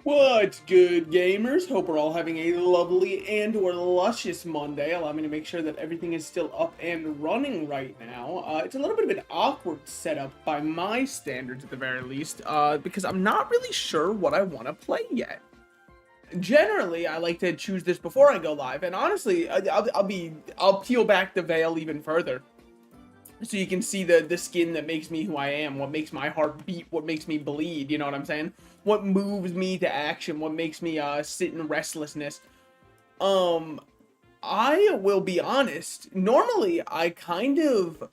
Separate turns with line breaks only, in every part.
What's good, gamers? Hope we're all having a lovely and or luscious Monday. Allow me to make sure that everything is still up and running right now. It's a little bit of an awkward setup by my standards at the very least, because I'm not really sure what I want to play yet. Generally, I like to choose this before I go live, and honestly, I'll peel back the veil even further so you can see the skin that makes me who I am, what makes my heart beat, what makes me bleed, you know what I'm saying? What moves me to action, what makes me sit in restlessness. Um I will be honest, normally I kind of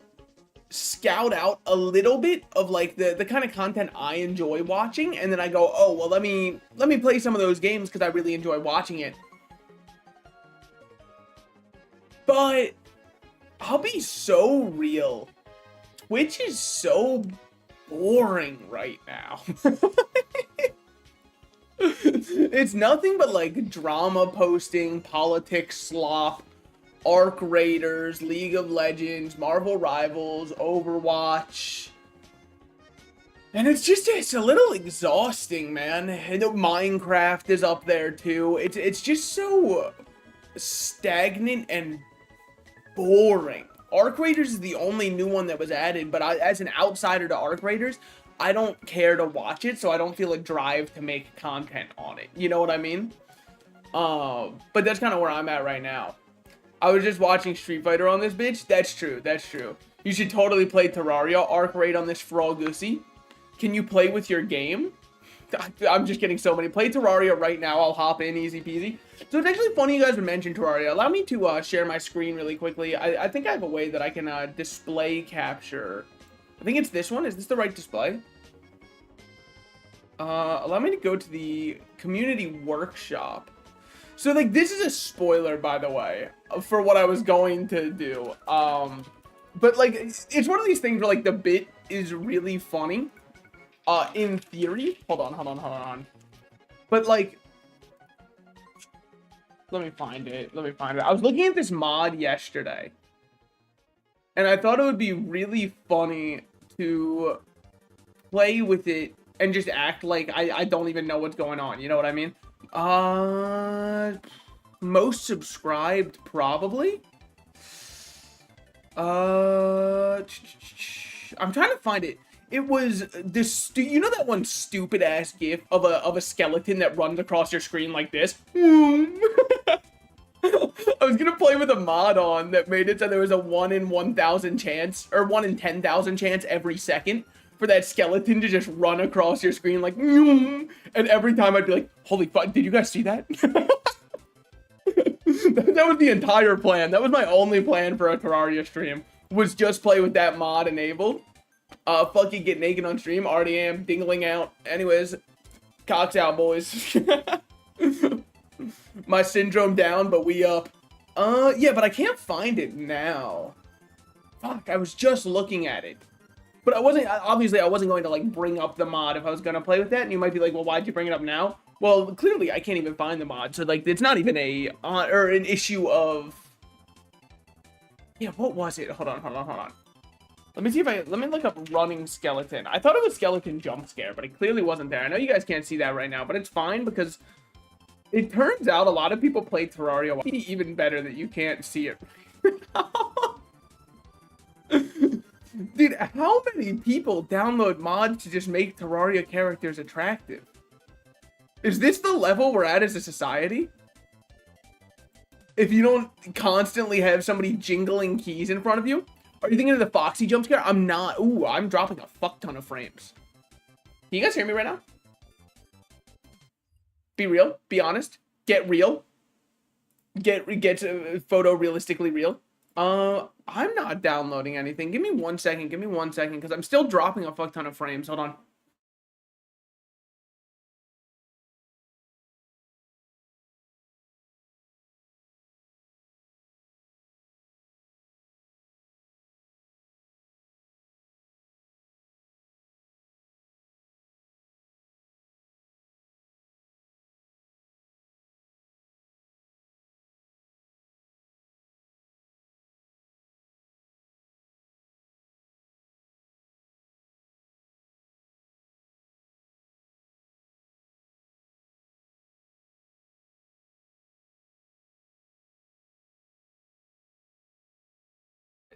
scout out a little bit of like the kind of content I enjoy watching, and then I go, "Oh, well, let me play some of those games cuz I really enjoy watching it." But I'll be so real. Twitch is so boring right now. It's nothing but like drama posting, politics slop, Arc Raiders, League of Legends, Marvel Rivals, Overwatch. And it's a little exhausting, man. And Minecraft is up there too. It's just so stagnant and boring. Arc Raiders is the only new one that was added, but as an outsider to Arc Raiders, I don't care to watch it, so I don't feel a drive to make content on it. You know what I mean? But that's kind of where I'm at right now. I was just watching Street Fighter on this bitch. That's true. That's true. You should totally play Terraria Arc Raid on this Frogoosie. Can you play with your game? I'm just getting so many. Play Terraria right now. I'll hop in easy peasy. So it's actually funny you guys would mention Terraria. Allow me to share my screen really quickly. I think I have a way that I can display capture. I think it's this one. Is this the right display? Allow me to go to the community workshop. So like this is a spoiler, by the way, for what I was going to do. But like it's one of these things where like the bit is really funny. In theory, hold on. But like, let me find it. I was looking at this mod yesterday, and I thought it would be really funny to play with it and just act like I don't even know what's going on. You know what I mean? Most subscribed, probably. I'm trying to find it. It was this, you know that one stupid ass gif of a skeleton that runs across your screen like this? I was gonna play with a mod on that made it so there was a 1 in 1,000 chance, or 1 in 10,000 chance every second for that skeleton to just run across your screen like, and every time I'd be like, holy fuck, did you guys see that? That was the entire plan. That was my only plan for a Terraria stream, was just play with that mod enabled. Fucking get naked on stream. Already am. Dingling out. Anyways, cocks out, boys. My syndrome down, but we up. Yeah, but I can't find it now. Fuck, I was just looking at it. But obviously I wasn't going to like bring up the mod if I was gonna play with that, and you might be like, well, why'd you bring it up now? Well, clearly I can't even find the mod, so like it's not even or an issue of, yeah, what was it? Hold on. Let me see if let me look up running skeleton. I thought it was skeleton jump scare, but it clearly wasn't there. I know you guys can't see that right now, but it's fine because it turns out a lot of people play Terraria. It'd be even better that you can't see it. Dude, how many people download mods to just make Terraria characters attractive? Is this the level we're at as a society? If you don't constantly have somebody jingling keys in front of you? Are you thinking of the Foxy jump scare? I'm not. Ooh, I'm dropping a fuck ton of frames. Can you guys hear me right now? Be real. Be honest. Get real. Get photo realistically real. I'm not downloading anything. Give me 1 second. Because I'm still dropping a fuck ton of frames. Hold on.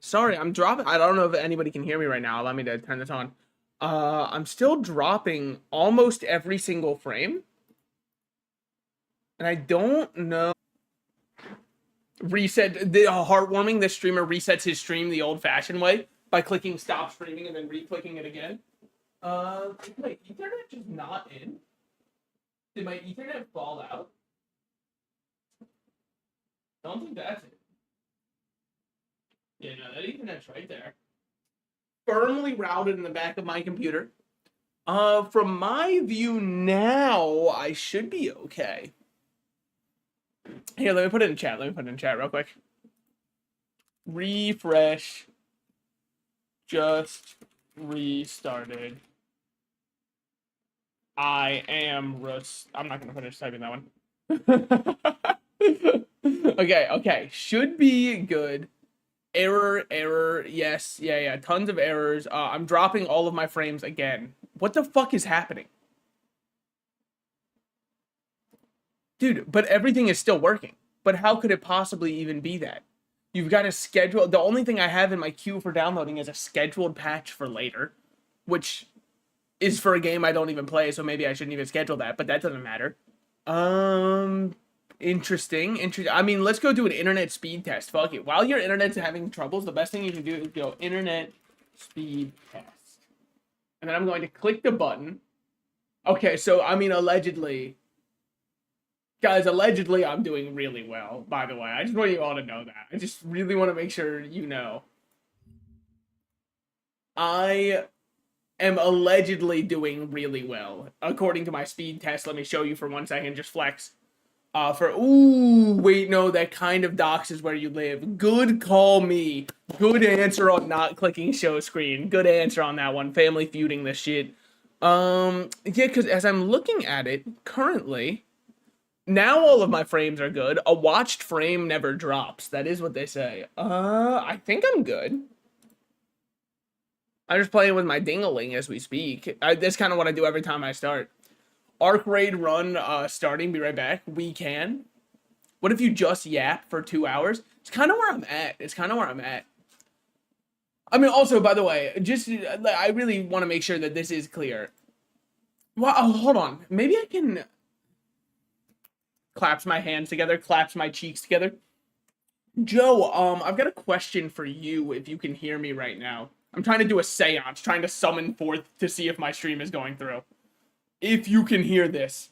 Sorry, I'm dropping. I don't know if anybody can hear me right now. Allow me to turn this on. I'm still dropping almost every single frame, and I don't know. Reset the heartwarming. This streamer resets his stream the old-fashioned way by clicking stop streaming and then re-clicking it again. Is my Ethernet just not in? Did my Ethernet fall out? I don't think that's it. Yeah, no, that Ethernet's right there. Firmly routed in the back of my computer. From my view now, I should be okay. Here, let me put it in chat. Let me put it in chat real quick. Refresh. Just restarted. I am Rus. I'm not gonna finish typing that one. Okay. Should be good. Error. Yes, yeah. Tons of errors. I'm dropping all of my frames again. What the fuck is happening? Dude, but everything is still working. But how could it possibly even be that? You've got to schedule. The only thing I have in my queue for downloading is a scheduled patch for later, which is for a game I don't even play, so maybe I shouldn't even schedule that, but that doesn't matter. Interesting. I mean, let's go do an internet speed test. Fuck it. While your internet's having troubles, the best thing you can do is go internet speed test. And then I'm going to click the button. Okay, so, I mean, allegedly... Guys, allegedly, I'm doing really well, by the way. I just want you all to know that. I just really want to make sure you know. I am allegedly doing really well. According to my speed test, let me show you for 1 second, just flex. Wait, no, that kind of doxes where you live. Good call me. Good answer on not clicking show screen. Good answer on that one. Family feuding this shit. Yeah, because as I'm looking at it, currently... Now all of my frames are good. A watched frame never drops. That is what they say. I think I'm good. I'm just playing with my ding-a-ling as we speak. That's kind of what I do every time I start. Arc raid run starting. Be right back. We can. What if you just yap for 2 hours? It's kind of where I'm at. I mean, also, by the way, just I really want to make sure that this is clear. Well, hold on. Maybe I can... Claps my hands together, claps my cheeks together. Joe, I've got a question for you if you can hear me right now. I'm trying to do a seance, trying to summon forth to see if my stream is going through. If you can hear this,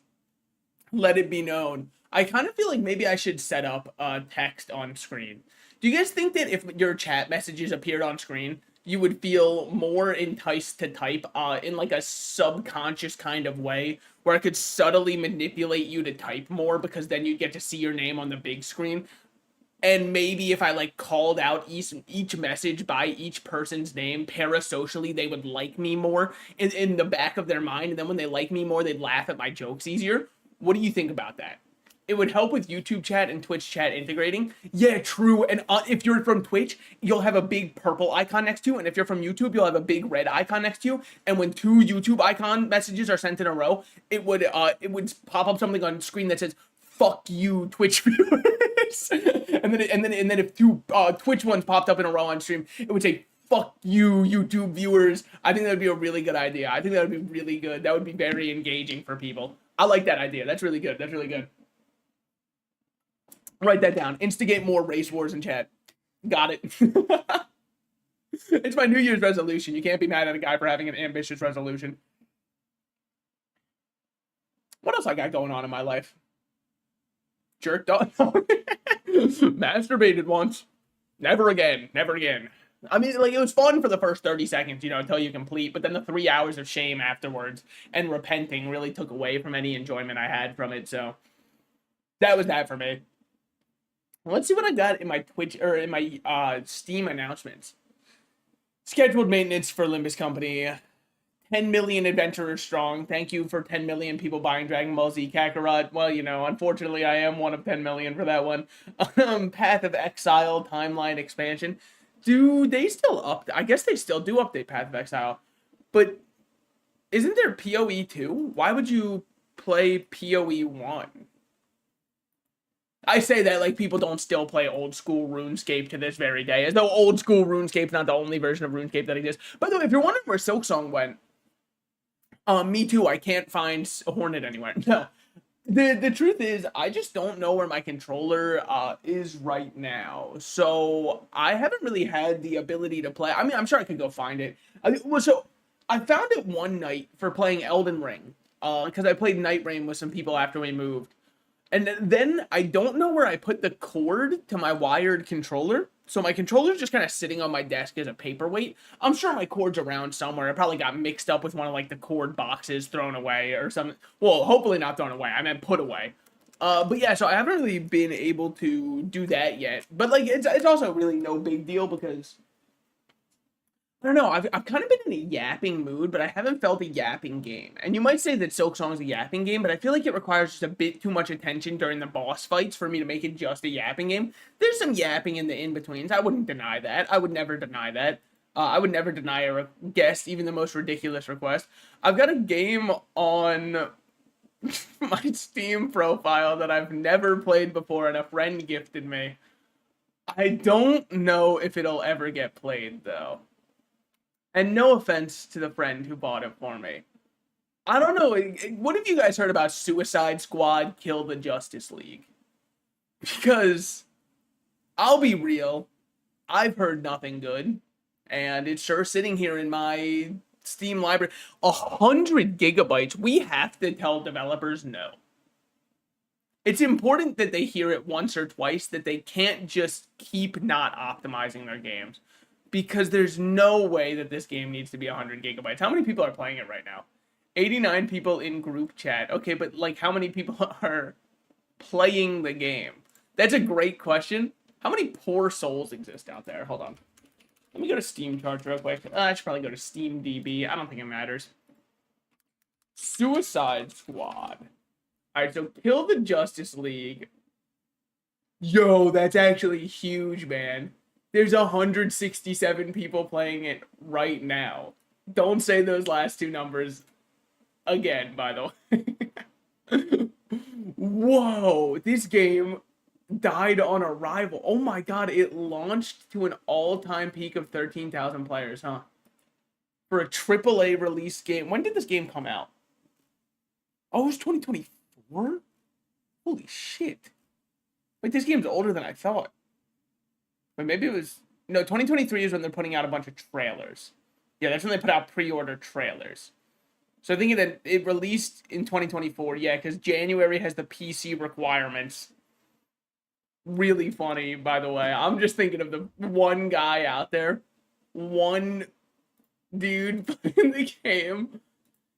let it be known. I kind of feel like maybe I should set up text on screen. Do you guys think that if your chat messages appeared on screen, you would feel more enticed to type in like a subconscious kind of way where I could subtly manipulate you to type more because then you'd get to see your name on the big screen? And maybe if I like called out each message by each person's name parasocially, they would like me more in the back of their mind. And then when they like me more, they'd laugh at my jokes easier. What do you think about that? It would help with YouTube chat and Twitch chat integrating. Yeah, true. And if you're from Twitch, you'll have a big purple icon next to you. And if you're from YouTube, you'll have a big red icon next to you. And when 2 YouTube icon messages are sent in a row, it would pop up something on screen that says, "Fuck you, Twitch viewers." and then if 2 Twitch ones popped up in a row on stream, it would say, "Fuck you, YouTube viewers." I think that would be a really good idea. I think that would be really good. That would be very engaging for people. I like that idea. That's really good. Write that down. Instigate more race wars in chat. Got it. It's my New Year's resolution. You can't be mad at a guy for having an ambitious resolution. What else I got going on in my life? Jerked off. Masturbated once. Never again. I mean, like, it was fun for the first 30 seconds, until you complete, but then the 3 hours of shame afterwards and repenting really took away from any enjoyment I had from it, so that was that for me. Let's see what I got in my Twitch or in my Steam announcements. Scheduled maintenance for Limbus Company. 10 million adventurers strong. Thank you for 10 million people buying Dragon Ball Z Kakarot. Well, unfortunately, I am one of 10 million for that one. Path of Exile timeline expansion. Do they still I guess they still do update Path of Exile. But isn't there PoE 2? Why would you play PoE 1? I say that like people don't still play old school RuneScape to this very day, as though old school RuneScape's not the only version of RuneScape that exists. By the way, if you're wondering where Silksong went, me too. I can't find Hornet anywhere. No, the truth is, I just don't know where my controller is right now. So I haven't really had the ability to play. I mean, I'm sure I could go find it. So I found it one night for playing Elden Ring. Because I played Night Rain with some people after we moved. And then I don't know where I put the cord to my wired controller. So my controller's just kind of sitting on my desk as a paperweight. I'm sure my cord's around somewhere. It probably got mixed up with one of like the cord boxes thrown away or something. Well, hopefully not thrown away. I meant put away. But yeah, so I haven't really been able to do that yet. But like, it's also really no big deal because I don't know. I've kind of been in a yapping mood, but I haven't felt a yapping game. And you might say that Silksong is a yapping game, but I feel like it requires just a bit too much attention during the boss fights for me to make it just a yapping game. There's some yapping in the in-betweens. I wouldn't deny that. I would never deny that. I would never deny a guest, even the most ridiculous request. I've got a game on my Steam profile that I've never played before, and a friend gifted me. I don't know if it'll ever get played, though. And no offense to the friend who bought it for me. I don't know. What have you guys heard about Suicide Squad Kill the Justice League? Because I'll be real, I've heard nothing good. And it's sure sitting here in my Steam library. 100 gigabytes. We have to tell developers no. It's important that they hear it once or twice, that they can't just keep not optimizing their games. Because there's no way that this game needs to be 100 gigabytes. How many people are playing it right now? 89 people in group chat. Okay, but like how many people are playing the game? That's a great question. How many poor souls exist out there? Hold on. Let me go to Steam charts real quick. I should probably go to SteamDB. I don't think it matters. Suicide Squad. Alright, so Kill the Justice League. Yo, that's actually huge, man. There's 167 people playing it right now. Don't say those last two numbers again, by the way. Whoa, this game died on arrival. Oh my god, it launched to an all-time peak of 13,000 players, huh? For a AAA release game. When did this game come out? Oh, it was 2024? Holy shit. Wait, this game's older than I thought. But maybe it was... No, 2023 is when they're putting out a bunch of trailers. Yeah, that's when they put out pre-order trailers. So thinking that it released in 2024, yeah, because January has the PC requirements. Really funny, by the way. I'm just thinking of the one guy out there. One dude playing the game.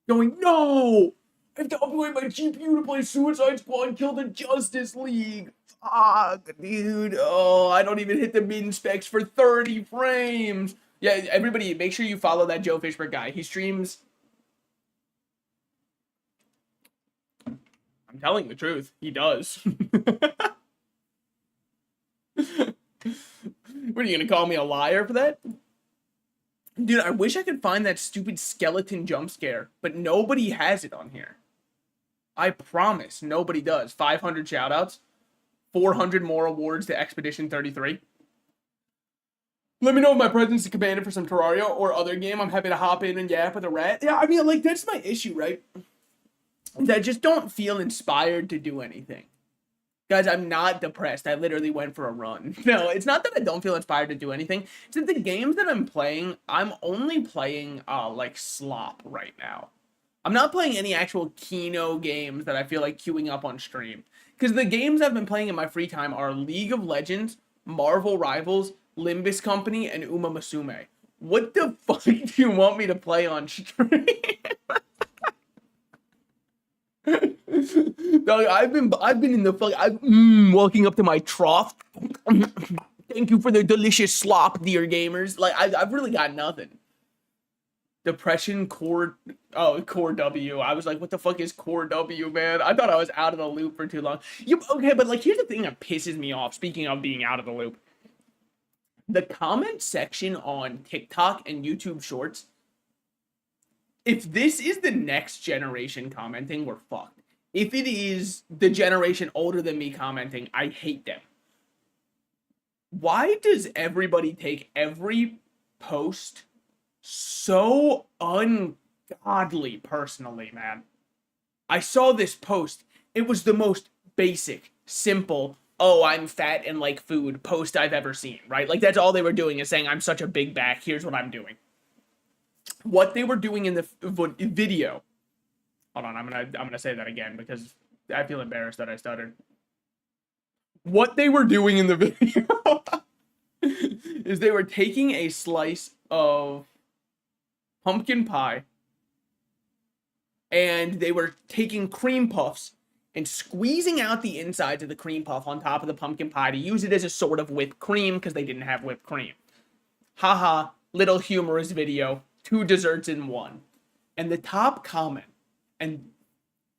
Going, no! I have to upgrade my GPU to play Suicide Squad Kill the Justice League. Fuck, dude. Oh, I don't even hit the min specs for 30 frames. Yeah, everybody, make sure you follow that Joe Fishberg guy. He streams... I'm telling the truth. He does. What, are you gonna call me a liar for that? Dude, I wish I could find that stupid skeleton jump scare, but nobody has it on here. I promise, nobody does. 500 shoutouts. 400 more awards to Expedition 33. Let me know if my presence is commanded for some Terraria or other game. I'm happy to hop in and yap with a rat. Yeah, I mean, like, that's my issue, right? That I just don't feel inspired to do anything. Guys, I'm not depressed. I literally went for a run. No, it's not that I don't feel inspired to do anything. It's that the games that I'm playing, I'm only playing, like, slop right now. I'm not playing any actual Kino games that I feel like queuing up on stream. Because the games I've been playing in my free time are League of Legends, Marvel Rivals, Limbus Company, and Uma Musume. What the fuck do you want me to play on stream? Dog, I've been in the fuck. Walking up to my trough. Thank you for the delicious slop, dear gamers. Like I've really got nothing. Depression core. Oh, core W. I was like, what the fuck is core W, man? I thought I was out of the loop for too long. Okay, but like, here's the thing that pisses me off. Speaking of being out of the loop, the comment section on TikTok and YouTube Shorts. If this is the next generation commenting, we're fucked. If it is the generation older than me commenting, I hate them. Why does everybody take every post so ungodly personally, man? I saw this post. It was the most basic, simple, oh, I'm fat and like food post I've ever seen, right? Like that's all they were doing is saying, I'm such a big back. Here's what I'm doing. What they were doing in the video. Hold on, I'm gonna say that again because I feel embarrassed that I stuttered. What they were doing in the video is they were taking a slice of pumpkin pie and they were taking cream puffs and squeezing out the insides of the cream puff on top of the pumpkin pie to use it as a sort of whipped cream because they didn't have whipped cream. Haha, little humorous video, 2 desserts in 1. And the top comment, and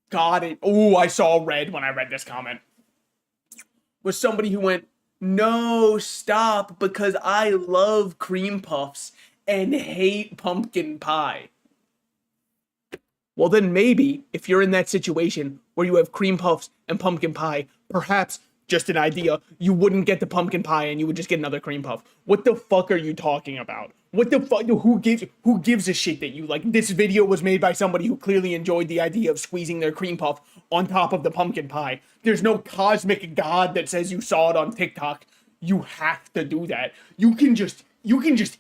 God, I saw red when I read this comment, was somebody who went, no, stop, because I love cream puffs and hate pumpkin pie. Well, then maybe if you're in that situation where you have cream puffs and pumpkin pie, perhaps, just an idea, you wouldn't get the pumpkin pie and you would just get another cream puff. What the fuck are you talking about? What the fuck? Who gives a shit that you like? This video was made by somebody who clearly enjoyed the idea of squeezing their cream puff on top of the pumpkin pie. There's no cosmic god that says you saw it on TikTok. You have to do that. You can just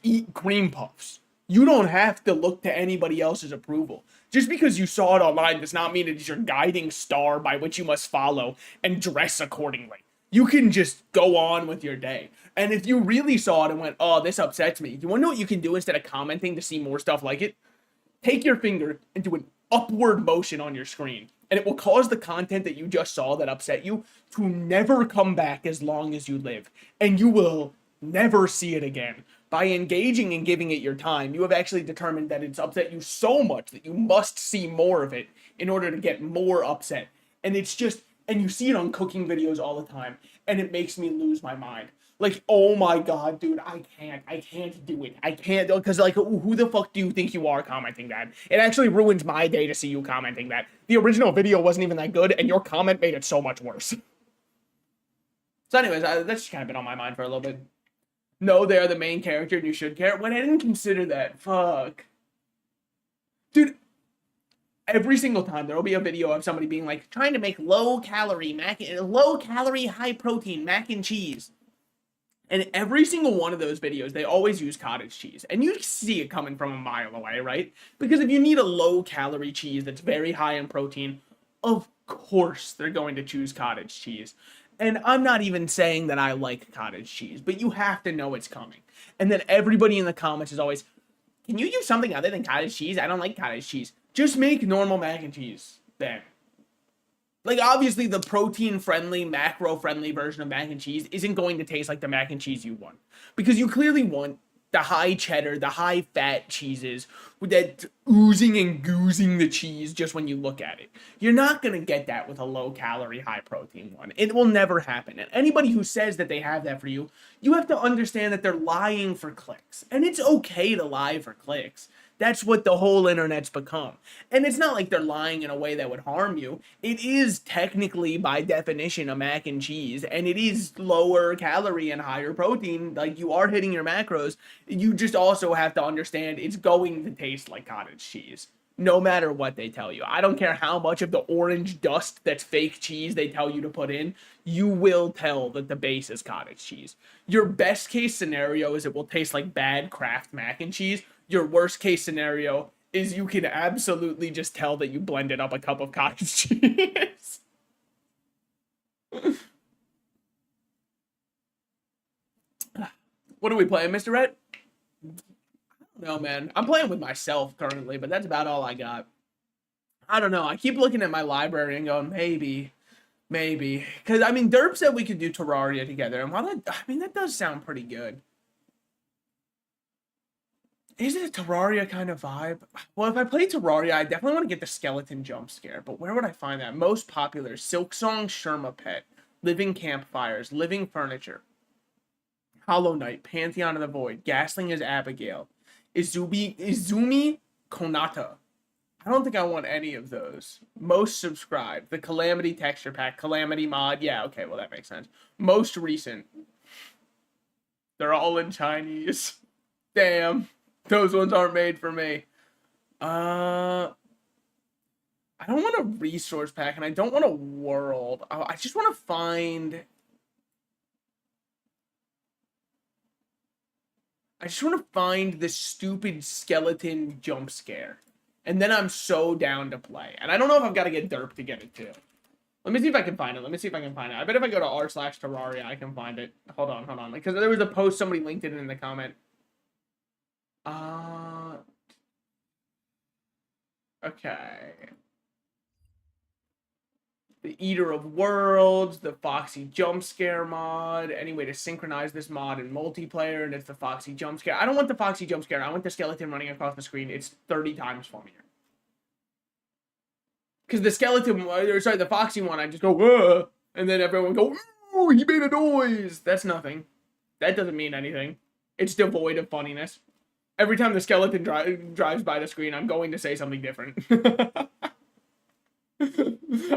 eat cream puffs. You don't have to look to anybody else's approval. Just because you saw it online does not mean it is your guiding star by which you must follow and dress accordingly. You can just go on with your day. And if you really saw it and went, oh, this upsets me, you want to know what you can do instead of commenting to see more stuff like it? Take your finger and do an upward motion on your screen. And it will cause the content that you just saw that upset you to never come back as long as you live. And you will never see it again. By engaging and giving it your time, you have actually determined that it's upset you so much that you must see more of it in order to get more upset. And it's just, and you see it on cooking videos all the time, and it makes me lose my mind. Like, oh my god, dude, I can't do it. I can't, because like, who the fuck do you think you are commenting that? It actually ruins my day to see you commenting that. The original video wasn't even that good, and your comment made it so much worse. So anyways, that's just kind of been on my mind for a little bit. No, they're the main character and you should care. When I didn't consider that, fuck. Dude, every single time there will be a video of somebody being like, trying to make low calorie, high protein mac and cheese. And every single one of those videos, they always use cottage cheese. And you see it coming from a mile away, right? Because if you need a low calorie cheese that's very high in protein, of course they're going to choose cottage cheese. And I'm not even saying that I like cottage cheese, but you have to know it's coming. And then everybody in the comments is always, can you use something other than cottage cheese? I don't like cottage cheese. Just make normal mac and cheese then. Like, obviously, the protein-friendly, macro-friendly version of mac and cheese isn't going to taste like the mac and cheese you want. Because you clearly want the high cheddar, the high-fat cheeses with that oozing and goozing the cheese just when you look at it. You're not going to get that with a low-calorie, high-protein one. It will never happen. And anybody who says that they have that for you, you have to understand that they're lying for clicks. And it's okay to lie for clicks. That's what the whole internet's become. And it's not like they're lying in a way that would harm you. It is technically, by definition, a mac and cheese. And it is lower calorie and higher protein. Like, you are hitting your macros. You just also have to understand it's going to taste like cottage cheese. No matter what they tell you. I don't care how much of the orange dust that's fake cheese they tell you to put in. You will tell that the base is cottage cheese. Your best case scenario is it will taste like bad Kraft mac and cheese. Your worst case scenario is you can absolutely just tell that you blended up a cup of cottage cheese. What are we playing, Mr. Red? I don't know, man. I'm playing with myself currently, but that's about all I got. I don't know. I keep looking at my library and going, maybe. Because, I mean, Derp said we could do Terraria together. And while that does sound pretty good. Is it a Terraria kind of vibe? Well, if I play Terraria, I definitely want to get the skeleton jump scare. But where would I find that? Most popular, Silksong Sherma Pet, Living Campfires, Living Furniture, Hollow Knight, Pantheon of the Void, Gasling as Abigail, Izumi Konata. I don't think I want any of those. Most subscribed. The Calamity texture pack. Calamity mod. Yeah, okay, well, that makes sense. Most recent. They're all in Chinese. Damn. Those ones aren't made for me. I don't want a resource pack, and I don't want a world. I just want to find... I just want to find this stupid skeleton jump scare. And then I'm so down to play. And I don't know if I've got to get derp to get it too. Let me see if I can find it. I bet if I go to r/Terraria, I can find it. Hold on. Because there was a post, somebody linked it in the comment. Okay. The Eater of Worlds, the Foxy Jump Scare mod, any way to synchronize this mod in multiplayer, and it's the Foxy Jump Scare. I don't want the Foxy Jump Scare. I want the skeleton running across the screen. It's 30 times funnier. Because the the Foxy one, I just go, whoa, and then everyone go, ooh, he made a noise. That's nothing. That doesn't mean anything. It's devoid of funniness. Every time the skeleton drives by the screen, I'm going to say something different.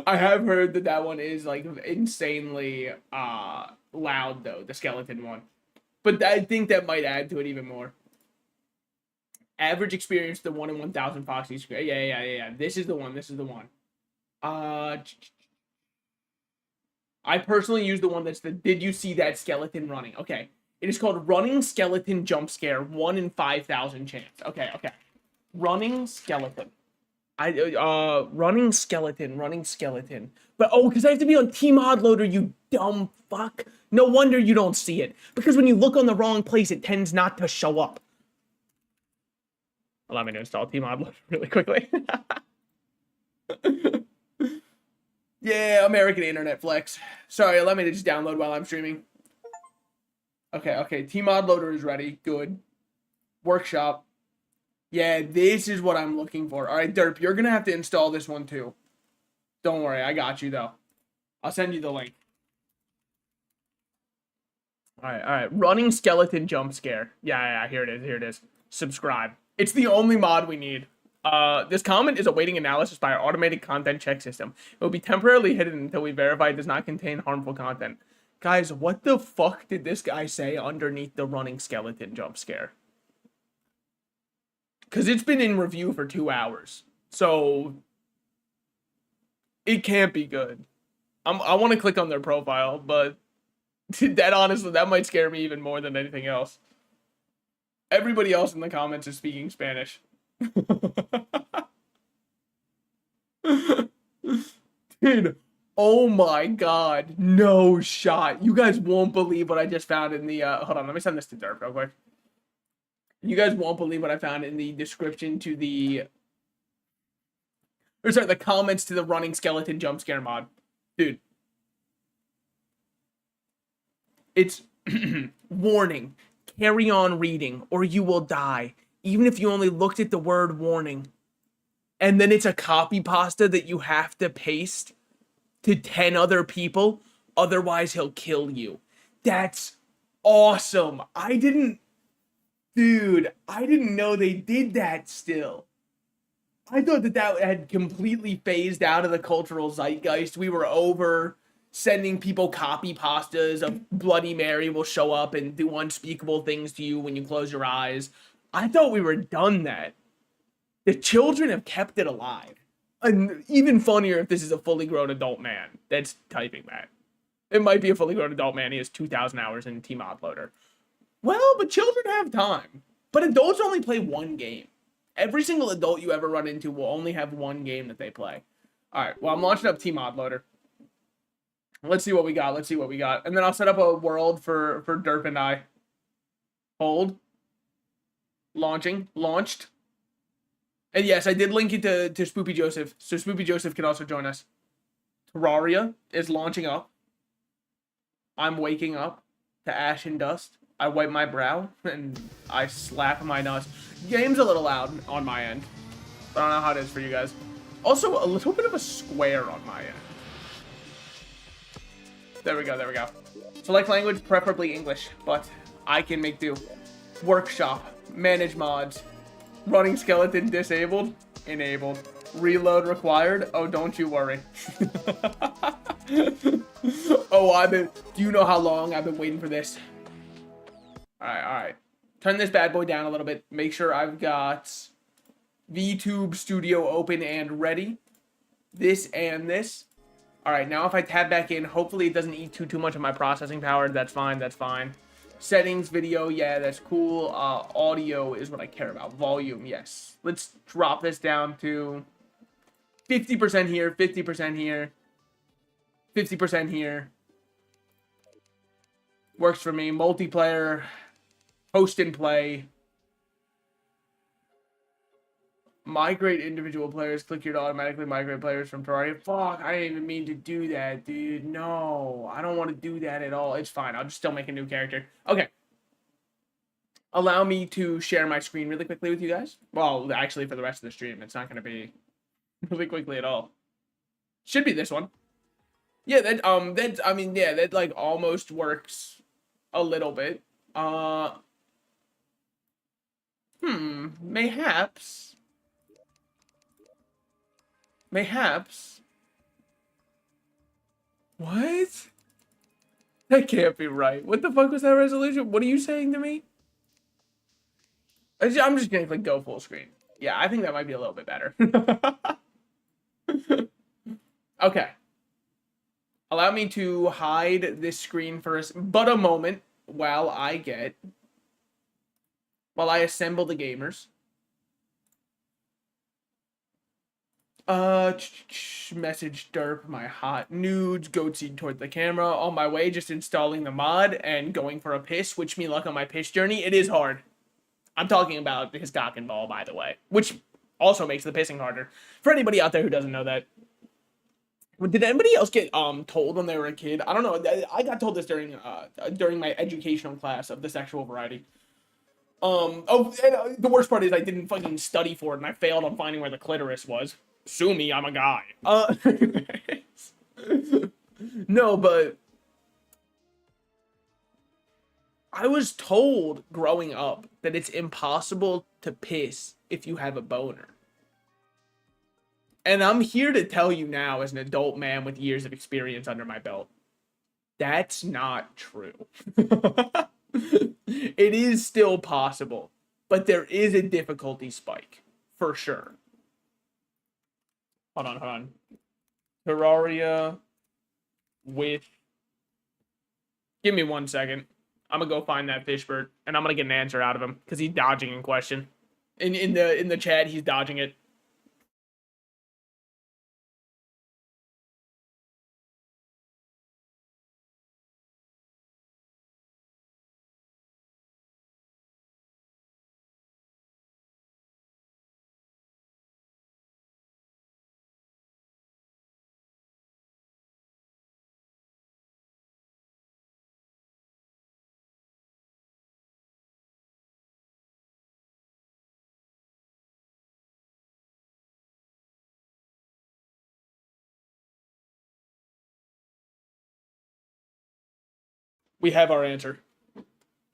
I have heard that one is, like, insanely loud, though, the skeleton one. But I think that might add to it even more. Average experience, the 1 in 1,000 Foxy Scare. Yeah. This is the one. I personally use the one that's the did you see that skeleton running? Okay. It is called Running Skeleton Jump Scare, 1 in 5,000 chance. Okay. Running skeleton. Running skeleton. But, because I have to be on Tmod Loader, you dumb fuck. No wonder you don't see it. Because when you look on the wrong place, it tends not to show up. Allow me to install Tmod Loader really quickly. Yeah, American Internet Flex. Sorry, let me just download while I'm streaming. Okay. Tmod Loader is ready. Good. Workshop. Yeah, this is what I'm looking for. All right, Derp, you're going to have to install this one too. Don't worry, I got you though. I'll send you the link. All right. Running skeleton jump scare. Yeah, here it is. Subscribe. It's the only mod we need. This comment is awaiting analysis by our automated content check system. It will be temporarily hidden until we verify it does not contain harmful content. Guys, what the fuck did this guy say underneath the running skeleton jump scare? Because it's been in review for 2 hours. So, it can't be good. I want to click on their profile, but that might scare me even more than anything else. Everybody else in the comments is speaking Spanish. Dude, oh my god. No shot. You guys won't believe what I just found in the, hold on, let me send this to Derp real quick. You guys won't believe what I found in the description to the comments to the running skeleton jump scare mod. Dude. It's warning. Carry on reading or you will die. Even if you only looked at the word warning. And then it's a copy pasta that you have to paste to 10 other people. Otherwise, he'll kill you. That's awesome. Dude, I didn't know they did that still. I thought that had completely phased out of the cultural zeitgeist. We were over sending people copy pastas of Bloody Mary will show up and do unspeakable things to you when you close your eyes. I thought we were done that. The children have kept it alive. And even funnier if this is a fully grown adult man that's typing that. It might be a fully grown adult man. He has 2,000 hours in Tmod Loader. Well, but children have time. But adults only play one game. Every single adult you ever run into will only have one game that they play. Alright, well, I'm launching up Tmod Loader. Let's see what we got. And then I'll set up a world for Derp and I. Hold. Launching. Launched. And yes, I did link it to Spoopy Joseph. So Spoopy Joseph can also join us. Terraria is launching up. I'm waking up to ash and dust. I wipe my brow and I slap my nuts. Game's a little loud on my end. I don't know how it is for you guys. Also, a little bit of a square on my end. There we go. Select language, preferably English, but I can make do. Workshop, manage mods, running skeleton disabled, enabled. Reload required? Oh, don't you worry. Do you know how long I've been waiting for this? Alright. Turn this bad boy down a little bit. Make sure I've got VTube Studio open and ready. This and this. Alright, now if I tab back in, hopefully it doesn't eat too much of my processing power. That's fine. Settings, video, yeah, that's cool. Audio is what I care about. Volume, yes. Let's drop this down to 50% here, 50% here, 50% here. Works for me. Multiplayer, host and play. Migrate individual players. Click here to automatically migrate players from Terraria. Fuck, I didn't even mean to do that, dude. No, I don't want to do that at all. It's fine. I'll just still make a new character. Okay. Allow me to share my screen really quickly with you guys. Well, actually, for the rest of the stream, it's not going to be really quickly at all. Should be this one. Yeah, that like almost works a little bit. Mayhaps. What? That can't be right. What the fuck was that resolution? What are you saying to me? I'm just gonna click go full screen. Yeah, I think that might be a little bit better. Okay. Allow me to hide this screen for but a moment while I assemble the gamers. Message derp my hot nudes, goatseed toward the camera. On my way, just installing the mod and going for a piss. Wish me luck on my piss journey. It is hard. I'm talking about his cock and ball, by the way, which also makes the pissing harder. For anybody out there who doesn't know that. Did anybody else get told when they were a kid? I don't know. I got told this during my educational class of the sexual variety. The worst part is I didn't fucking study for it and I failed on finding where the clitoris was. Sue me, I'm a guy. No, but I was told growing up that it's impossible to piss if you have a boner. And I'm here to tell you now, as an adult man with years of experience under my belt, that's not true. It is still possible, but there is a difficulty spike, for sure. Hold on. Terraria with... Give me 1 second. I'm gonna go find that fishbird, and I'm gonna get an answer out of him, because he's dodging in question. In the chat, he's dodging it. We have our answer.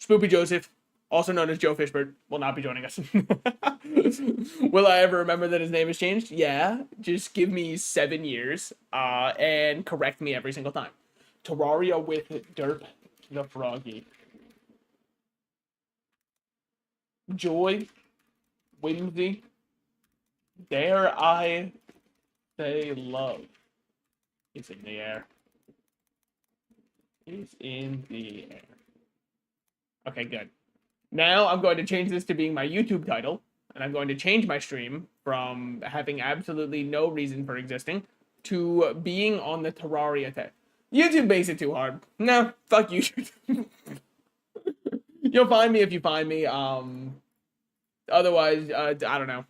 Spoopy Joseph, also known as Joe Fishbird, will not be joining us. Will I ever remember that his name has changed? Yeah. Just give me 7 years and correct me every single time. Terraria with Derp the Froggy. Joy, whimsy, dare I say love is in the air. Is in the air. Okay, good. Now I'm going to change this to being my YouTube title, and I'm going to change my stream from having absolutely no reason for existing to being on the Terraria tech. YouTube makes it too hard. No, fuck you. You'll find me if you find me. Otherwise, I don't know.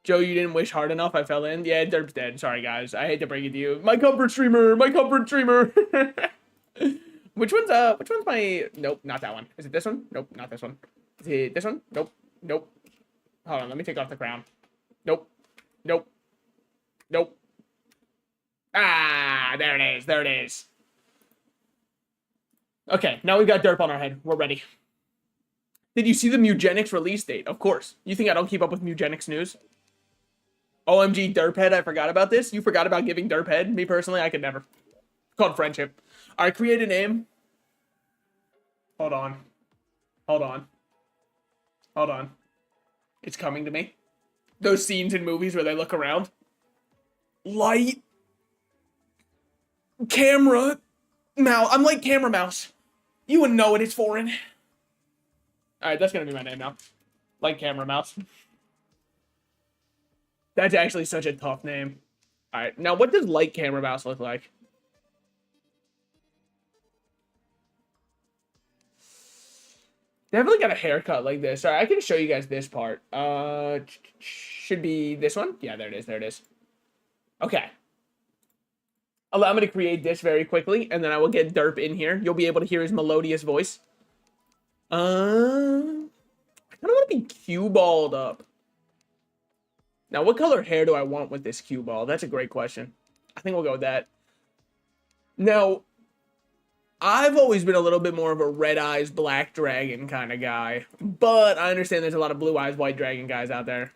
Joe, you didn't wish hard enough. I fell in. Yeah, Derp's dead. Sorry, guys. I hate to break it to you. My comfort streamer. My comfort streamer. Which one's my... Nope, not that one. Is it this one? Nope, not this one. Is it this one? Nope. Nope. Hold on, let me take off the crown. Nope. Nope. Nope. Ah, there it is. There it is. Okay, now we've got Derp on our head. We're ready. Did you see the Mugenics release date? Of course. You think I don't keep up with Mugenics news? OMG Derphead, I forgot about this. You forgot about giving Derphead. Me personally, I could never. It's called friendship. All right, create a name. Hold on. Hold on. Hold on. It's coming to me. Those scenes in movies where they look around. Light. Camera. Mouse. I'm like camera mouse. You wouldn't know it. It's foreign. All right, that's going to be my name now. Like camera mouse. That's actually such a tough name. All right, now what does light camera mouse look like? Definitely got a haircut like this. All right, I can show you guys this part. Should be this one. Yeah, there it is. There it is. Okay. Allow me to create this very quickly, and then I will get Derp in here. You'll be able to hear his melodious voice. I kind of want to be cue balled up. Now, what color hair do I want with this cue ball? That's a great question. I think we'll go with that. Now, I've always been a little bit more of a red eyes, black dragon kind of guy. But I understand there's a lot of blue eyes, white dragon guys out there.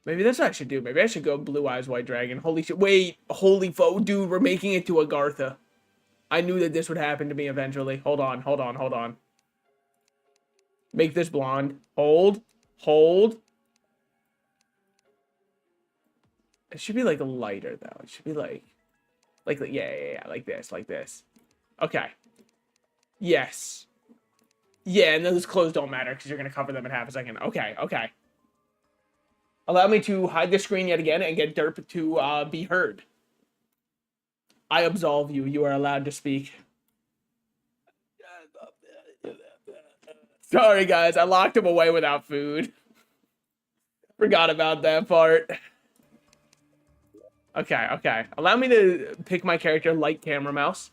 Maybe that's what I should do. Maybe I should go blue eyes, white dragon. Holy shit. Wait, holy dude, we're making it to Agartha. I knew that this would happen to me eventually. Hold on, hold on, hold on. Make this blonde. Hold. Hold. It should be like lighter though. It should be like yeah, like this. Okay. Yes. Yeah, and those clothes don't matter because you're gonna cover them in half a second. Okay, okay. Allow me to hide the screen yet again and get Derp to be heard. I absolve you. You are allowed to speak. Sorry, guys. I locked him away without food. Forgot about that part. Okay, okay. Allow me to pick my character, Light Camera Mouse.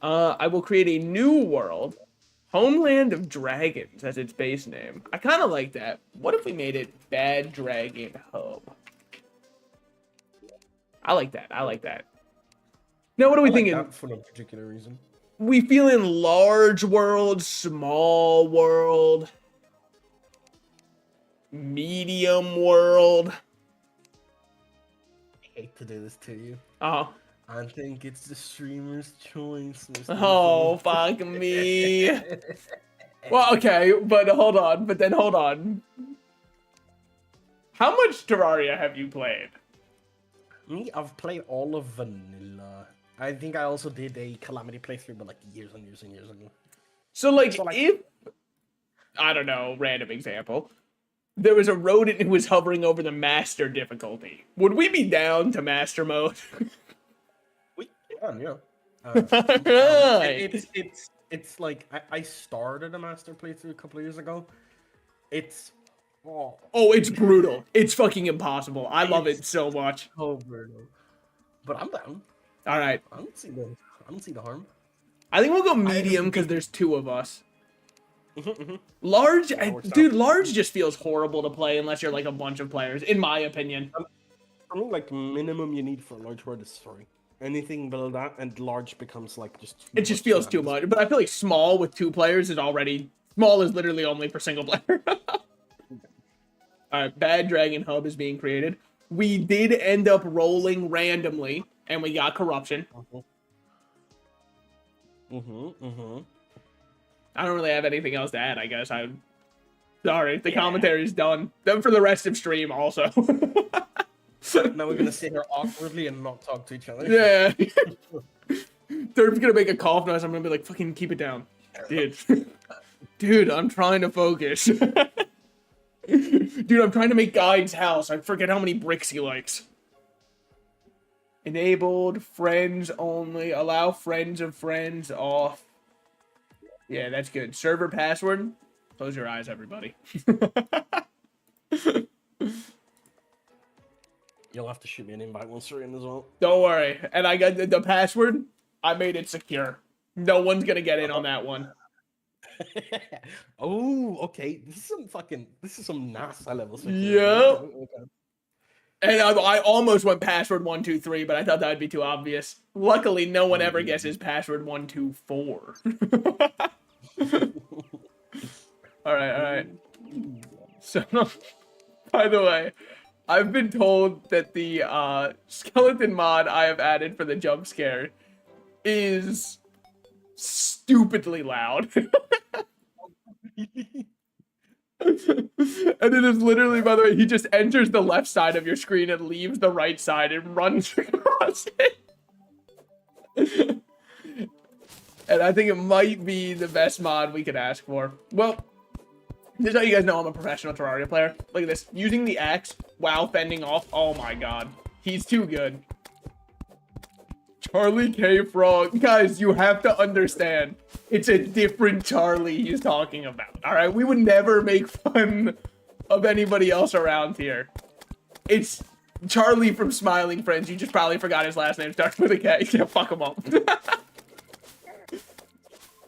I will create a new world. Homeland of Dragons as its base name. I kind of like that. What if we made it Bad Dragon Hub? I like that. I like that. Now, what are we thinking?
That for no particular reason.
We feeling large world, small world, medium world.
I hate to do this to you.
Oh.
I think it's the streamer's choice.
Oh, fuck me. Well, okay, but hold on. But then hold on. How much Terraria have you played?
Me, I've played all of vanilla. I think I also did a Calamity playthrough, but like years and years and years ago.
So like if, I don't know, random example, there was a rodent who was hovering over the master difficulty, would we be down to master mode?
We can, yeah.
Right.
It's like I started a master playthrough a couple of years ago. It's
it's brutal. It's fucking impossible. I love it so much.
So brutal. But I'm down.
All right.
I don't see the harm.
I think we'll go medium because there's two of us. Large, dude, large just feels horrible to play unless you're like a bunch of players, in my opinion.
For me, like minimum you need for a large world is 3. Anything below that and large becomes like just.
It just feels too much. But I feel like small with 2 players is already. Small is literally only for single player. Alright, Bad Dragon Hub is being created. We did end up rolling randomly, and we got corruption. I don't really have anything else to add, I guess. Sorry, the commentary's done. Then for the rest of stream also.
Now we're gonna sit here awkwardly and not talk to each other.
Yeah. Derp's gonna make a cough noise. I'm gonna be like, fucking keep it down. Dude. Dude, I'm trying to focus. Dude, I'm trying to make Guy's house. I forget how many bricks he likes. Enabled, friends only. Allow friends of friends off. Yeah, that's good. Server password. Close your eyes, everybody.
You'll have to shoot me an invite once you're in as well.
Don't worry. And I got the password. I made it secure. No one's gonna get in on that one.
Oh, okay. This is some NASA level security.
Yeah.
Okay.
And I almost went password 123, but I thought that would be too obvious. Luckily, no one ever guesses password 124. All right. So, by the way, I've been told that the skeleton mod I have added for the jump scare is stupidly loud. And it is literally, by the way, he just enters the left side of your screen and leaves the right side and runs across it. And I think it might be the best mod we could ask for. Well, this is how you guys know I'm a professional Terraria player. Look at this. Using the axe while fending off. Oh my god. He's too good. Charlie K. Frog. Guys, you have to understand. It's a different Charlie he's talking about. Alright? We would never make fun of anybody else around here. It's Charlie from Smiling Friends. You just probably forgot his last name starts with a K. Yeah, fuck him up.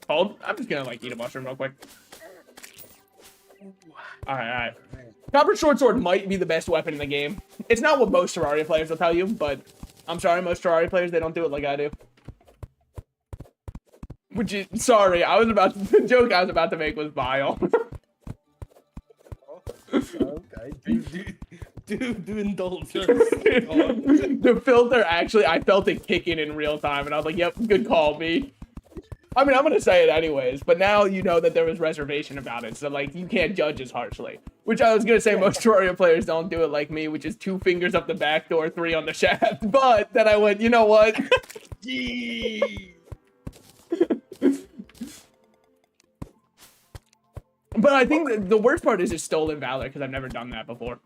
Hold. I'm just gonna like eat a mushroom real quick. Alright. Copper Short Sword might be the best weapon in the game. It's not what most Terraria players will tell you, but I'm sorry, most Terraria players, they don't do it like I do. Which is, sorry, the joke I was about to make was vile.
Okay, do indulge us.
The filter, actually, I felt it kick in real time, and I was like, yep, good call, me. I mean, I'm gonna say it anyways, but now you know that there was reservation about it, so, like, you can't judge as harshly. Which I was gonna say most Terraria players don't do it like me, which is 2 fingers up the back door, 3 on the shaft, but then I went, you know what? But I think the worst part is Stolen Valor, because I've never done that before.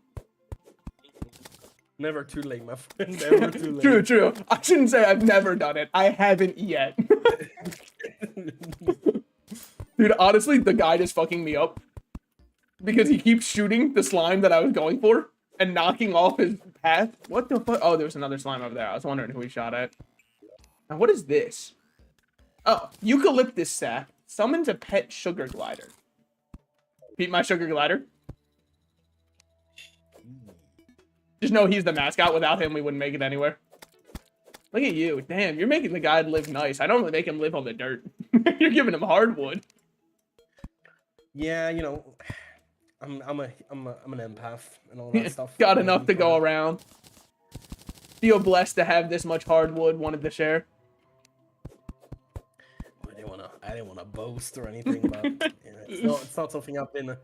Never too late, my friend. Never too late.
True. I shouldn't say I've never done it. I haven't yet. Dude, honestly, the guide is fucking me up. Because he keeps shooting the slime that I was going for and knocking off his path. What the fuck? Oh, there was another slime over there. I was wondering who he shot at. Now, what is this? Oh, eucalyptus sap summons a pet sugar glider. Beat my sugar glider. Just know he's the mascot. Without him, we wouldn't make it anywhere. Look at you. Damn, you're making the guy live nice. I don't really make him live on the dirt. You're giving him hardwood.
Yeah, you know, I'm an empath and all that stuff.
Got enough to go around. Feel blessed to have this much hardwood. Wanted to share.
I didn't wanna boast or anything, but it's not something I've been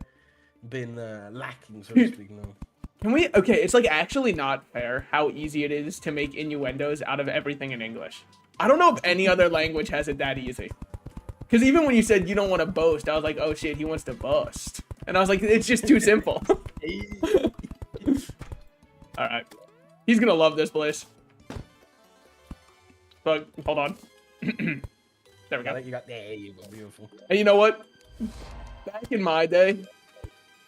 lacking, so to speak. No.
Can we? Okay, it's like actually not fair how easy it is to make innuendos out of everything in English. I don't know if any other language has it that easy. Because even when you said you don't want to boast, I was like, oh shit, he wants to bust. And I was like, it's just too simple. Alright. He's gonna love this place. But, hold on. There we go.
There you go, beautiful.
And you know what? Back in my day,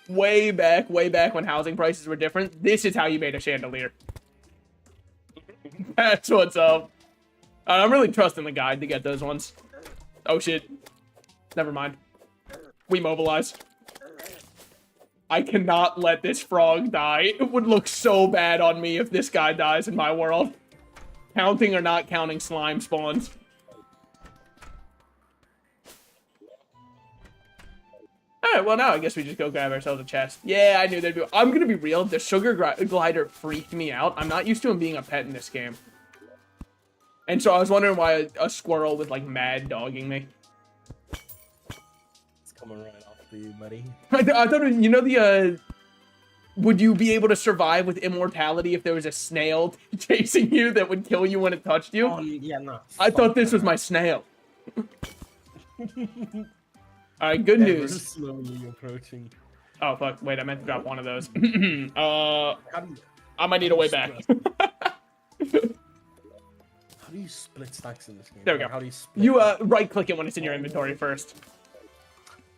way back when housing prices were different, this is how you made a chandelier. That's what's up. I'm really trusting the guide to get those ones. Oh shit. Never mind. We mobilize. I cannot let this frog die. It would look so bad on me if this guy dies in my world. Counting or not counting slime spawns. Alright, well now I guess we just go grab ourselves a chest. Yeah, I knew they'd be- I'm gonna be real, the sugar glider freaked me out. I'm not used to him being a pet in this game. And so I was wondering why a squirrel was like mad dogging me.
It's coming right after you, buddy.
I thought, you know the, would you be able to survive with immortality if there was a snail chasing you that would kill you when it touched you?
Oh, yeah, no.
I thought this was my snail. Alright, good news.
We're slowly approaching.
Oh, fuck. Wait, I meant to drop one of those. I might need a way back.
How do you split stacks in this game?
There we go.
How do you split?
You, right-click it when it's in your inventory first.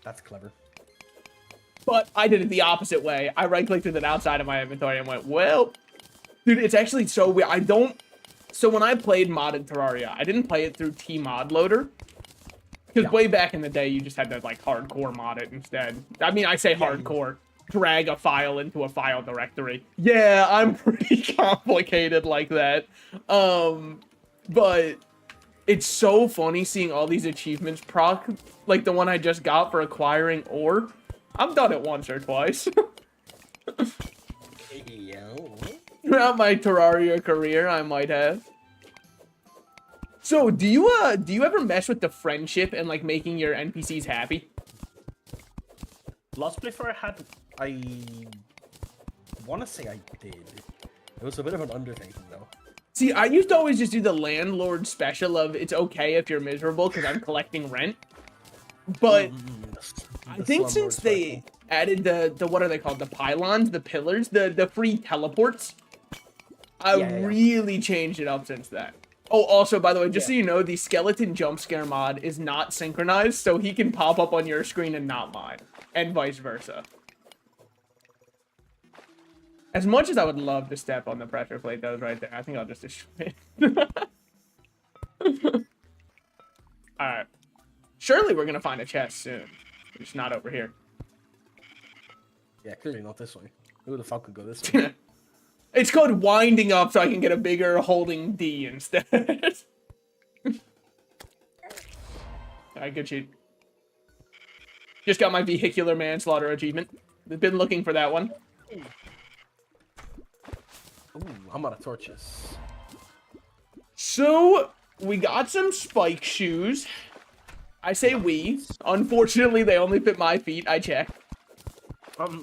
That's clever.
But I did it the opposite way. I right-clicked it outside of my inventory and went, well... Dude, it's actually so weird. So when I played modded Terraria, I didn't play it through T-Mod Loader. Because way back in the day, you just had to, like, hardcore mod it instead. I mean, I say hardcore. Drag a file into a file directory. Yeah, I'm pretty complicated like that. But it's so funny seeing all these achievements proc, like the one I just got for acquiring ore. I've done it once or twice. Throughout my Terraria career, I might have. So, do you ever mess with the friendship and like making your NPCs happy?
Last playthrough I want to say I did. It was a bit of an undertaking though.
See, I used to always just do the landlord special of it's okay if you're miserable because I'm collecting rent. But I think since they added the what are they called? The pylons, the pillars, the free teleports. I really changed it up since then. Oh, also, by the way, just so you know, the skeleton jump scare mod is not synchronized, so he can pop up on your screen and not mine, and vice versa. As much as I would love to step on the pressure plate that was right there, I think I'll just destroy it. Alright. Surely we're gonna find a chest soon. It's not over here.
Yeah, clearly not this way. Who the fuck could go this way?
It's called winding up so I can get a bigger holding D instead. Alright, good cheat. Just got my vehicular manslaughter achievement. I've been looking for that one.
Ooh, I'm out of torches.
So, we got some spike shoes. I say we. Unfortunately, they only fit my feet. I checked.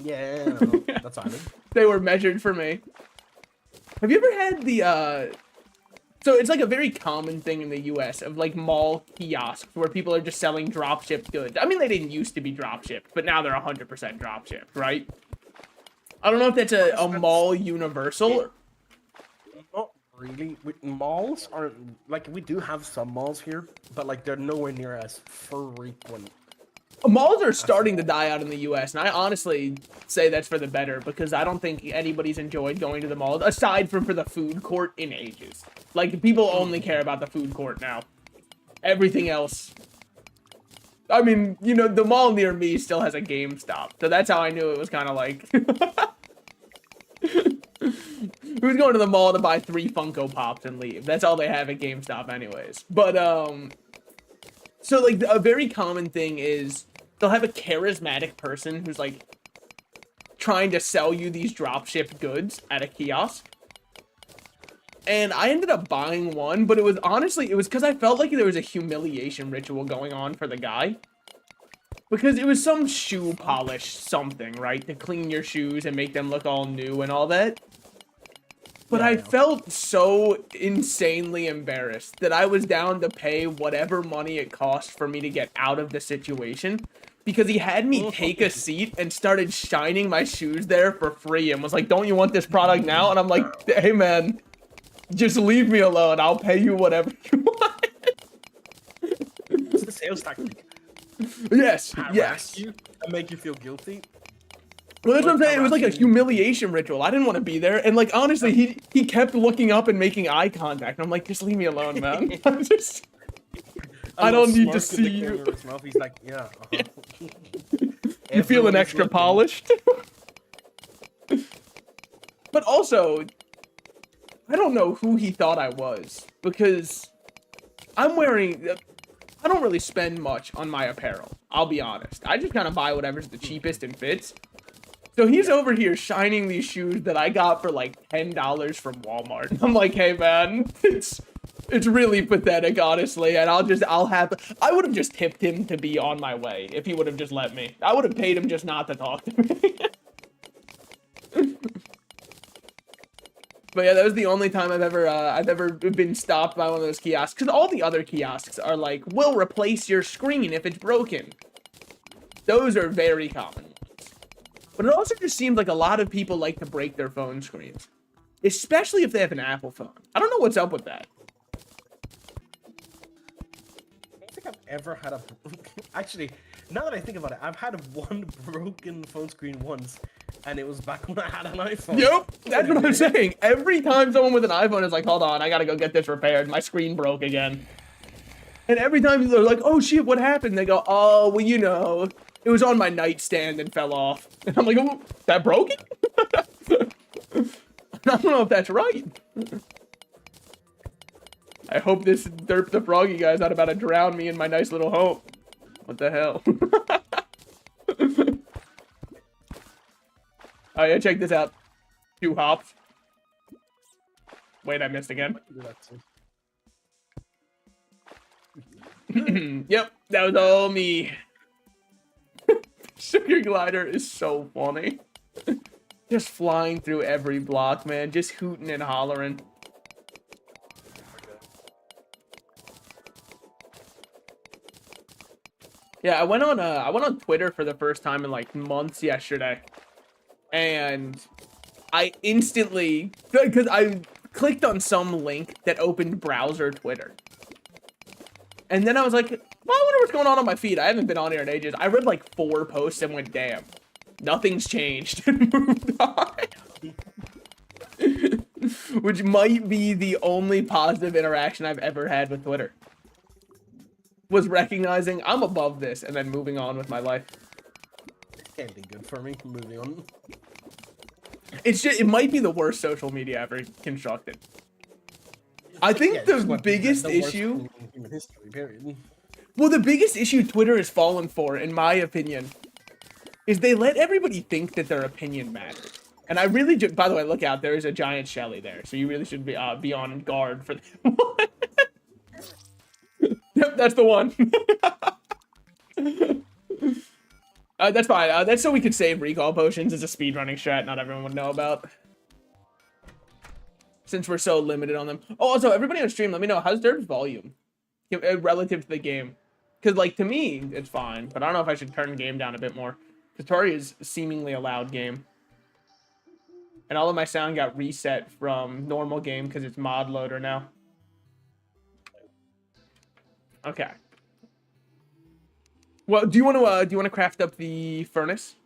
Yeah, that's fine.
They were measured for me. Have you ever had the, so it's like a very common thing in the US of like mall kiosks where people are just selling drop-shipped goods. I mean, they didn't used to be drop-shipped, but now they're 100% drop-shipped, right? I don't know if that's a mall universal.
Not really. Malls are, like, we do have some malls here, but like they're nowhere near as frequent.
Malls are starting to die out in the US, and I honestly say that's for the better, because I don't think anybody's enjoyed going to the mall, aside from for the food court, in ages. Like, people only care about the food court now. Everything else... I mean, you know, the mall near me still has a GameStop, so that's how I knew it was kind of like... Who's going to the mall to buy 3 Funko Pops and leave? That's all they have at GameStop anyways. But, so, like, a very common thing is they'll have a charismatic person who's, like, trying to sell you these dropship goods at a kiosk. And I ended up buying one, but it was honestly, it was because I felt like there was a humiliation ritual going on for the guy. Because it was some shoe polish something, right? To clean your shoes and make them look all new and all that. But I felt so insanely embarrassed that I was down to pay whatever money it cost for me to get out of the situation. Because he had me take a seat and started shining my shoes there for free and was like, don't you want this product now? And I'm like, hey man, just leave me alone. I'll pay you whatever you want.
It's the sales tactic.
Yes,
Harass you and make you feel guilty.
Well, that's what I'm saying. It was like a humiliation ritual. I didn't want to be there. And, like, honestly, he kept looking up and making eye contact. And I'm like, just leave me alone, man. I don't need to see you.
He's like, yeah.
You feeling extra polished? But also, I don't know who he thought I was. Because I'm wearing... I don't really spend much on my apparel. I'll be honest. I just kind of buy whatever's the cheapest and fits. So he's over here shining these shoes that I got for like $10 from Walmart. I'm like, hey man, it's really pathetic, honestly. And I would have just tipped him to be on my way if he would have just let me. I would have paid him just not to talk to me. But yeah, that was the only time I've ever been stopped by one of those kiosks. Because all the other kiosks are like, we'll replace your screen if it's broken. Those are very common. But it also just seems like a lot of people like to break their phone screens. Especially if they have an Apple phone. I don't know what's up with that.
I don't think I've ever had a... Actually, now that I think about it, I've had one broken phone screen once. And it was back when I had an iPhone.
Yep, that's what I'm saying. Every time someone with an iPhone is like, hold on, I gotta go get this repaired. My screen broke again. And every time they're like, oh shit, what happened? They go, oh, well, you know, it was on my nightstand and fell off. And I'm like, oh, that broke it? I don't know if that's right. I hope this Derp the Froggy guy's not about to drown me in my nice little home. What the hell? Oh yeah, check this out. 2 hops. Wait, I missed again.
I can do that too.
Yep, that was all me. Sugar glider is so funny. Just flying through every block, man. Just hooting and hollering. Yeah, I went on Twitter for the first time in like months yesterday, and I instantly, because I clicked on some link that opened browser Twitter, and then I was like, well, I wonder what's going on my feed. I haven't been on here in ages. I read like 4 posts and went, damn, nothing's changed, and moved on. Which might be the only positive interaction I've ever had with Twitter. Was recognizing I'm above this and then moving on with my life.
It can't be good for me. Moving on.
It's just, it might be the worst social media ever constructed. I think the biggest issue.
In human history, period.
Well, the biggest issue Twitter has fallen for, in my opinion, is they let everybody think that their opinion matters. And I really do. By the way, look out! There is a giant Shelly there, so you really should be on guard for that. Yep, that's the one. That's fine. That's so we could save recall potions as a speedrunning strat not everyone would know about. Since we're so limited on them. Oh, also, everybody on stream, let me know, how's Derb's volume? Relative to the game. Because, like, to me, it's fine. But I don't know if I should turn the game down a bit more. Because Tori is seemingly a loud game. And all of my sound got reset from normal game because it's mod loader now. Okay. Well, do you want to craft up the furnace?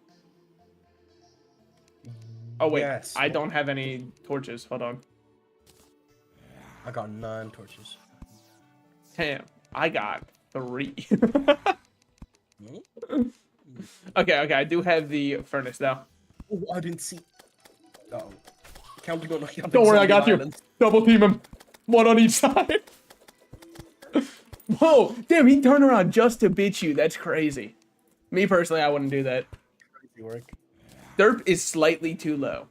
Oh wait,
Yes.
I don't have any torches. Hold on.
I got 9 torches.
Damn, I got 3. Okay, I do have the furnace though.
Oh, I didn't see. Uh-oh.
Don't worry, I got you. Double team him. One on each side. Whoa, damn, he turned around just to bitch you. That's crazy. Me personally, I wouldn't do that.
Crazy work.
Derp is slightly too low.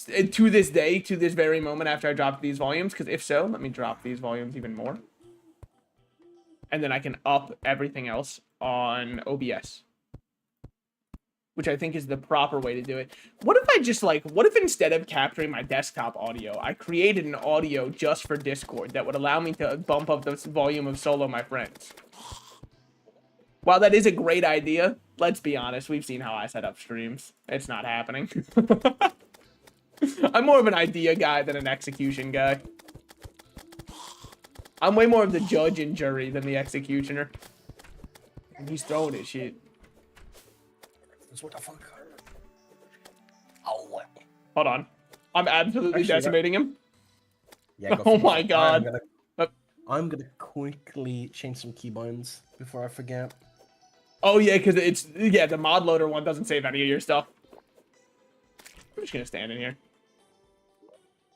To this day, to this very moment after I dropped these volumes, because if so, let me drop these volumes even more. And then I can up everything else on OBS. Which I think is the proper way to do it. What if I just what if instead of capturing my desktop audio, I created an audio just for Discord that would allow me to bump up the volume of Solo My Friends? While that is a great idea, let's be honest, we've seen how I set up streams. It's not happening. I'm more of an idea guy than an execution guy. I'm way more of the judge and jury than the executioner. And he's throwing his shit.
What the fuck? Oh.
Hold on. I'm absolutely decimating him.
Yeah,
oh my god.
I'm gonna quickly change some keybinds before I forget.
Oh yeah, because the mod loader one doesn't save any of your stuff. I'm just gonna stand in here.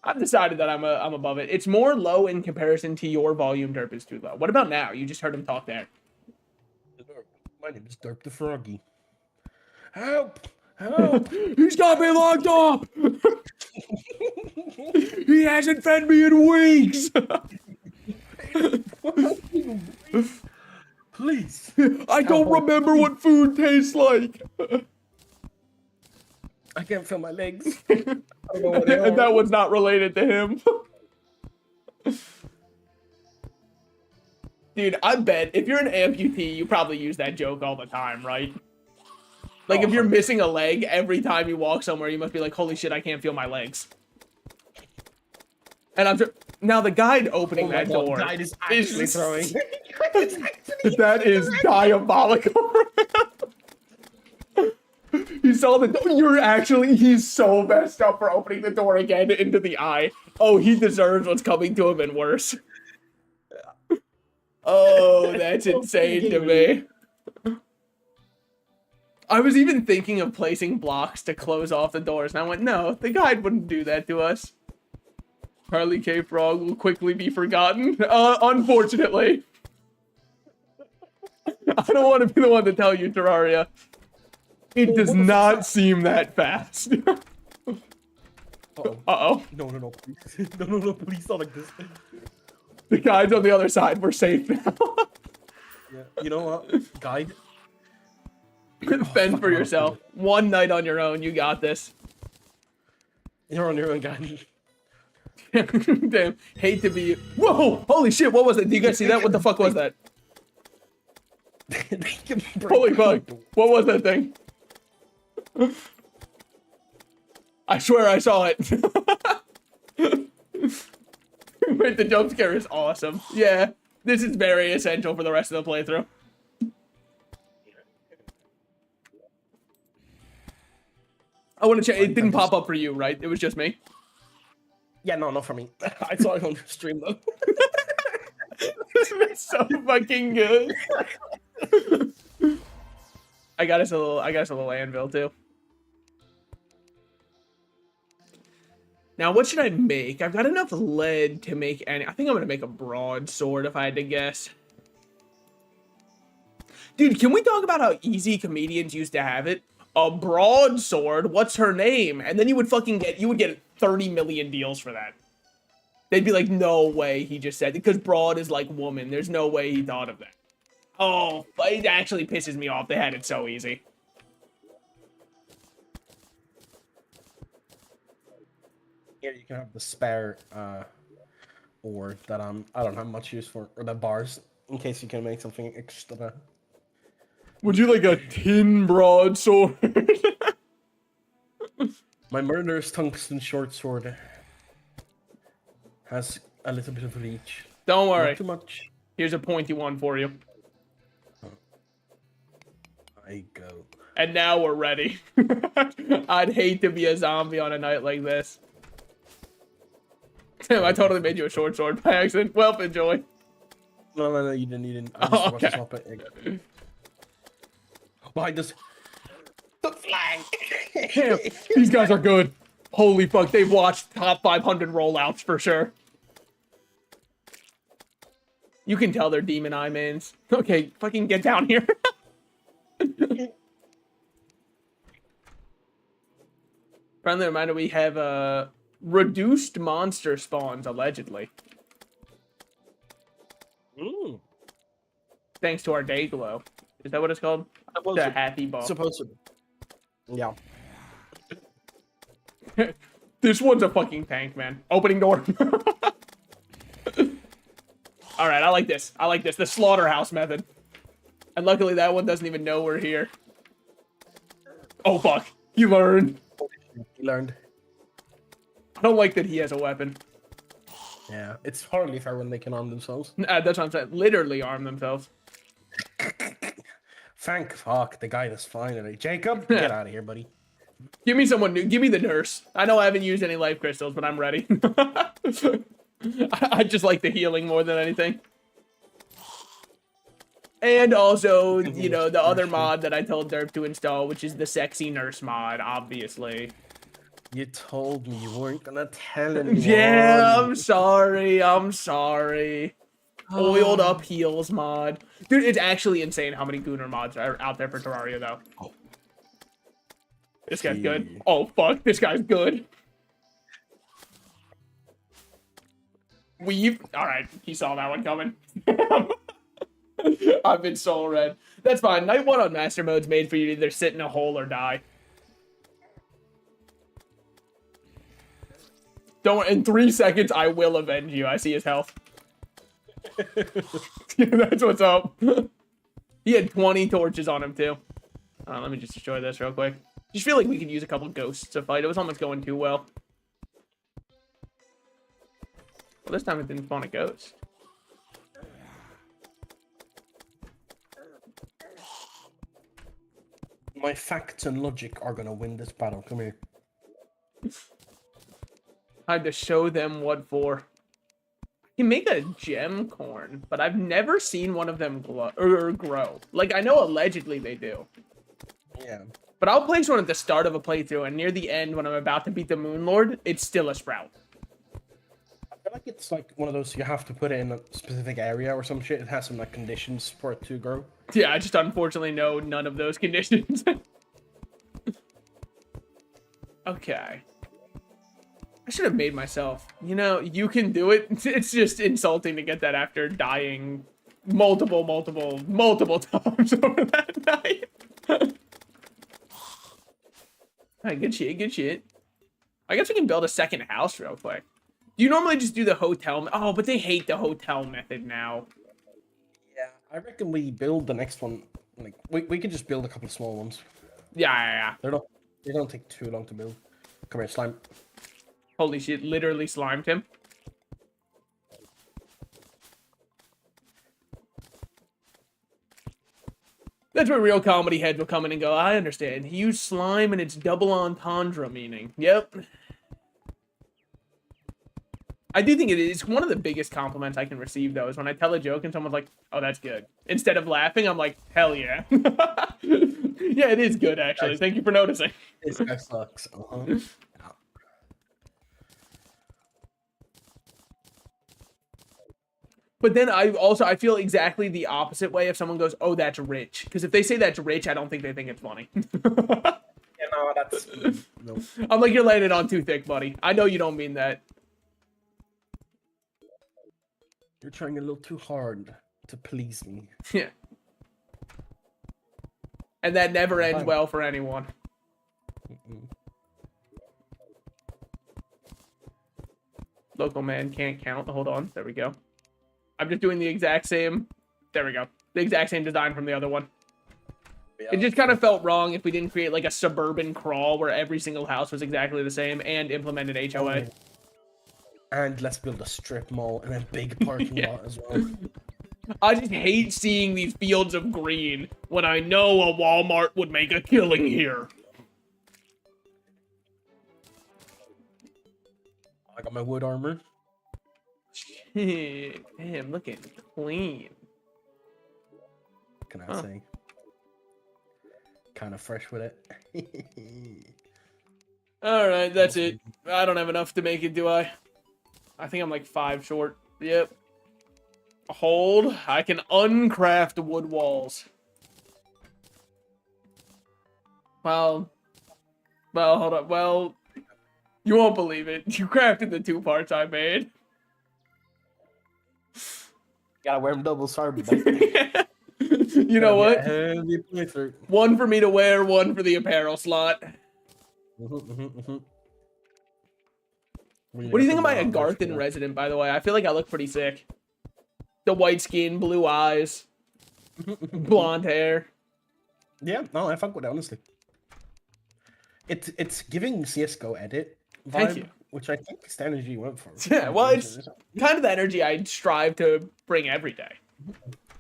I've decided that I'm above it. It's more low in comparison to your volume. Derp is too low. What about now? You just heard him talk there.
My name is Derp the Froggy. Help! Help!
He's got me locked up! He hasn't fed me in weeks!
Please!
I don't remember what food tastes like!
I can't feel my legs. I don't know what they are.
And that was not related to him. Dude, I bet if you're an amputee, you probably use that joke all the time, right? Like, if you're missing a leg, every time you walk somewhere, you must be like, holy shit, I can't feel my legs. And I'm now the guide opening that door.
The guide is actually throwing.
That is diabolical. He saw the door. He's so messed up for opening the door again into the eye. Oh, he deserves what's coming to him and worse. Oh, that's insane to me. I was even thinking of placing blocks to close off the doors, and I went, no, the guide wouldn't do that to us. Harley K. Frog will quickly be forgotten, unfortunately. I don't want to be the one to tell you, Terraria. It does not seem that fast.
Uh-oh.
Uh-oh.
No, please. No, please, not like this.
The guide's on the other side. We're safe now.
Yeah. You know what? Guide.
Fend for yourself. One night on your own. You got this.
You're on your own, guide.
Damn. Hate to be... Whoa! Holy shit, what was that? Did you guys see that? What the fuck was that? Holy fuck. What was that thing? I swear I saw it. Wait, the jump scare is awesome. Yeah, this is very essential for the rest of the playthrough. I want to check. It didn't pop up for you, right? It was just me.
Yeah, no, not for me. I saw it on your stream though.
This is so fucking good. I got us a little anvil too. Now, what should I make? I've got enough lead to make any... I think I'm going to make a broadsword if I had to guess. Dude, can we talk about how easy comedians used to have it? A broadsword, what's her name? And then you would fucking get... You would get 30 million deals for that. They'd be like, no way he just said it. Because broad is like woman. There's no way he thought of that. Oh, it actually pisses me off. They had it so easy.
Here you can have the spare ore that I don't have much use for, or the bars, in case you can make something extra.
Would you like a tin broadsword?
My murderous tungsten short sword has a little bit of reach.
Don't worry.
Not too much.
Here's a pointy one for you.
I go.
And now we're ready. I'd hate to be a zombie on a night like this. Damn, I totally made you a short sword by accident. Well, enjoy.
No, you didn't.
Oh, okay.
Behind us. The flank!
Damn, these guys are good. Holy fuck, they've watched top 500 rollouts for sure. You can tell they're Demon Eye mains. Okay, fucking get down here. Friendly reminder, we have reduced monster spawns, allegedly.
Mm.
Thanks to our day glow. Is that what it's called? The happy ball.
Supposed to. Yeah.
This one's a fucking tank, man. Opening door. Alright, I like this. I like this. The slaughterhouse method. And luckily that one doesn't even know we're here. Oh, fuck. He learned.
He learned.
I don't like that he has a weapon.
Yeah, it's hardly fair when they can arm themselves.
That's what I'm saying. Literally arm themselves.
Thank fuck, the guy that's finally. Jacob, get out of here, buddy.
Give me someone new. Give me the nurse. I know I haven't used any life crystals, but I'm ready. I just like the healing more than anything. And also, you know, the other mod that I told Derp to install, which is the sexy nurse mod, obviously.
You told me you weren't gonna tell anyone.
Yeah, I'm sorry. I'm sorry. Oiled up heals mod. Dude, it's actually insane how many Gooner mods are out there for Terraria, though. Oh. This guy's good. Oh, fuck. This guy's good. Weave. Alright, he saw that one coming. I've been soul red. That's fine. Night 1 on Master Mode's made for you to either sit in a hole or die. Don't worry, in 3 seconds, I will avenge you. I see his health. That's what's up. He had 20 torches on him, too. Let me just destroy this real quick. Just feel like we could use a couple ghosts to fight. It was almost going too well. Well, this time it didn't spawn a ghost.
My facts and logic are gonna win this battle. Come here.
I had to show them what for. I can make a gem corn, but I've never seen one of them grow. Like, I know allegedly they do.
Yeah.
But I'll place one at the start of a playthrough, and near the end, when I'm about to beat the Moon Lord, it's still a sprout.
I feel like it's like one of those you have to put it in a specific area or some shit. It has some like conditions for it to grow.
Yeah, I just unfortunately know none of those conditions. Okay. I should have made myself. You know, you can do it. It's just insulting to get that after dying multiple times over that night. Alright, good shit, good shit. I guess we can build a second house real quick. Do you normally just do the hotel? Oh, but they hate the hotel method now.
Yeah, I reckon we build the next one. Like we could just build a couple of small ones.
Yeah.
They don't take too long to build. Come here, slime.
Holy shit, literally slimed him. That's where real comedy heads will come in and go, I understand. He used slime and it's double entendre meaning. Yep. I do think it's one of the biggest compliments I can receive, though, is when I tell a joke and someone's like, oh, that's good. Instead of laughing, I'm like, hell yeah. Yeah, it is good, actually. Thank you for noticing.
This guy sucks. Uh-huh.
But then I feel exactly the opposite way if someone goes, oh, that's rich. Because if they say that's rich, I don't think they think it's funny.
Yeah, no, that's... No.
I'm like, you're laying it on too thick, buddy. I know you don't mean that.
You're trying a little too hard to please me.
Yeah. And that never ends well for anyone. Local man can't count. Hold on. There we go. I'm just doing the exact same. There we go. The exact same design from the other one. Yeah. It just kind of felt wrong if we didn't create like a suburban crawl where every single house was exactly the same and implemented HOA.
And let's build a strip mall and a big parking lot as well.
I just hate seeing these fields of green when I know a Walmart would make a killing here.
I got my wood armor.
Shit, damn, looking clean.
What can I say? Kind of fresh with it.
Alright, that's it. I don't have enough to make it, do I? I think I'm like 5 short. Yep. Hold. I can uncraft wood walls. Well, hold up. Well, you won't believe it. You crafted the 2 parts I made.
Gotta wear them double, sorry, baby.
You know what? One for me to wear, one for the apparel slot. What do you think of my Agarthan resident, by the way? I feel like I look pretty sick. The white skin, blue eyes, blonde hair.
Yeah, no, I fuck with it, honestly. It's giving CSGO edit vibe,
Thank you.
Which I think is the energy you went for.
Yeah, well, it's kind of the energy I strive to bring every day.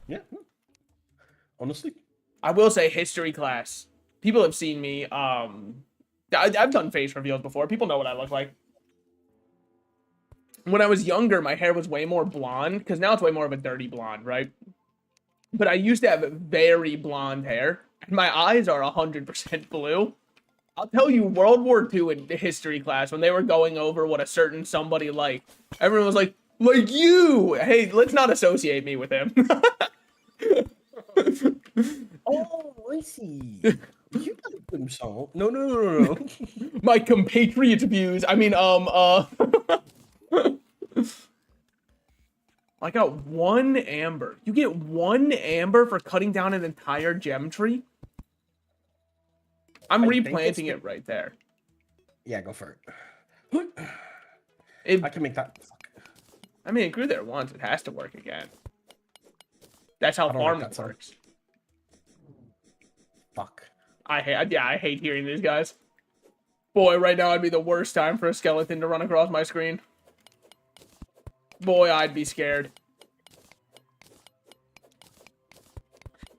Yeah, honestly.
I will say history class. People have seen me. I've done face reveals before. People know what I look like. When I was younger, my hair was way more blonde, because now it's way more of a dirty blonde, right? But I used to have very blonde hair, and my eyes are 100% blue. I'll tell you, World War II in history class, when they were going over what a certain somebody liked, everyone was like you! Hey, let's not associate me with him.
Oh, I see. You like them so. No.
My compatriots views. I mean, I got 1 amber. You get 1 amber for cutting down an entire gem tree? I'm replanting it right there.
Yeah, go for
it.
I can make that.
I mean, it grew there once. It has to work again. That's how farming works.
Fuck.
I hate hearing these guys. Boy, right now I'd be the worst time for a skeleton to run across my screen. Boy, I'd be scared.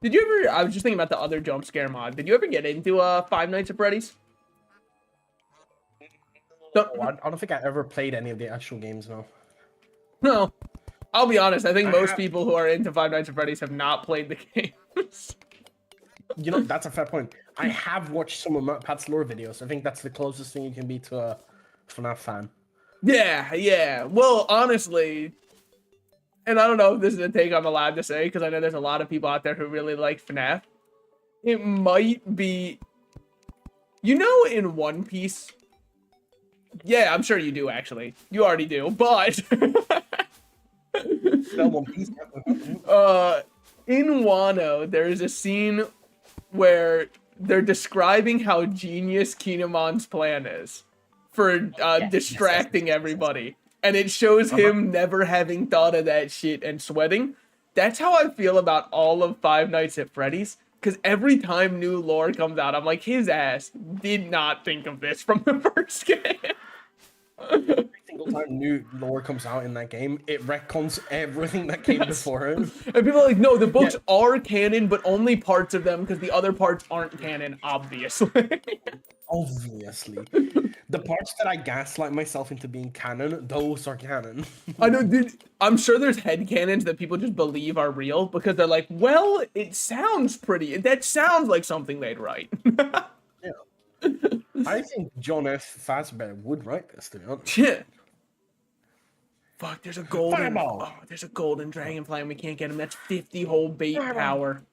Did you ever... I was just thinking about the other jump scare mod. Did you ever get into Five Nights at Freddy's?
I don't think I ever played any of the actual games, no.
No. I'll be honest. I think most people who are into Five Nights at Freddy's have not played the games.
You know, that's a fair point. I have watched some of Pat's lore videos. I think that's the closest thing you can be to a FNAF fan.
Yeah. Well, honestly... And I don't know if this is a take I'm allowed to say, because I know there's a lot of people out there who really like FNAF. It might be... You know in One Piece, Yeah, I'm sure you do, actually. You already do, but...
Spell One Piece.
In Wano, there's a scene where they're describing how genius Kinemon's plan is for distracting everybody. And it shows him never having thought of that shit and sweating. That's how I feel about all of Five Nights at Freddy's. Because every time new lore comes out, I'm like, his ass did not think of this from the first game.
Every single time new lore comes out in that game, it retcons everything that came before it.
And people are like, no, the books are canon, but only parts of them, because the other parts aren't canon, obviously.
Obviously. The parts that I gaslight myself into being canon, those are canon.
I know, dude, I'm sure there's headcanons that people just believe are real, because they're like, well, it sounds pretty, that sounds like something they'd write.
Yeah. I think John F. Fassbender would write this, to be honest.
Yeah. Fuck, there's a golden...
Fireball.
Oh, there's a golden dragonfly and we can't get him. That's 50 whole bait power.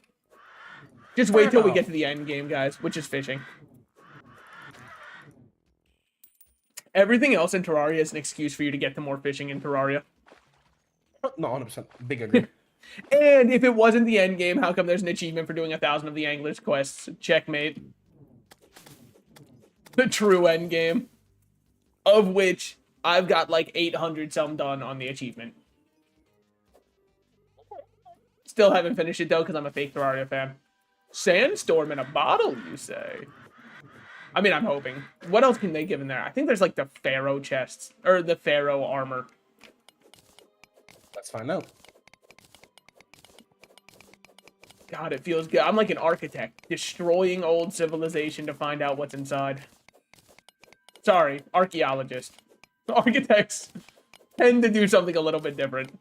Just wait till we get to the end game, guys, which is fishing. Everything else in Terraria is an excuse for you to get to more fishing in Terraria.
No, 100%. Big agree.
And if it wasn't the end game, how come there's an achievement for doing 1,000 of the Angler's quests? Checkmate. The true end game. Of which I've got like 800 some done on the achievement. Still haven't finished it though, because I'm a fake Terraria fan. Sandstorm in a bottle, you say? I mean, I'm hoping. What else can they give in there? I think there's like the Pharaoh chests. Or the Pharaoh armor.
Let's find out.
God, it feels good. I'm like an architect, destroying old civilization to find out what's inside. Sorry, archaeologist. Architects tend to do something a little bit different.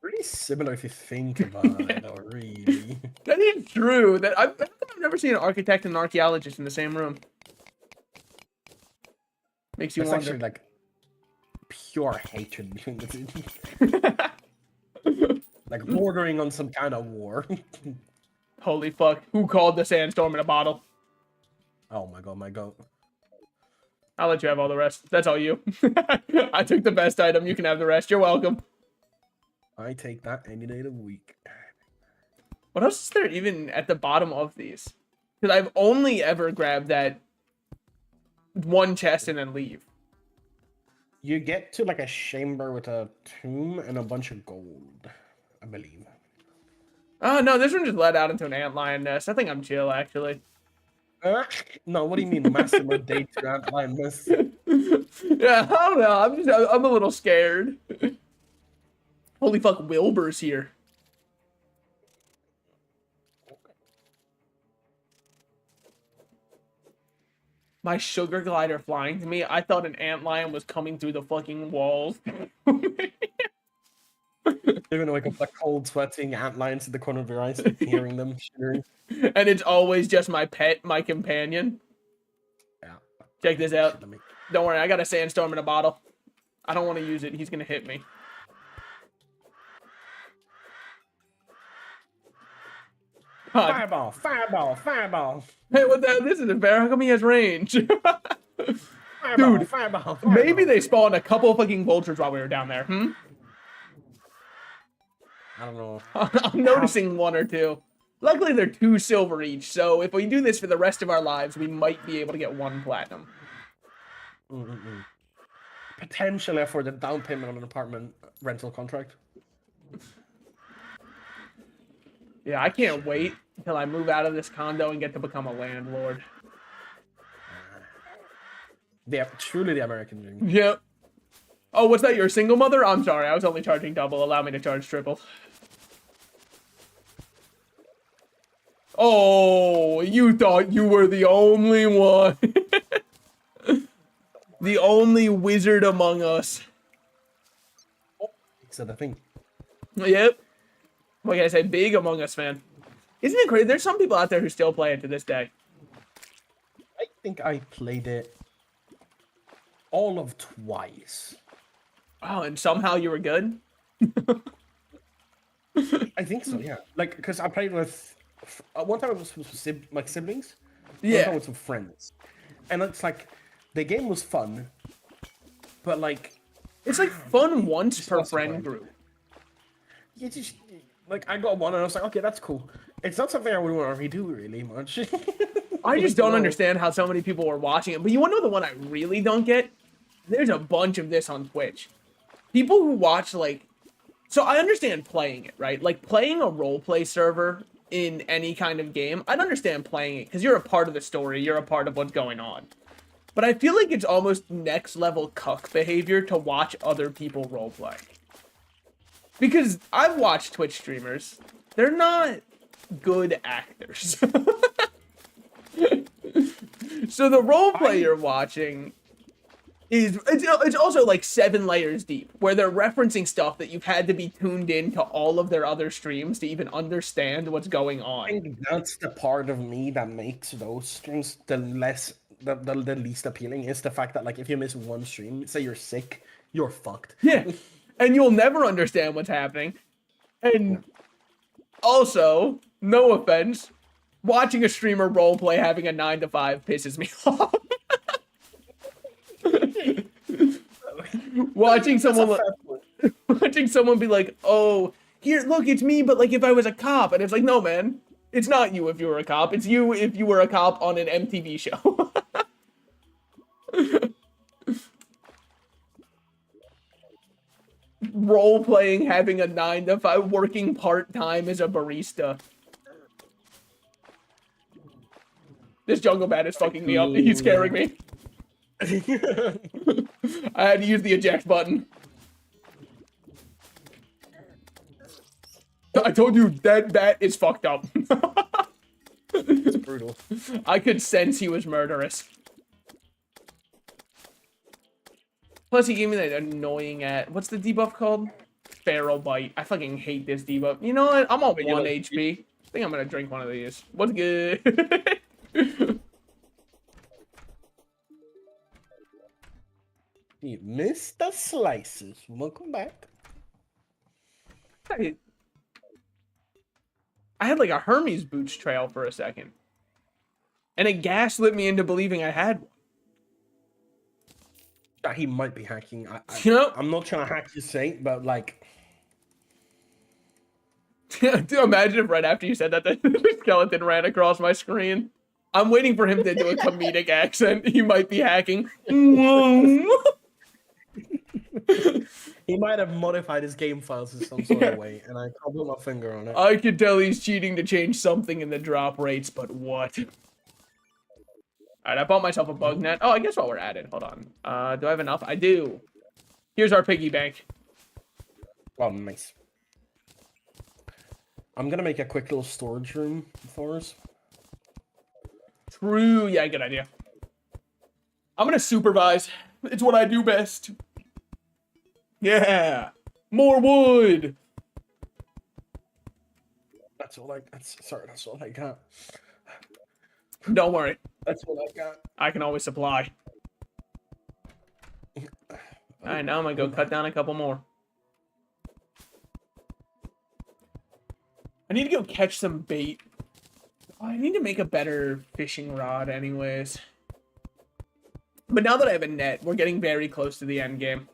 Pretty similar if you think about it, though, really.
That is true. I've never seen an architect and an archaeologist in the same room. Makes you
It's
wonder.
actually like pure hatred between the two. Like bordering on some kind of war.
Holy fuck. Who called the sandstorm in a bottle?
Oh my god, my god.
I'll let you have all the rest. That's all you. I took the best item. You can have the rest. You're welcome.
I take that any day of the week.
What else is there even at the bottom of these? Because I've only ever grabbed that one chest and then leave.
You get to like a chamber with a tomb and a bunch of gold, I believe.
Oh, no, this one just led out into an antlion nest. I think I'm chill, actually.
No, what do you mean, Massimo Day to Antlion Nest?
Yeah, I don't know. I'm a little scared. Holy fuck, Wilbur's here. My sugar glider flying to me. I thought an antlion was coming through the fucking walls.
You're gonna wake up like cold, sweating antlions in the corner of your eyes, hearing them shivering.
And it's always just my pet, my companion.
Yeah.
Check this out. Don't worry, I got a sandstorm in a bottle. I don't want to use it. He's gonna hit me. God.
Fireball! Fireball! Fireball!
Hey, what the hell? This isn't fair. How come he has range?
Fireball,
Dude,
fireball,
maybe they spawned a couple fucking vultures while we were down there.
I don't know.
I'm noticing one or two. Luckily, they're 2 silver each, so if we do this for the rest of our lives, we might be able to get 1 platinum.
Potentially for the down payment on an apartment rental contract.
Yeah, I can't wait until I move out of this condo and get to become a landlord.
Yeah, truly the American dream.
Yep. Oh, what's that? You're a single mother? I'm sorry, I was only charging double. Allow me to charge triple. Oh, you thought you were the only one. The only wizard among us.
Is that a thing?
Yep. What can I say? Big among us, man. Isn't it crazy? There's some people out there who still play it to this day.
I think I played it all of twice.
Oh, and somehow you were good?
I think so, yeah. Like, because I played with... one time it was with my siblings.
Yeah.
One time with some friends. And it's like... the game was fun, but like,
It's like fun once
Just
per
lots of
friend
fun.
group.
you just like I got one and I was like, okay, that's cool. It's not something I would want to redo really much.
I just don't
No.
understand how so many people were watching it. But you want to know the one I really don't get? There's a bunch of this on Twitch. People who watch, like... So I understand playing it, right? Like, playing a roleplay server in any kind of game, I'd understand playing it, because you're a part of the story, you're a part of what's going on. But I feel like it's almost next level cuck behavior to watch other people roleplay. Because I've watched Twitch streamers. They're not good actors. So the roleplay you're watching is it's also like 7 layers deep, where they're referencing stuff that you've had to be tuned in to all of their other streams to even understand what's going
I
on.
think that's the part of me that makes those streams the least appealing is the fact that like if you miss one stream, say you're sick, you're fucked.
Yeah, and you'll never understand what's happening. And also, no offense, watching a streamer roleplay having a 9 to 5 pisses me off. Watching someone be like, "Oh, here, look, it's me," but like if I was a cop, and it's like, no, man, it's not you if you were a cop. It's you if you were a cop on an MTV show. Role playing, having a 9 to 5, working part time as a barista. This jungle bat is fucking me up. He's scaring me. I had to use the eject button. I told you that bat is fucked up.
It's brutal.
I could sense he was murderous. Plus, he gave me that annoying what's the debuff called? Feral Bite. I fucking hate this debuff. You know what? I'm on 1 HP. I think I'm gonna drink one of these. What's good?
Mr. Slices, welcome back.
I had like a Hermes boots trail for a second. And it gaslit me into believing I had one.
He might be hacking.
You know?
I'm not trying to hack your saint, but like...
Dude, imagine if right after you said that, the skeleton ran across my screen. I'm waiting for him to do a comedic accent. He might be hacking.
He might have modified his game files in some sort of way, and I can't put my finger on it.
I could tell he's cheating to change something in the drop rates, but what? Alright, I bought myself a bug net. Oh, I guess while we're at it, hold on. Do I have enough? I do. Here's our piggy bank.
Oh, nice. I'm gonna make a quick little storage room for us.
True. Yeah, good idea. I'm gonna supervise. It's what I do best. Yeah. More wood.
That's all I got.
Don't worry.
That's what I got.
I can always supply. Alright, now I'm gonna go cut down a couple more. I need to go catch some bait. Oh, I need to make a better fishing rod anyways. But now that I have a net, we're getting very close to the end game.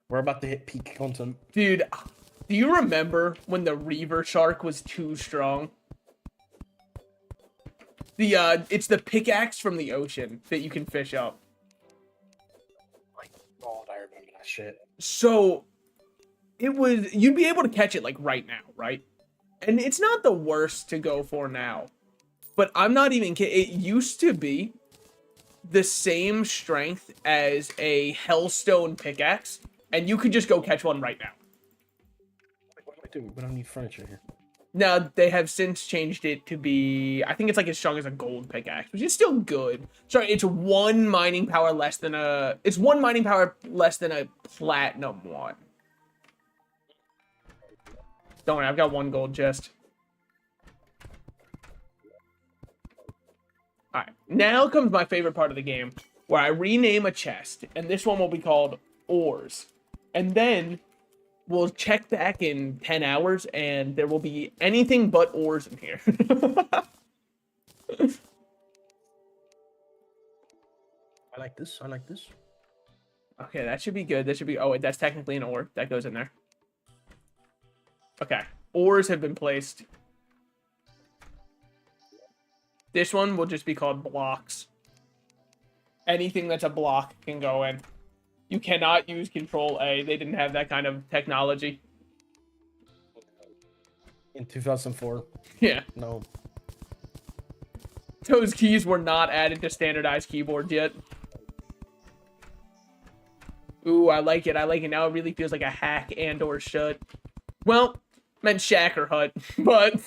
We're about to hit peak content.
Dude, do you remember when the Reaver Shark was too strong? It's the pickaxe from the ocean that you can fish up.
My God, I remember that shit.
So, you'd be able to catch it like right now, right? And it's not the worst to go for now. But I'm not even kidding. It used to be the same strength as a Hellstone pickaxe, and you could just go catch one right now.
What do I do? We don't need furniture here.
Now, they have since changed it to be, I think it's like as strong as a gold pickaxe, which is still good. Sorry, it's 1 mining power less than a platinum one. Don't worry, I've got 1 gold chest. Alright, now comes my favorite part of the game, where I rename a chest, and this one will be called Ores. And then we'll check back in 10 hours, and there will be anything but ores in here.
I like this. I like this.
Okay, that should be good. That should be. Oh wait, that's technically an ore that goes in there. Okay, ores have been placed. This one will just be called blocks. Anything that's a block can go in. You cannot use Control A. They didn't have that kind of technology.
In 2004.
Yeah.
No.
Those keys were not added to standardized keyboards yet. Ooh, I like it. I like it. Now it really feels like a hack and or shut. Well, meant shack or hut, but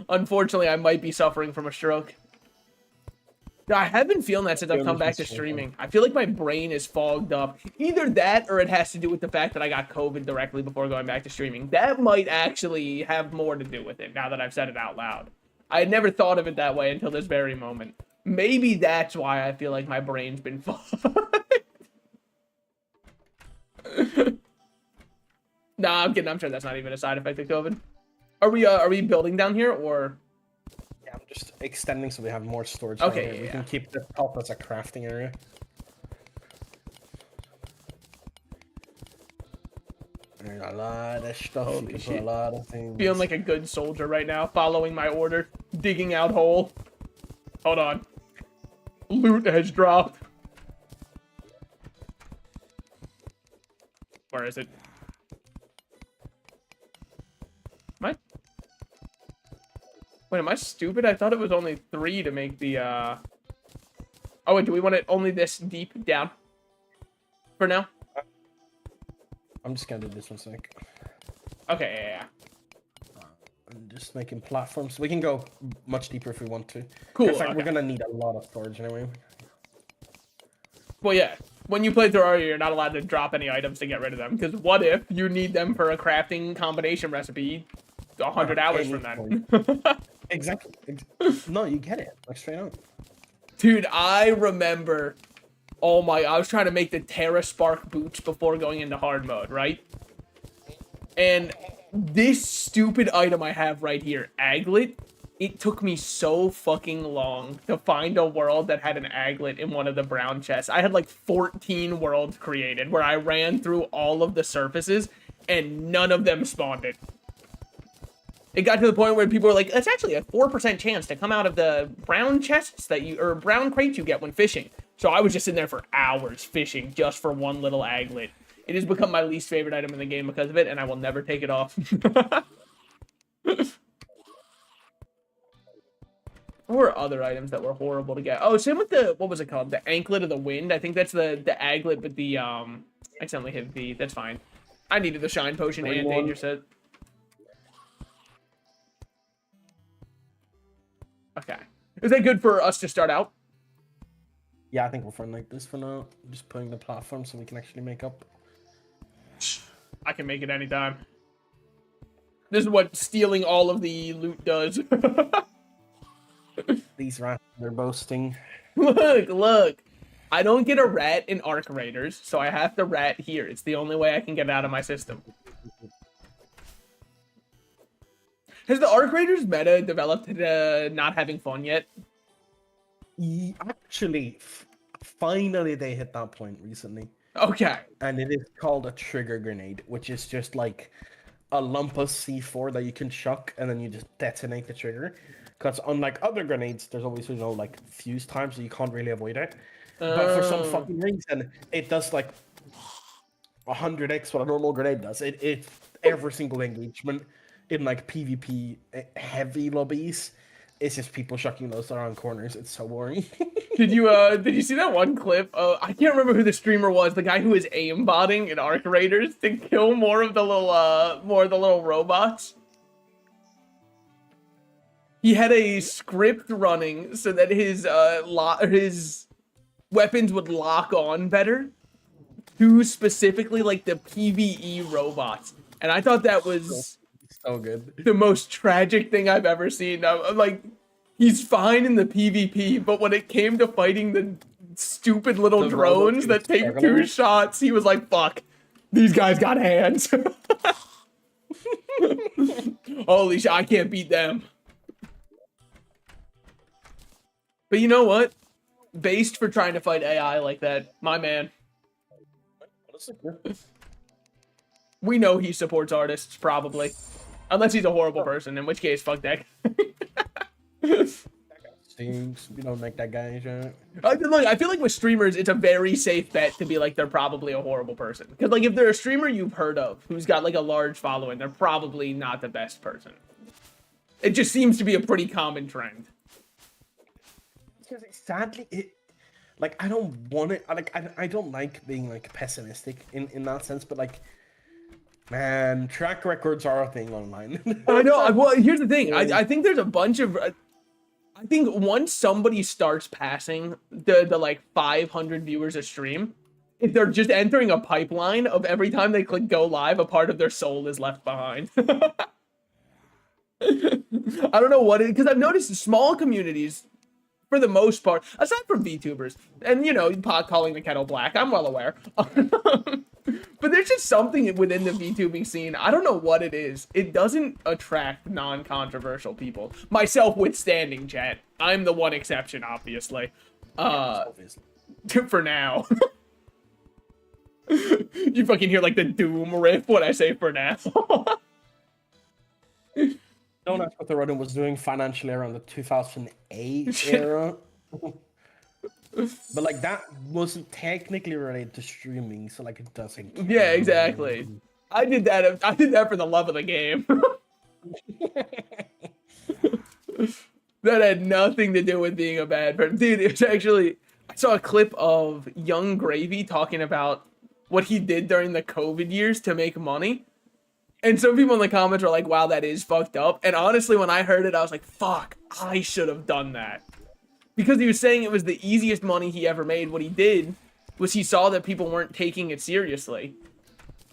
unfortunately I might be suffering from a stroke. I have been feeling that since I've come back to streaming. I feel like my brain is fogged up. Either that or it has to do with the fact that I got COVID directly before going back to streaming. That might actually have more to do with it now that I've said it out loud. I had never thought of it that way until this very moment. Maybe that's why I feel like my brain's been fogged. Nah, I'm kidding. I'm sure that's not even a side effect of COVID. Are we building down here or?
Yeah, I'm just extending so we have more storage.
Okay,
We can keep the top as a crafting area. There's a lot of stuff.
Holy
You can
shit.
put a lot of things.
Feeling like a good soldier right now, following my order, digging out hole. Hold on. Loot has dropped. Where is it? Wait, am I stupid? I thought it was only 3 to make the, Oh, wait, do we want it only this deep down? For now?
I'm just gonna do this one sec.
Okay, yeah.
I'm just making platforms. We can go much deeper if we want to.
Cool,
In fact,
okay.
we're gonna need a lot of storage anyway.
Well, yeah. When you play through Aria, you're not allowed to drop any items to get rid of them. Because what if you need them for a crafting combination recipe 100 hours from then?
Exactly. No, you get it. Like, straight up.
Dude, I remember... Oh my... I was trying to make the Terra Spark boots before going into hard mode, right? And this stupid item I have right here, aglet, it took me so fucking long to find a world that had an aglet in one of the brown chests. I had like 14 worlds created where I ran through all of the surfaces and none of them spawned it. It got to the point where people were like, it's actually a 4% chance to come out of the brown chests that you, or brown crates you get when fishing. So I was just in there for hours fishing just for one little aglet. It has become my least favorite item in the game because of it, and I will never take it off. Or other items that were horrible to get. Oh, same with the, what was it called? The Anklet of the Wind. I think that's the aglet, but the, accidentally hit V. That's fine. I needed the Shine Potion and Danger Set. Okay. Is that good for us to start out?
Yeah, I think we're fine like this for now. I'm just putting the platform so we can actually make up.
I can make it anytime. This is what stealing all of the loot does.
These rats, they're boasting.
Look. I don't get a rat in Arc Raiders, so I have to rat here. It's the only way I can get out of my system. Has the Arc Raiders meta developed to not having fun yet?
Actually, finally they hit that point recently.
Okay.
And it is called a trigger grenade, which is just like a lump of C4 that you can chuck and then you just detonate the trigger. Because unlike other grenades, there's always, you know, like fuse time, so you can't really avoid it. But for some fucking reason, it does like 100x what a normal grenade does. It every single engagement in like PvP heavy lobbies, it's just people chucking those around corners. It's so boring.
Did you see that one clip? I can't remember who the streamer was. The guy who was aimbotting in Arc Raiders to kill more of the little robots. He had a script running so that his weapons would lock on better to specifically like the PvE robots, and I thought that was
so good.
The most tragic thing I've ever seen. I'm like, he's fine in the PvP, but when it came to fighting the stupid little drones that take 2 shots, he was like, fuck, these guys got hands. Holy shit, I can't beat them. But you know what? Based for trying to fight AI like that, my man. We know he supports artists, probably. Unless he's a horrible person, in which case, fuck that.
Stinks. You don't make that guy shit.
Look, I feel like with streamers, it's a very safe bet to be like, they're probably a horrible person. Because, like, if they're a streamer you've heard of, who's got, like, a large following, they're probably not the best person. It just seems to be a pretty common trend.
Because sadly, like, I don't want it. I don't like being, like, pessimistic in that sense, but, like, man, track records are a thing online.
I know. Well, here's the thing. I think there's a bunch of... I think once somebody starts passing the like 500 viewers a stream, if they're just entering a pipeline of every time they click go live, a part of their soul is left behind. I don't know what it is, because I've noticed small communities, for the most part, aside from VTubers, and, you know, pot calling the kettle black, I'm well aware. But there's just something within the VTubing scene. I don't know what it is. It doesn't attract non-controversial people. Myself withstanding, chat. I'm the one exception, obviously. For now. You fucking hear, like, the Doom riff when I say for now.
Don't ask what the Rodden was doing financially around the 2008 era. But, like, that wasn't technically related to streaming, so, like, it doesn't count.
Yeah, exactly. I did that for the love of the game. That had nothing to do with being a bad person. Dude, it's actually... I saw a clip of Young Gravy talking about what he did during the COVID years to make money. And some people in the comments are like, wow, that is fucked up. And honestly, when I heard it, I was like, fuck, I should have done that. Because he was saying it was the easiest money he ever made. What he did was he saw that people weren't taking it seriously.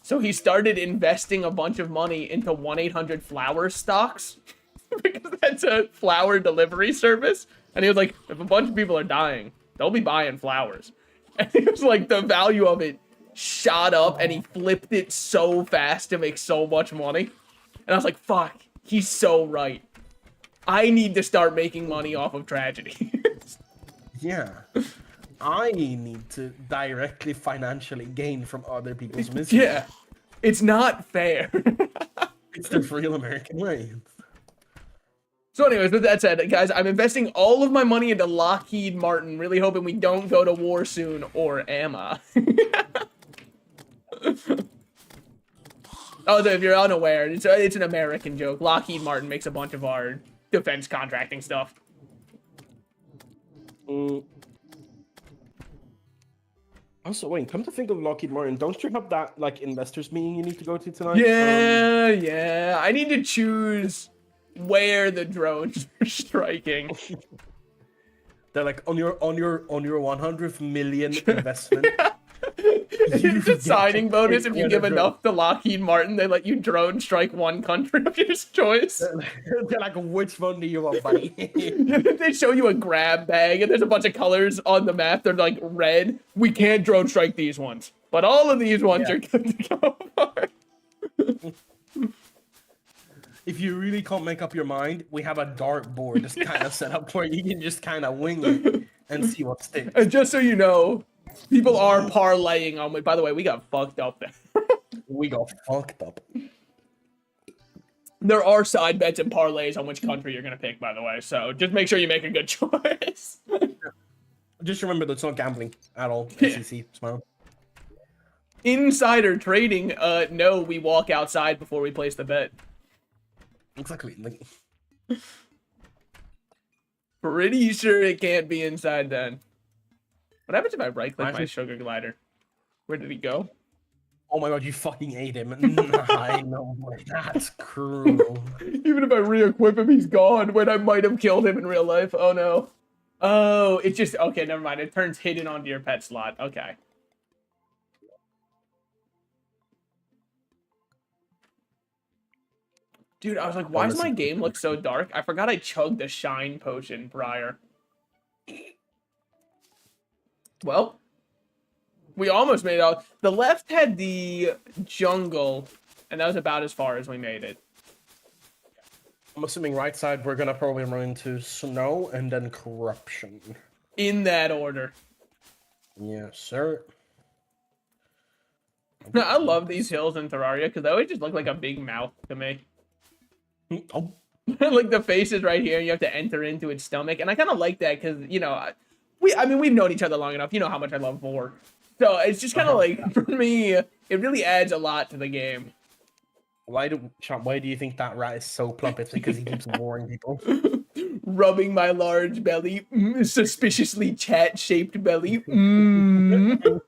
So he started investing a bunch of money into 1-800-Flower stocks. Because that's a flower delivery service. And he was like, if a bunch of people are dying, they'll be buying flowers. And he was like, the value of it shot up, and he flipped it so fast to make so much money. And I was like, fuck, he's so right. I need to start making money off of tragedy.
Yeah. I need to directly financially gain from other people's misery.
Yeah. It's not fair.
It's the real American way.
So anyways, with that said, guys, I'm investing all of my money into Lockheed Martin, really hoping we don't go to war soon, or am I? Oh, if you're unaware, it's an American joke. Lockheed Martin makes a bunch of our defense contracting stuff.
Also, wait, come to think of Lockheed Martin, don't you have that, like, investors meeting you need to go to tonight?
Yeah, yeah. I need to choose where the drones are striking.
They're like, on your 100th million investment.
It's a signing bonus if you give enough to Lockheed Martin. They let you drone strike one country of your choice.
They're like, which one do you want, buddy?
They show you a grab bag, and there's a bunch of colors on the map. They're like red. We can't drone strike these ones, but all of these ones are good to go for.
If you really can't make up your mind, we have a dartboard just kind of set up where you can just kind of wing it and see what sticks.
And just so you know, people are parlaying on it. By the way, we got fucked up there.
We got fucked up.
There are side bets and parlays on which country you're going to pick, by the way. So just make sure you make a good choice.
Just remember that's not gambling at all.
Yeah.
SEC, smile.
Insider trading, no, we walk outside before we place the bet.
Exactly. Like...
Pretty sure it can't be inside then. What happens if I right-click my sugar glider? Where did he go?
Oh my god, you fucking ate him. I know, that's cruel.
Even if I re-equip him, he's gone, when I might have killed him in real life. Oh no. Oh, it just... Okay, never mind. It turns hidden onto your pet slot. Okay. Dude, I was like, why does my game look so dark? I forgot I chugged the shine potion prior. Well, we almost made it out. The left had the jungle, and that was about as far as we made it.
I'm assuming right side, we're gonna probably run into snow and then corruption.
In that order.
Yeah, sir.
I love these hills in Terraria because they always just look like a big mouth to me.
Oh,
Like the face is right here, you have to enter into its stomach, and I kind of like that because you know, I mean we've known each other long enough. You know how much I love Vor, so it's just kind of like for me, it really adds a lot to the game.
Sean, why do you think that rat is so plump? It's because he keeps boring people.
Rubbing my large belly, suspiciously chat-shaped belly. Mm.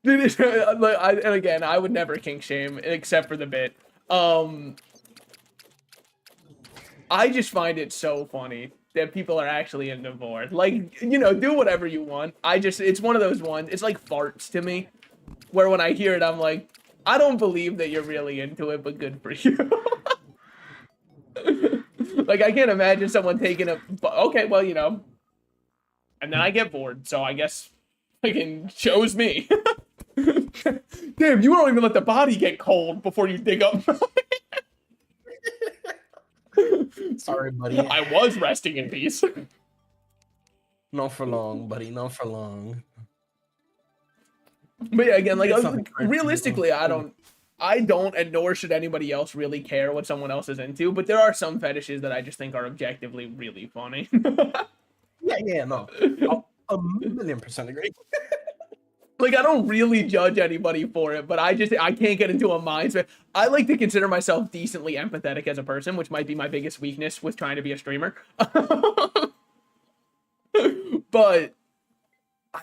And again, I would never kink shame except for the bit. I just find it so funny that people are actually into Vor. Like, you know, do whatever you want. It's one of those ones. It's like farts to me, where when I hear it, I'm like, I don't believe that you're really into it, but good for you. Like, I can't imagine someone taking a, okay, well, you know, and then I get bored, so I guess fucking shows me. Damn, you don't even let the body get cold before you dig up.
Sorry, buddy.
I was resting in peace.
Not for long, buddy. Not for long.
But yeah, again, like realistically, I don't, and nor should anybody else really care what someone else is into. But there are some fetishes that I just think are objectively really funny.
Yeah, no, I'll 1,000,000% agree.
Like, I don't really judge anybody for it, but I can't get into a mindset. I like to consider myself decently empathetic as a person, which might be my biggest weakness with trying to be a streamer. But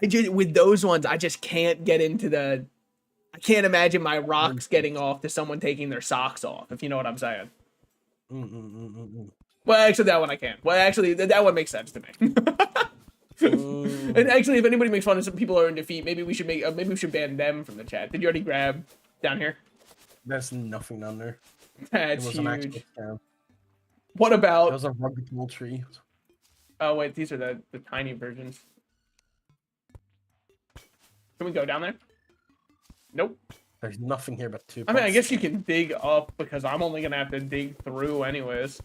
with those ones, I just can't get into I can't imagine my rocks getting off to someone taking their socks off, if you know what I'm saying. Well, actually, that one I can. Well, actually, that one makes sense to me. And actually, if anybody makes fun of some people who are in defeat, maybe we should ban them from the chat. Did you already grab down here?
There's nothing down there.
That's huge. What about?
That was a rugged old tree.
Oh wait, these are the tiny versions. Can we go down there? Nope.
There's nothing here but 2
I mean, I guess you can dig up because I'm only gonna have to dig through anyways.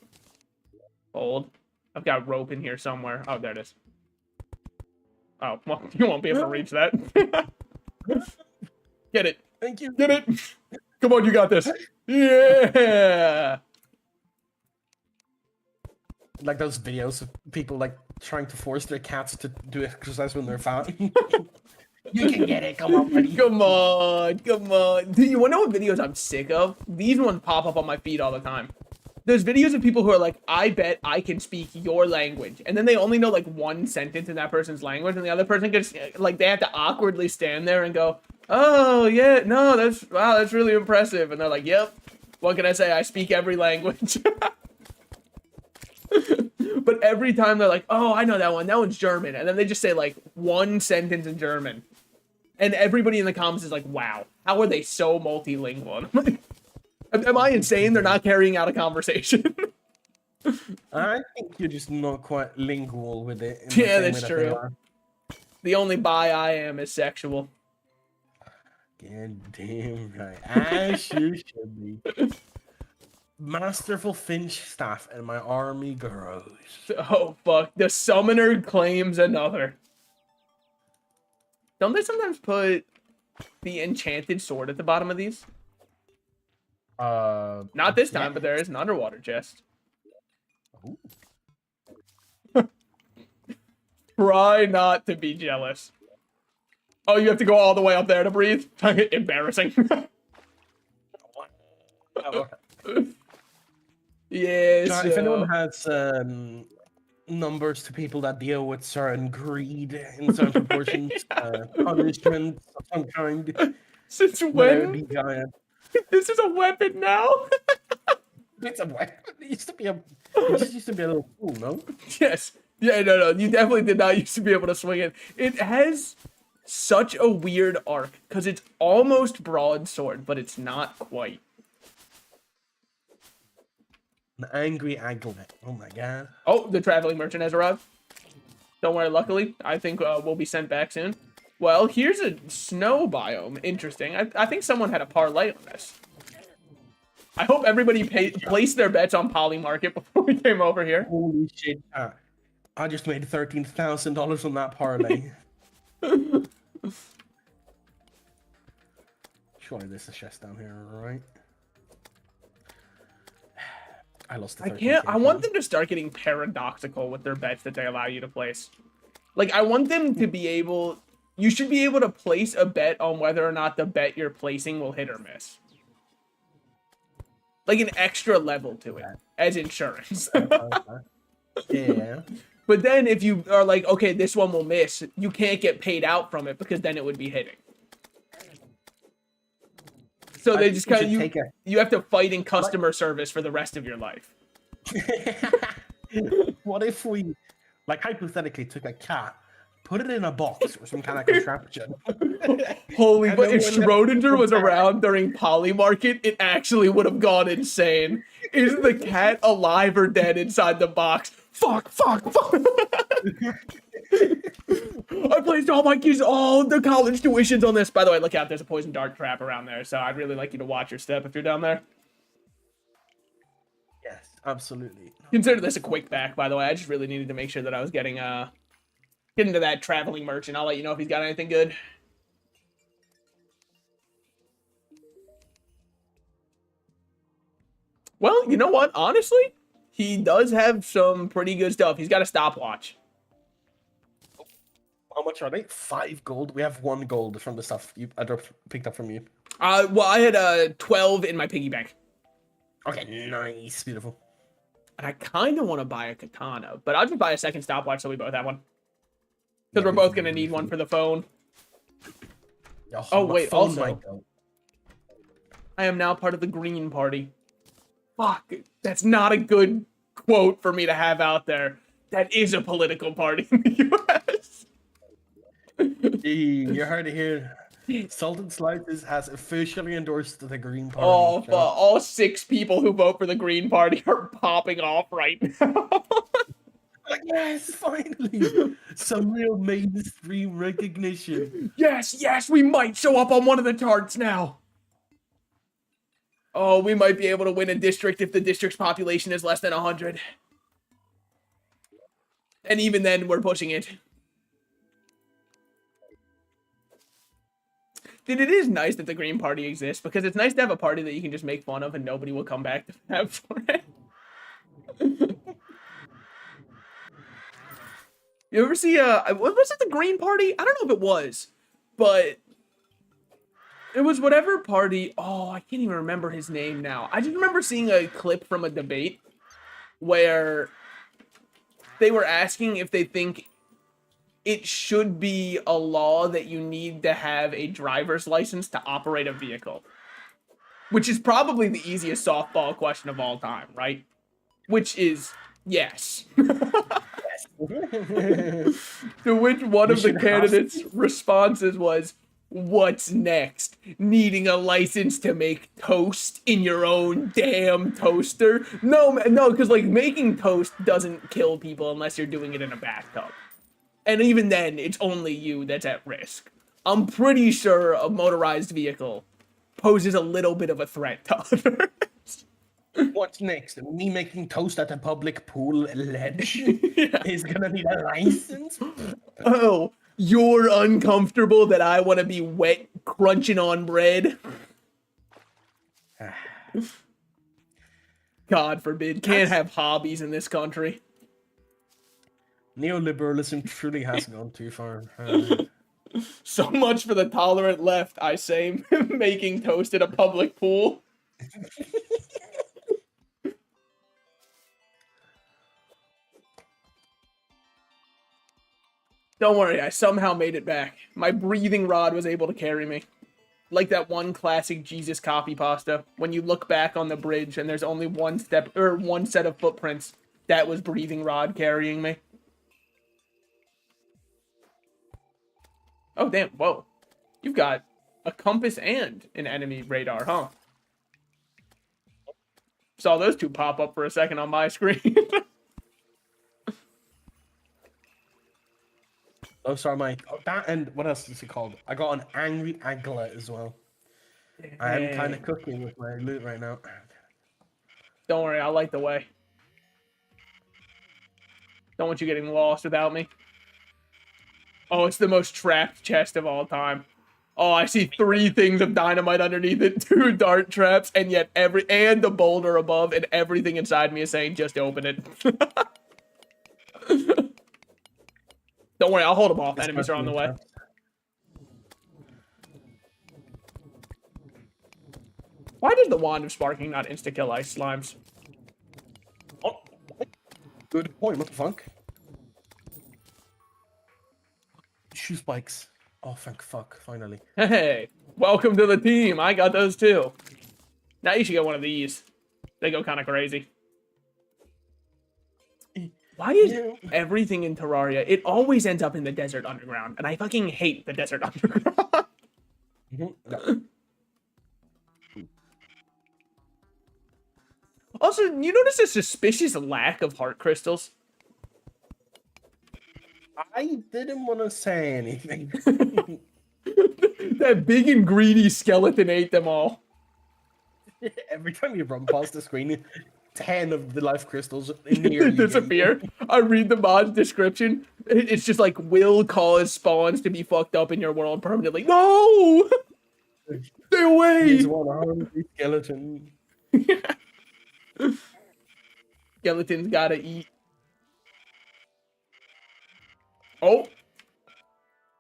Hold. I've got rope in here somewhere. Oh, there it is. Oh, well, you won't be able to reach that. Get it.
Thank you.
Get it. Come on, you got this. Yeah.
Like those videos of people like trying to force their cats to do exercise when they're fat. You can get it. Come on, buddy.
Come on. Come on. Do you want to know what videos I'm sick of? These ones pop up on my feed all the time. There's videos of people who are like, I bet I can speak your language. And then they only know like one sentence in that person's language. And the other person gets like, they have to awkwardly stand there and go, oh yeah, no, wow, that's really impressive. And they're like, yep, what can I say? I speak every language. But every time they're like, oh, I know that one. That one's German. And then they just say like one sentence in German. And everybody in the comments is like, wow, how are they so multilingual? Am I insane? They're not carrying out a conversation.
I think you're just not quite lingual with it.
Yeah, that's true. The only bi I am is sexual.
God damn right. As you should be. Masterful Finch staff and my army grows.
Oh, fuck. The summoner claims another. Don't they sometimes put the enchanted sword at the bottom of these? Not this time, but there is an underwater chest. Try not to be jealous. Oh, you have to go all the way up there to breathe? Embarrassing. Yes.
John, if anyone has numbers to people that deal with certain greed in certain proportions, punishment of some kind.
Since when? This is a weapon now?
It's a weapon. It used to be a little tool, no?
Yes. Yeah, no. You definitely did not used to be able to swing it. It has such a weird arc, because it's almost broadsword, but it's not quite.
An angry Aglet. Oh my god.
Oh, the traveling merchant has arrived. Don't worry, luckily. I think we'll be sent back soon. Well, here's a snow biome. Interesting. I think someone had a parlay on this. I hope everybody placed their bets on Poly Market before we came over here.
Holy shit. I just made $13,000 on that parlay. Surely there's a chest down here, right? I lost the 13K.
I want them to start getting paradoxical with their bets that they allow you to place. Like, I want them to be able... You should be able to place a bet on whether or not the bet you're placing will hit or miss. Like an extra level to it, as insurance.
Yeah.
But then if you are like, okay, this one will miss, you can't get paid out from it because then it would be hitting. So they just kind of, you have to fight in customer service for the rest of your life.
What if we, like, hypothetically took a cat, put it in a box or some kind of contraption?
Holy, but if Schrodinger was around during Poly Market, it actually would have gone insane. Is the cat alive or dead inside the box? Fuck. I placed all my kids, all the college tuitions on this. By the way, look out, there's a poison dart trap around there, so I'd really like you to watch your step if you're down there.
Yes, absolutely.
Consider this a quick back, by the way. I just really needed to make sure that I was getting to that traveling merchant. I'll let you know if he's got anything good. Well, you know what? Honestly, he does have some pretty good stuff. He's got a stopwatch.
How much are they? 5 gold. We have 1 gold from the stuff I picked up from you.
Well, I had 12 in my piggy bank.
Okay, nice, beautiful.
And I kind of want to buy a katana, but I'll just buy a second stopwatch so we both have one. Because we're both gonna need one for the phone. Oh wait, also, I am now part of the Green Party. Fuck, that's not a good quote for me to have out there. That is a political party in the U.S.
You heard it here. Salted Slices has officially endorsed the Green Party.
Oh, all 6 people who vote for the Green Party are popping off right now.
Yes, finally! Some real mainstream recognition.
Yes, we might show up on one of the charts now. Oh, we might be able to win a district if the district's population is less than 100. And even then, we're pushing it. Dude, it is nice that the Green Party exists, because it's nice to have a party that you can just make fun of and nobody will come back to have for it. You ever see, was it the Green Party? I don't know if it was, but it was whatever party. Oh, I can't even remember his name now. I just remember seeing a clip from a debate where they were asking if they think it should be a law that you need to have a driver's license to operate a vehicle. Which is probably the easiest softball question of all time, right? Which is yes. To which one of the candidates' responses was, "What's next? Needing a license to make toast in your own damn toaster?" No, because like making toast doesn't kill people unless you're doing it in a bathtub. And even then, it's only you that's at risk. I'm pretty sure a motorized vehicle poses a little bit of a threat to others.
What's next? Me making toast at a public pool ledge is gonna need a license?
Oh, you're uncomfortable that I want to be wet crunching on bread? God forbid. Can't have hobbies in this country.
Neoliberalism truly has gone too far.
So much for the tolerant left, I say, making toast at a public pool. Don't worry, I somehow made it back. My breathing rod was able to carry me. Like that one classic Jesus copy pasta. When you look back on the bridge and there's only one step or one set of footprints, that was breathing rod carrying me. Oh, damn. Whoa. You've got a compass and an enemy radar, huh? Saw those two pop up for a second on my screen.
Oh, sorry, Mike. Oh, that and what else is it called? I got an angry aglet as well. I am kind of cooking with my loot right now. Don't
worry, I'll light the way. Don't want you getting lost without me. Oh, it's the most trapped chest of all time. Oh, I see 3 things of dynamite underneath it, 2 dart traps, and yet and the boulder above, and everything inside me is saying just open it. Don't worry, I'll hold them off. Enemies are on the way. Why does the Wand of Sparking not insta-kill ice slimes?
Oh, good point. What the fuck? Shoe spikes. Oh, thank fuck. Finally.
Hey, welcome to the team. I got those too. Now you should get one of these. They go kind of crazy. Why is everything in Terraria, it always ends up in the desert underground, and I fucking hate the desert underground. Also, you notice a suspicious lack of heart crystals?
I didn't want to say anything.
That big and greedy skeleton ate them all.
Every time you run past the screen, 10 of the life crystals near you
disappear. I read the mod's description. It's just like, will cause spawns to be fucked up in your world permanently. No! Stay away!
He's one hungry skeleton.
Skeletons gotta eat. Oh!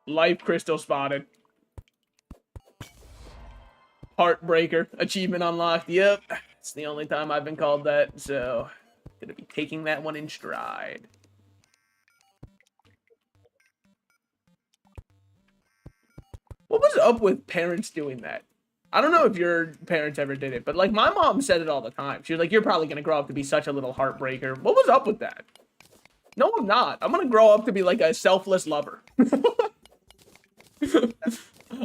Life crystal spotted. Heartbreaker. Achievement unlocked. Yep. It's the only time I've been called that, so gonna be taking that one in stride. What was up with parents doing that? I don't know if your parents ever did it, but like my mom said it all the time. She was like, you're probably gonna grow up to be such a little heartbreaker. What was up with that? No, I'm not. I'm gonna grow up to be like a selfless lover. I'm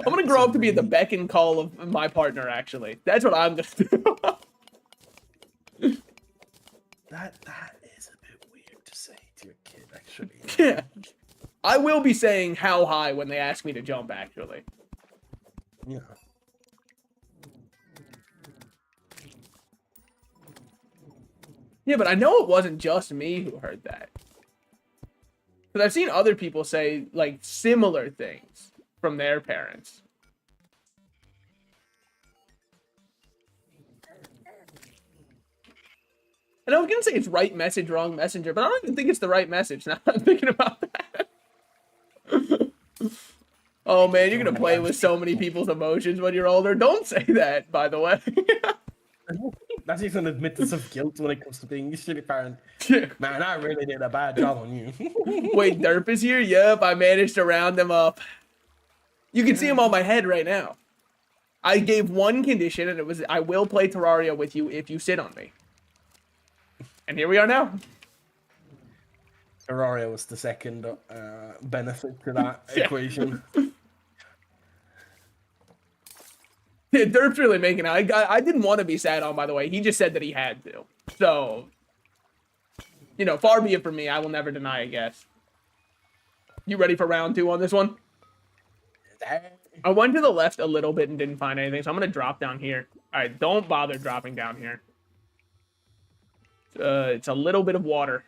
gonna grow up to be at the beck and call of my partner, actually. That's what I'm gonna do.
That is a bit weird to say to your kid, actually.
Yeah. I will be saying how high when they ask me to jump, actually.
Yeah.
Yeah, but I know it wasn't just me who heard that. Because I've seen other people say, like, similar things from their parents. And I was going to say it's right message, wrong messenger, but I don't even think it's the right message now I'm thinking about that. Oh, man, you're going to play with so many people's emotions when you're older. Don't say that, by the way.
That's just an admittance of guilt when it comes to being a shitty parent.
Yeah.
Man, I really did a bad job on you.
Wait, Derp is here? Yep, I managed to round him up. You can see him on my head right now. I gave one condition, and it was, I will play Terraria with you if you sit on me. And here we are now.
Terraria was the second benefit to that equation.
Yeah, Derp's really making it. I didn't want to be sat on, by the way. He just said that he had to. So, you know, far be it from me. I will never deny a guess. You ready for round 2 on this one? I went to the left a little bit and didn't find anything, so I'm going to drop down here. All right, don't bother dropping down here. It's a little bit of water.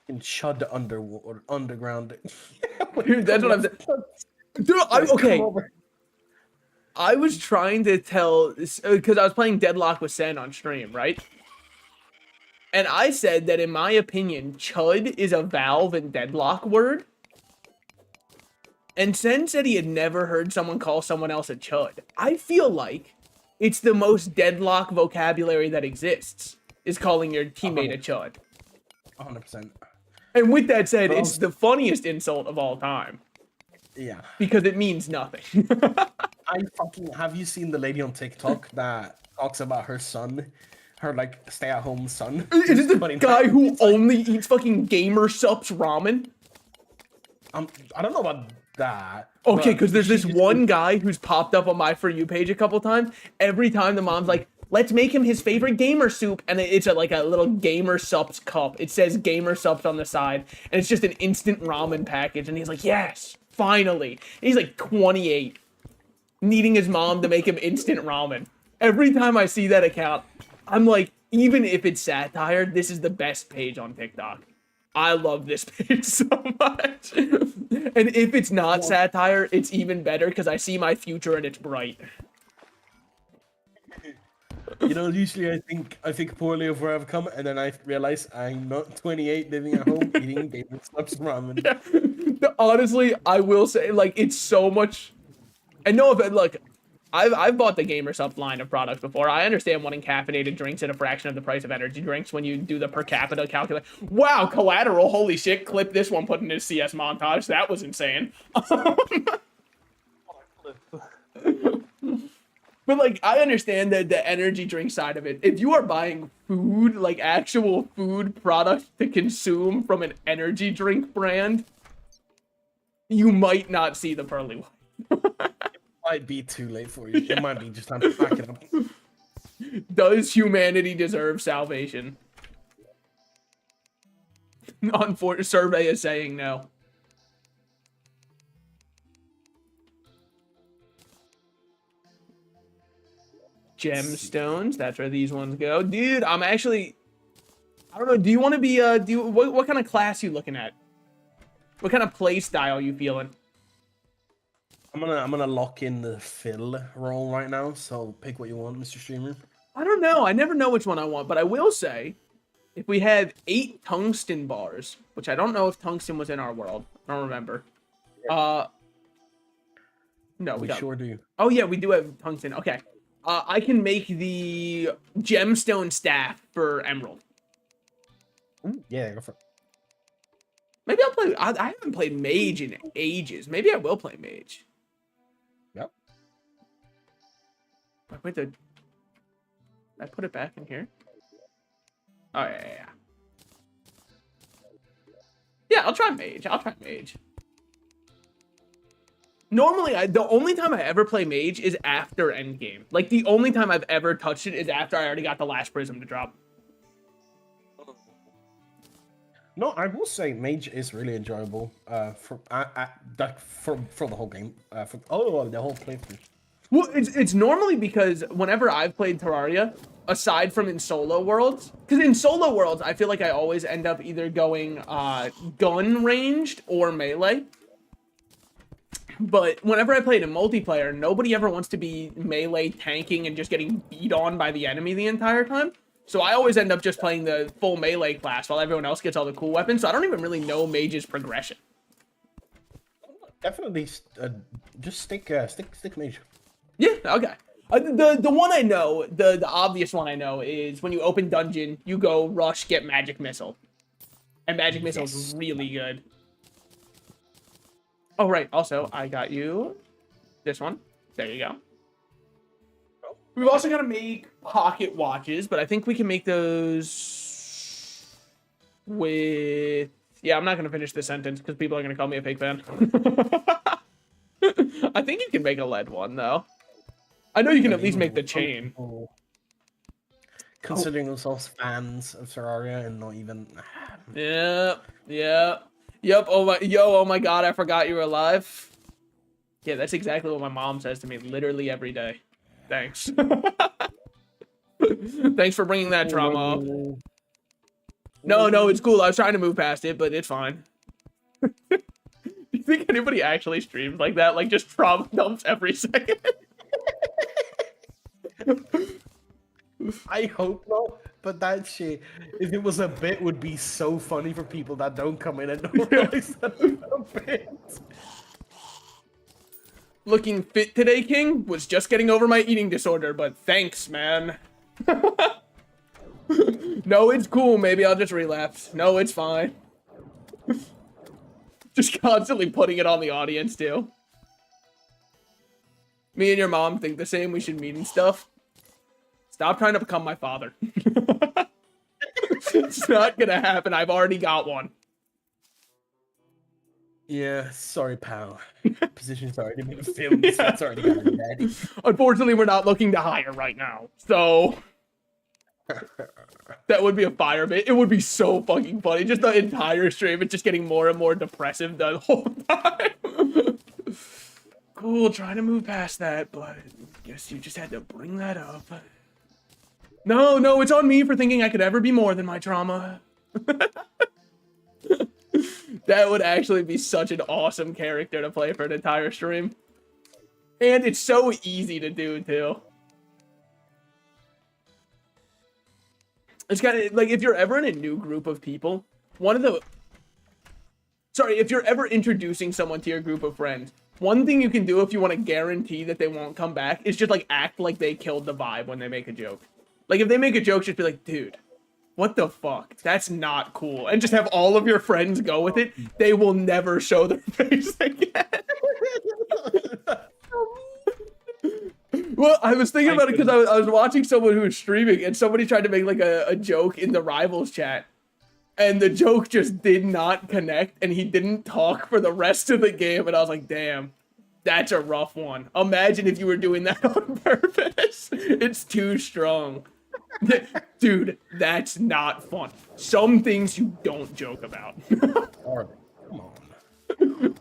And shud underground.
Dude, that's what I'm saying. Dude, okay. I was trying to tell, because I was playing Deadlock with Sen on stream, right? And I said that in my opinion, chud is a Valve and Deadlock word. And Sen said he had never heard someone call someone else a chud. I feel like it's the most Deadlock vocabulary that exists, is calling your teammate a chud.
100%.
And with that said, it's the funniest insult of all time.
Yeah.
Because it means nothing.
Have you seen the lady on TikTok that talks about her son? Her, like, stay-at-home son?
Is it the guy who only eats fucking gamer sups ramen?
I don't know about that.
Okay, because there's this one guy who's popped up on my For You page a couple times. Every time the mom's like, let's make him his favorite gamer soup. And it's like a little gamer sups cup. It says gamer sups on the side. And it's just an instant ramen package. And he's like, yes, finally. And he's like 28. Needing his mom to make him instant ramen. Every time I see that account, I'm like, even if it's satire, this is the best page on TikTok. I love this page so much. And if it's not satire, it's even better because I see my future and it's bright.
You know, usually I think poorly of where I've come, and then I realize I'm not 28 living at home eating David Stubbs ramen.
Yeah. Honestly, I will say, like, it's so much. I know if it, look, I've bought the GamerSupps line of products before. I understand wanting caffeinated drinks at a fraction of the price of energy drinks when you do the per capita calculation. Wow, Collateral, holy shit, clip this one, put in his CS montage. That was insane. But, like, I understand that the energy drink side of it. If you are buying food, like actual food products to consume from an energy drink brand, you might not see the pearly white.
It might be too late for you. Yeah. It might be just time to pack it up.
Does humanity deserve salvation? Unfortunately, survey is saying no. Gemstones, that's where these ones go. Dude, I'm actually, I don't know, do you want to be, what kind of class you looking at? What kind of play style you feeling?
I'm gonna lock in the fill role right now, so pick what you want, Mr. Streamer.
I don't know, I never know which one I want, but I will say, if we have 8 tungsten bars, which I don't know if tungsten was in our world, I don't remember. No,
we
don't.
sure do.
Oh yeah, we do have tungsten, okay. I can make the gemstone staff for Emerald.
Ooh, yeah, go for it.
Maybe I'll play. I haven't played Mage in ages. Maybe I will play Mage.
Yep.
Wait, did I put it back in here? Oh yeah. Yeah, I'll try Mage. Normally, the only time I ever play Mage is after endgame. Like, the only time I've ever touched it is after I already got the last prism to drop.
No, I will say Mage is really enjoyable for the whole game. The whole playthrough.
Well, it's normally because whenever I've played Terraria, aside from in solo worlds, because in solo worlds, I feel like I always end up either going gun ranged or melee. But whenever I played in multiplayer, nobody ever wants to be melee tanking and just getting beat on by the enemy the entire time. So I always end up just playing the full melee class while everyone else gets all the cool weapons. So I don't even really know Mage's progression.
Definitely, just stick Mage.
Yeah, okay. The one I know, the obvious one I know is when you open dungeon, you go rush, get magic missile. And magic missile is really good. Oh, right. Also, I got you this one. There you go. We've also got to make pocket watches, but I think we can make those with... Yeah, I'm not going to finish this sentence because people are going to call me a fake fan. I think you can make a lead one, though. I know you can at least make the chain.
Considering themselves fans of Terraria and not even...
Yep. Oh my god, I forgot you were alive. Yeah, that's exactly what my mom says to me literally every day. Thanks. Thanks for bringing that trauma up. No, it's cool. I was trying to move past it, but it's fine. Do you think anybody actually streams like that? Like, just trauma dumps every second?
I hope not, but that shit, if it was a bit, would be so funny for people that don't come in and don't realize that it's a bit.
Looking fit today, King? Was just getting over my eating disorder, but thanks, man. No, it's cool. Maybe I'll just relapse. No, it's fine. Just constantly putting it on the audience, too. Me and your mom think the same. We should meet and stuff. Stop trying to become my father. It's not gonna happen. I've already got one.
Yeah, sorry, pal. Position's already been filmed. Yeah. So it's already got a daddy.
Unfortunately, we're not looking to hire right now. So that would be a fire bit. It would be so fucking funny. Just the entire stream, it's just getting more and more depressive the whole time. Cool, trying to move past that, but guess you just had to bring that up. No, no, it's on me for thinking I could ever be more than my trauma. That would actually be such an awesome character to play for an entire stream. And it's so easy to do, too. It's kind of like if you're ever in a new group of people, if you're ever introducing someone to your group of friends, one thing you can do if you want to guarantee that they won't come back is just like act like they killed the vibe when they make a joke. Like if they make a joke, just be like, dude, what the fuck? That's not cool. And just have all of your friends go with it. They will never show their face again. Well, I was thinking about it because I was watching someone who was streaming and somebody tried to make like a joke in the Rivals chat. And the joke just did not connect and he didn't talk for the rest of the game. And I was like, damn, that's a rough one. Imagine if you were doing that on purpose. It's too strong. Dude, that's not fun. Some things you don't joke about.
Come on.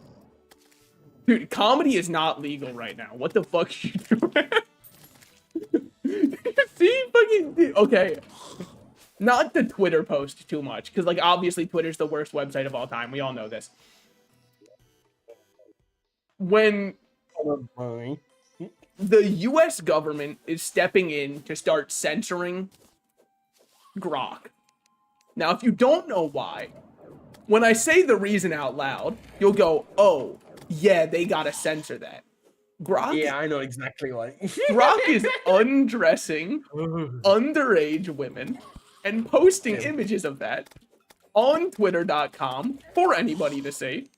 Dude, comedy is not legal right now. What the fuck are you doing? See, fucking... Okay. Not the Twitter post too much, because, like, obviously Twitter's the worst website of all time. We all know this. When the US government is stepping in to start censoring Grok. Now, if you don't know why, when I say the reason out loud, you'll go, oh, yeah, they gotta censor that. Grok,
yeah, I know exactly why.
Grok is undressing underage women and posting images of that on twitter.com for anybody to see,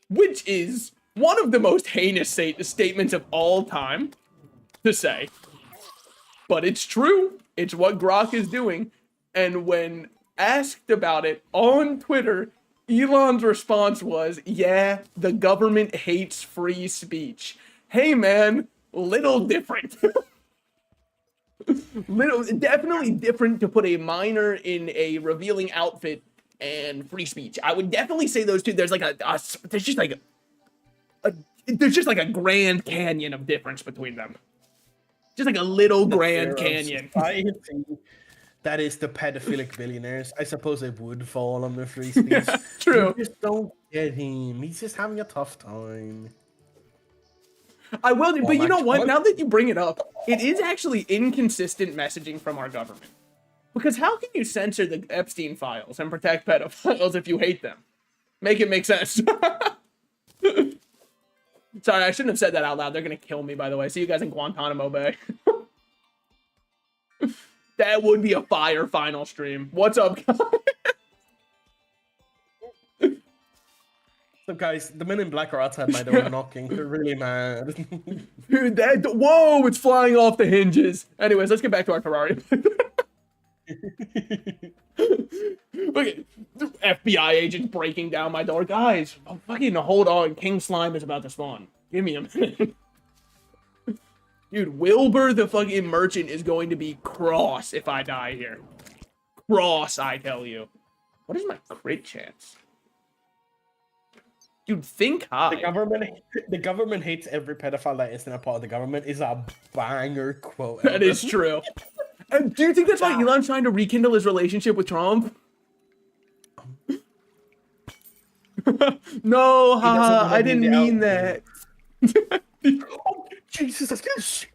which is one of the most heinous statements of all time to say. But it's true. It's what Grok is doing. And when asked about it on Twitter, Elon's response was, yeah, the government hates free speech. Hey, man, little different. Definitely different to put a minor in a revealing outfit and free speech. I would definitely say those two. There's like there's just like a Grand Canyon of difference between them. Just like a little Grand Canyon.
That is the pedophilic billionaires. I suppose it would fall under free speech.
True.
You just don't get him. He's just having a tough time.
I will, but you know what? Now that you bring it up, it is actually inconsistent messaging from our government. Because how can you censor the Epstein files and protect pedophiles if you hate them? Make it make sense. Sorry, I shouldn't have said that out loud. They're going to kill me, by the way. See you guys in Guantanamo Bay. That would be a fire final stream. What's up, guys?
So, guys, the men in black are outside my door knocking. They're really mad.
Dude, whoa, it's flying off the hinges. Anyways, let's get back to our terrarium. Look at FBI agents breaking down my door. Guys, fucking hold on. King Slime is about to spawn. Give me a minute. Dude, Wilbur the fucking merchant is going to be cross if I die here. Cross, I tell you. What is my crit chance? Dude, think high.
The government hates every pedophile that isn't a part of the government is a banger quote.
That is true. And do you think that's why Elon's trying to rekindle his relationship with Trump? No, haha, I didn't mean that.
Oh, Jesus.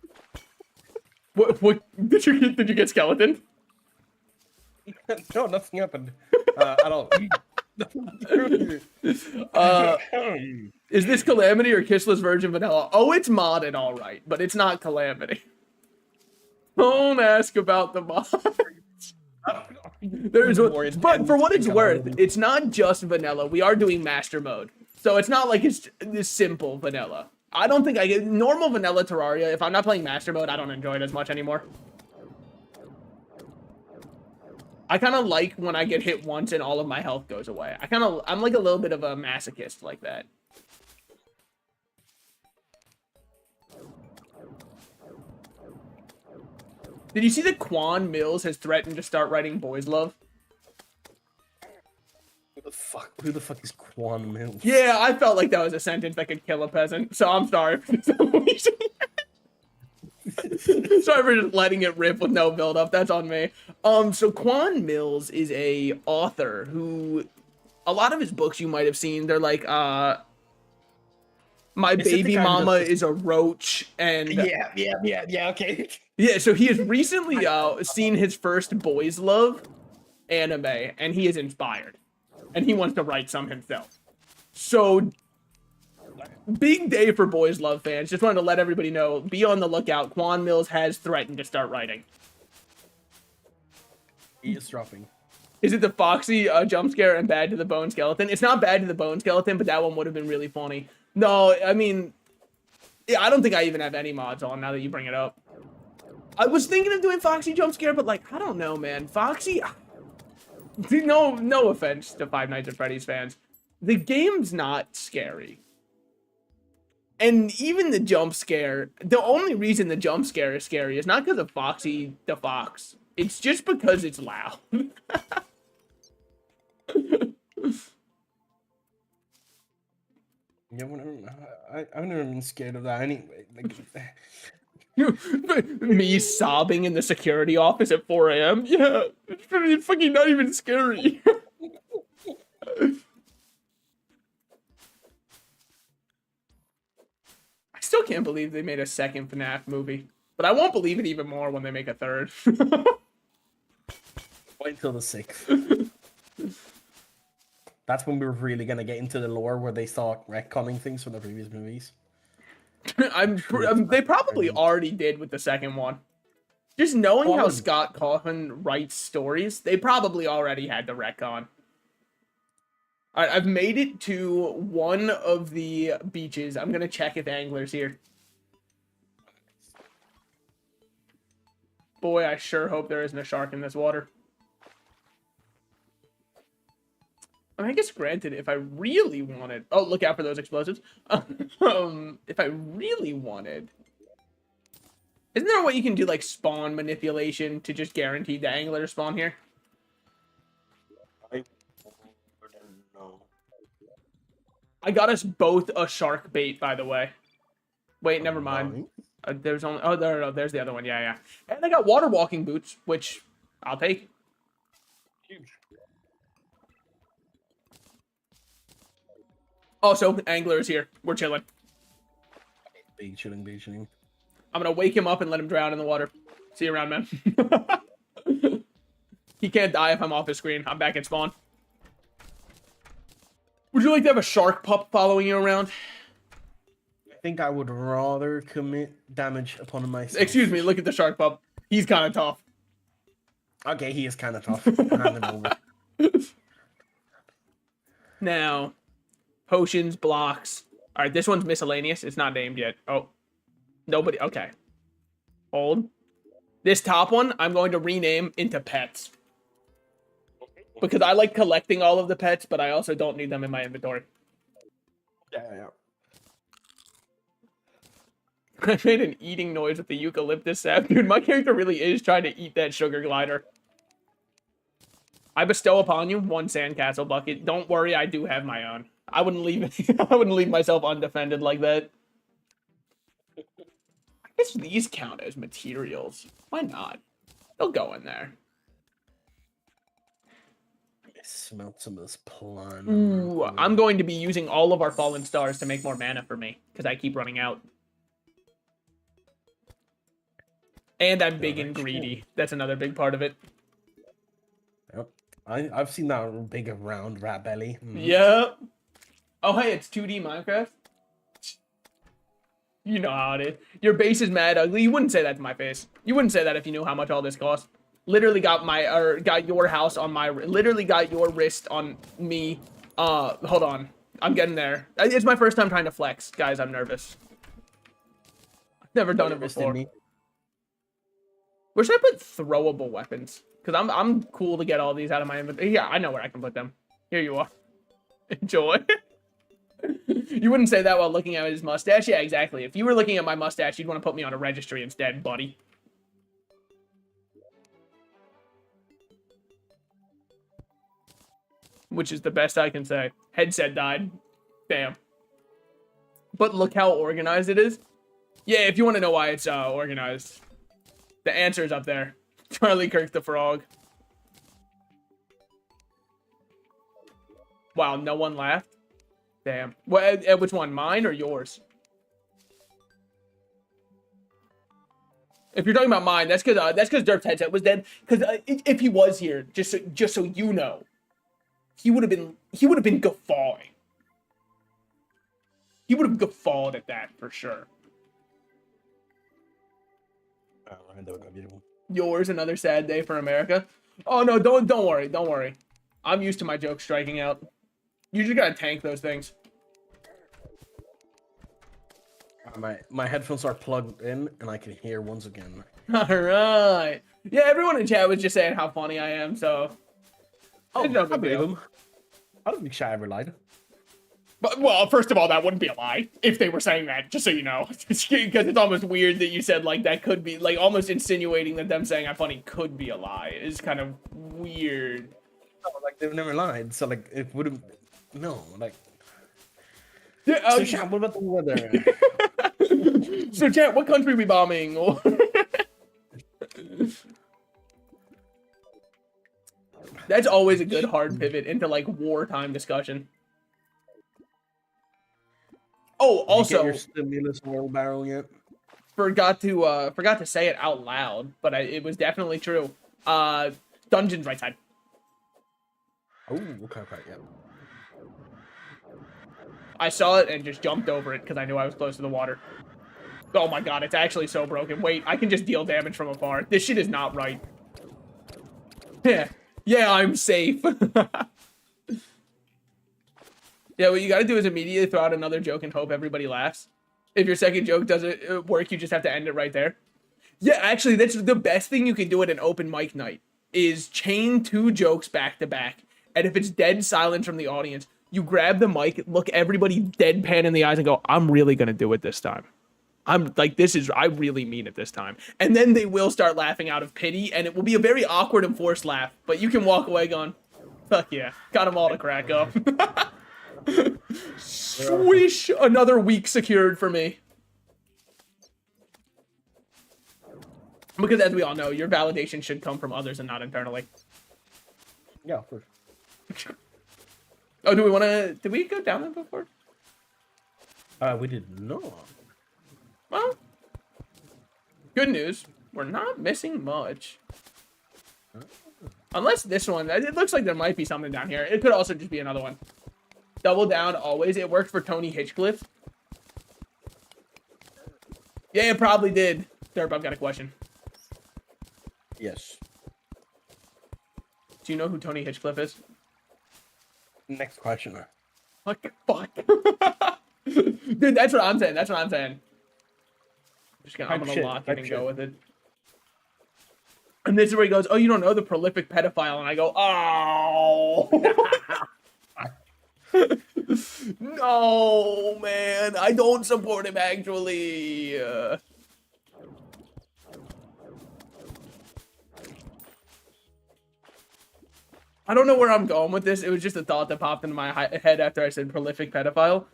What did you get skeleton?
No, nothing happened at all.
Is this Calamity or Kissless Virgin Vanilla? Oh, it's modded all right, but it's not Calamity. Don't ask about the mods. But for what it's worth, it's not just vanilla. We are doing master mode, so it's not like it's this simple vanilla. I don't think I get normal vanilla Terraria. If I'm not playing master mode, I don't enjoy it as much anymore. I kind of like when I get hit once and all of my health goes away. I'm like a little bit of a masochist like that. Did you see that Quan Mills has threatened to start writing boys love?
Who the fuck is Quan Mills?
Yeah, I felt like that was a sentence that could kill a peasant, so I'm sorry for this. Sorry for just letting it rip with no build up. That's on me. So Quan Mills is a author who a lot of his books you might have seen. They're like My
Is it the
Baby
guy who
Mama
does
is a Roach, and
yeah, okay.
yeah, so he has recently seen his first Boys Love anime, and he is inspired, and he wants to write some himself. So big day for Boys Love fans. Just wanted to let everybody know, be on the lookout. Quan Mills has threatened to start writing.
He is dropping.
Is it the Foxy jump scare and Bad to the Bone Skeleton? It's not Bad to the Bone Skeleton, but that one would have been really funny. No, I mean, yeah, I don't think I even have any mods on now that you bring it up. I was thinking of doing Foxy jump scare, but like, I don't know, man. Foxy, no offense to Five Nights at Freddy's fans. The game's not scary. And even the jump scare, the only reason the jump scare is scary is not because of Foxy the Fox. It's just because it's loud.
Yeah, I've never been scared of that anyway. Like,
Me sobbing in the security office at 4 a.m. Yeah, it's fucking not even scary. I still can't believe they made a second FNAF movie, but I won't believe it even more when they make a third.
wait until the 6th. That's when we're really gonna get into the lore where they start retconning things from the previous movies.
They probably already did with the second one. Just knowing how Scott Cawthon writes stories, they probably already had the retcon. Alright, I've made it to one of the beaches. I'm gonna check if Angler's here. Boy, I sure hope there isn't a shark in this water. I guess granted, if I really wanted... Oh, look out for those explosives. If I really wanted... Isn't there a way you can do, like, spawn manipulation to just guarantee the angler to spawn here?
I don't know.
I got us both a shark bait, by the way. Wait, never mind. There's only... Oh, no, there's the other one. Yeah. And I got water walking boots, which I'll take.
Huge.
Also, angler is here. We're chilling.
Big chilling.
I'm gonna wake him up and let him drown in the water. See you around, man. He can't die if I'm off his screen. I'm back at spawn. Would you like to have a shark pup following you around?
I think I would rather commit damage upon myself.
Excuse me, look at the shark pup. He's kind of tough.
Okay, he is kind of tough. Hand him over.
Now, potions, blocks. All right, this one's miscellaneous. It's not named yet. Oh, nobody. Okay. Hold. This top one, I'm going to rename into pets. Because I like collecting all of the pets, but I also don't need them in my inventory.
Yeah.
I made an eating noise with the eucalyptus sap. Dude, my character really is trying to eat that sugar glider. I bestow upon you one sandcastle bucket. Don't worry, I do have my own. I wouldn't leave myself undefended like that. I guess these count as materials. Why not? They'll go in there.
I smelled some of this plum.
Ooh, I'm going to be using all of our fallen stars to make more mana for me, because I keep running out. And I'm big and greedy. That's another big part of it.
Yep. I've seen that big round rat belly.
Yep. Oh, hey, it's 2D Minecraft. You know how it is. Your base is mad ugly. You wouldn't say that to my face. You wouldn't say that if you knew how much all this cost. Literally got your house on my... Literally got your wrist on me. Hold on. I'm getting there. It's my first time trying to flex. Guys, I'm nervous. I've never done it before. Where should I put throwable weapons? Because I'm cool to get all these out of my inventory. Yeah, I know where I can put them. Here you are. Enjoy. You wouldn't say that while looking at his mustache? Yeah, exactly. If you were looking at my mustache, you'd want to put me on a registry instead, buddy. Which is the best I can say. Headset died. Damn. But look how organized it is. Yeah, if you want to know why it's organized, the answer is up there. Charlie Kirk the Frog. Wow, no one laughed. Damn. Which one, mine or yours? If you're talking about mine, that's because Derp's headset was dead. Because if he was here, just so you know, he would have been guffawing. He would have guffawed at that for sure. Yours, another sad day for America. Oh no, don't worry. I'm used to my jokes striking out. You just gotta tank those things.
My headphones are plugged in, and I can hear once again.
All right. Yeah, everyone in chat was just saying how funny I am, so.
Oh,
no
I believe him. I don't think Shy ever lied.
But, well, first of all, that wouldn't be a lie if they were saying that, just so you know. Because it's almost weird that you said, like, that could be, like, almost insinuating that them saying I'm funny could be a lie is kind of weird.
No, like, they've never lied, so, like, it would have... No, like...
Yeah,
so, Shy, what about the weather?
So, chat, what country are we bombing? That's always a good hard pivot into, like, wartime discussion. Oh, also,
your stimulus wheelbarrow yet?
forgot to say it out loud, but it was definitely true. Dungeons right side.
Oh, okay, yeah.
I saw it and just jumped over it because I knew I was close to the water. Oh my god, it's actually so broken. Wait, I can just deal damage from afar. This shit is not right. Yeah, I'm safe. Yeah, what you gotta do is immediately throw out another joke and hope everybody laughs. If your second joke doesn't work, you just have to end it right there. Yeah, actually, that's the best thing you can do at an open mic night, is chain 2 jokes back to back. And if it's dead silent from the audience, you grab the mic, look everybody deadpan in the eyes and go, I'm really gonna do it this time. I'm like, I really mean it this time. And then they will start laughing out of pity, and it will be a very awkward and forced laugh. But you can walk away going, fuck yeah, got them all to crack up. Swish! Another week secured for me. Because as we all know, your validation should come from others and not internally.
Yeah, of course.
Oh, did we go down that before?
We did not.
Well, good news. We're not missing much. Unless this one, it looks like there might be something down here. It could also just be another one. Double down always. It worked for Tony Hitchcliffe. Yeah, it probably did. Derp, I've got a question.
Yes.
Do you know who Tony Hitchcliffe is?
Next question.
What the fuck? Dude, that's what I'm saying. I'm gonna lock in and go with it. And this is where he goes, oh, you don't know the prolific pedophile. And I go, oh. No, man. I don't support him, actually. I don't know where I'm going with this. It was just a thought that popped into my head after I said prolific pedophile.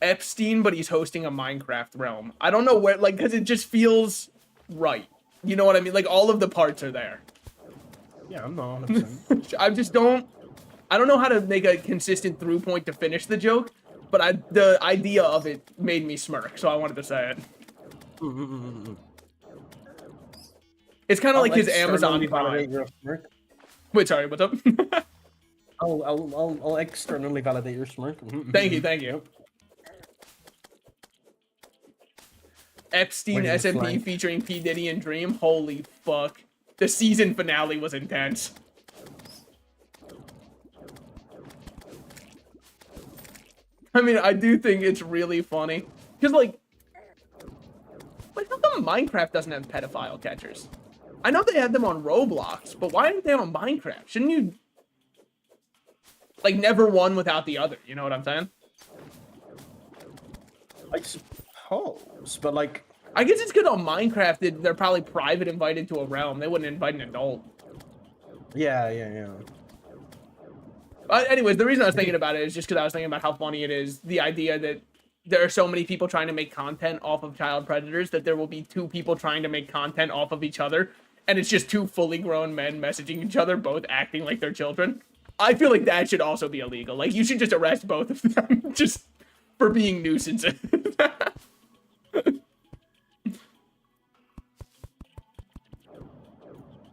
Epstein, but he's hosting a Minecraft realm. I don't know where, like, because it just feels right. You know what I mean? Like, all of the parts are there.
Yeah, I'm not 100%.
I don't know how to make a consistent through point to finish the joke, but the idea of it made me smirk, so I wanted to say it. It's kind of like his Amazon Prime. Wait, sorry, what's up?
I'll externally validate your smirk.
Thank you. Epstein SMP featuring P. Diddy and Dream. Holy fuck. The season finale was intense. I mean, I do think it's really funny. Because, like, how come Minecraft doesn't have pedophile catchers? I know they have them on Roblox, but why aren't they on Minecraft? Shouldn't you, like, never one without the other? You know what I'm saying?
I suppose, but, like...
I guess it's good on Minecraft. They're probably private invited to a realm. They wouldn't invite an adult.
Yeah.
Anyways, the reason I was thinking about it is just because I was thinking about how funny it is. The idea that there are so many people trying to make content off of child predators that there will be two people trying to make content off of each other, and it's just two fully grown men messaging each other, both acting like they're children. I feel like that should also be illegal. Like, you should just arrest both of them just for being nuisances.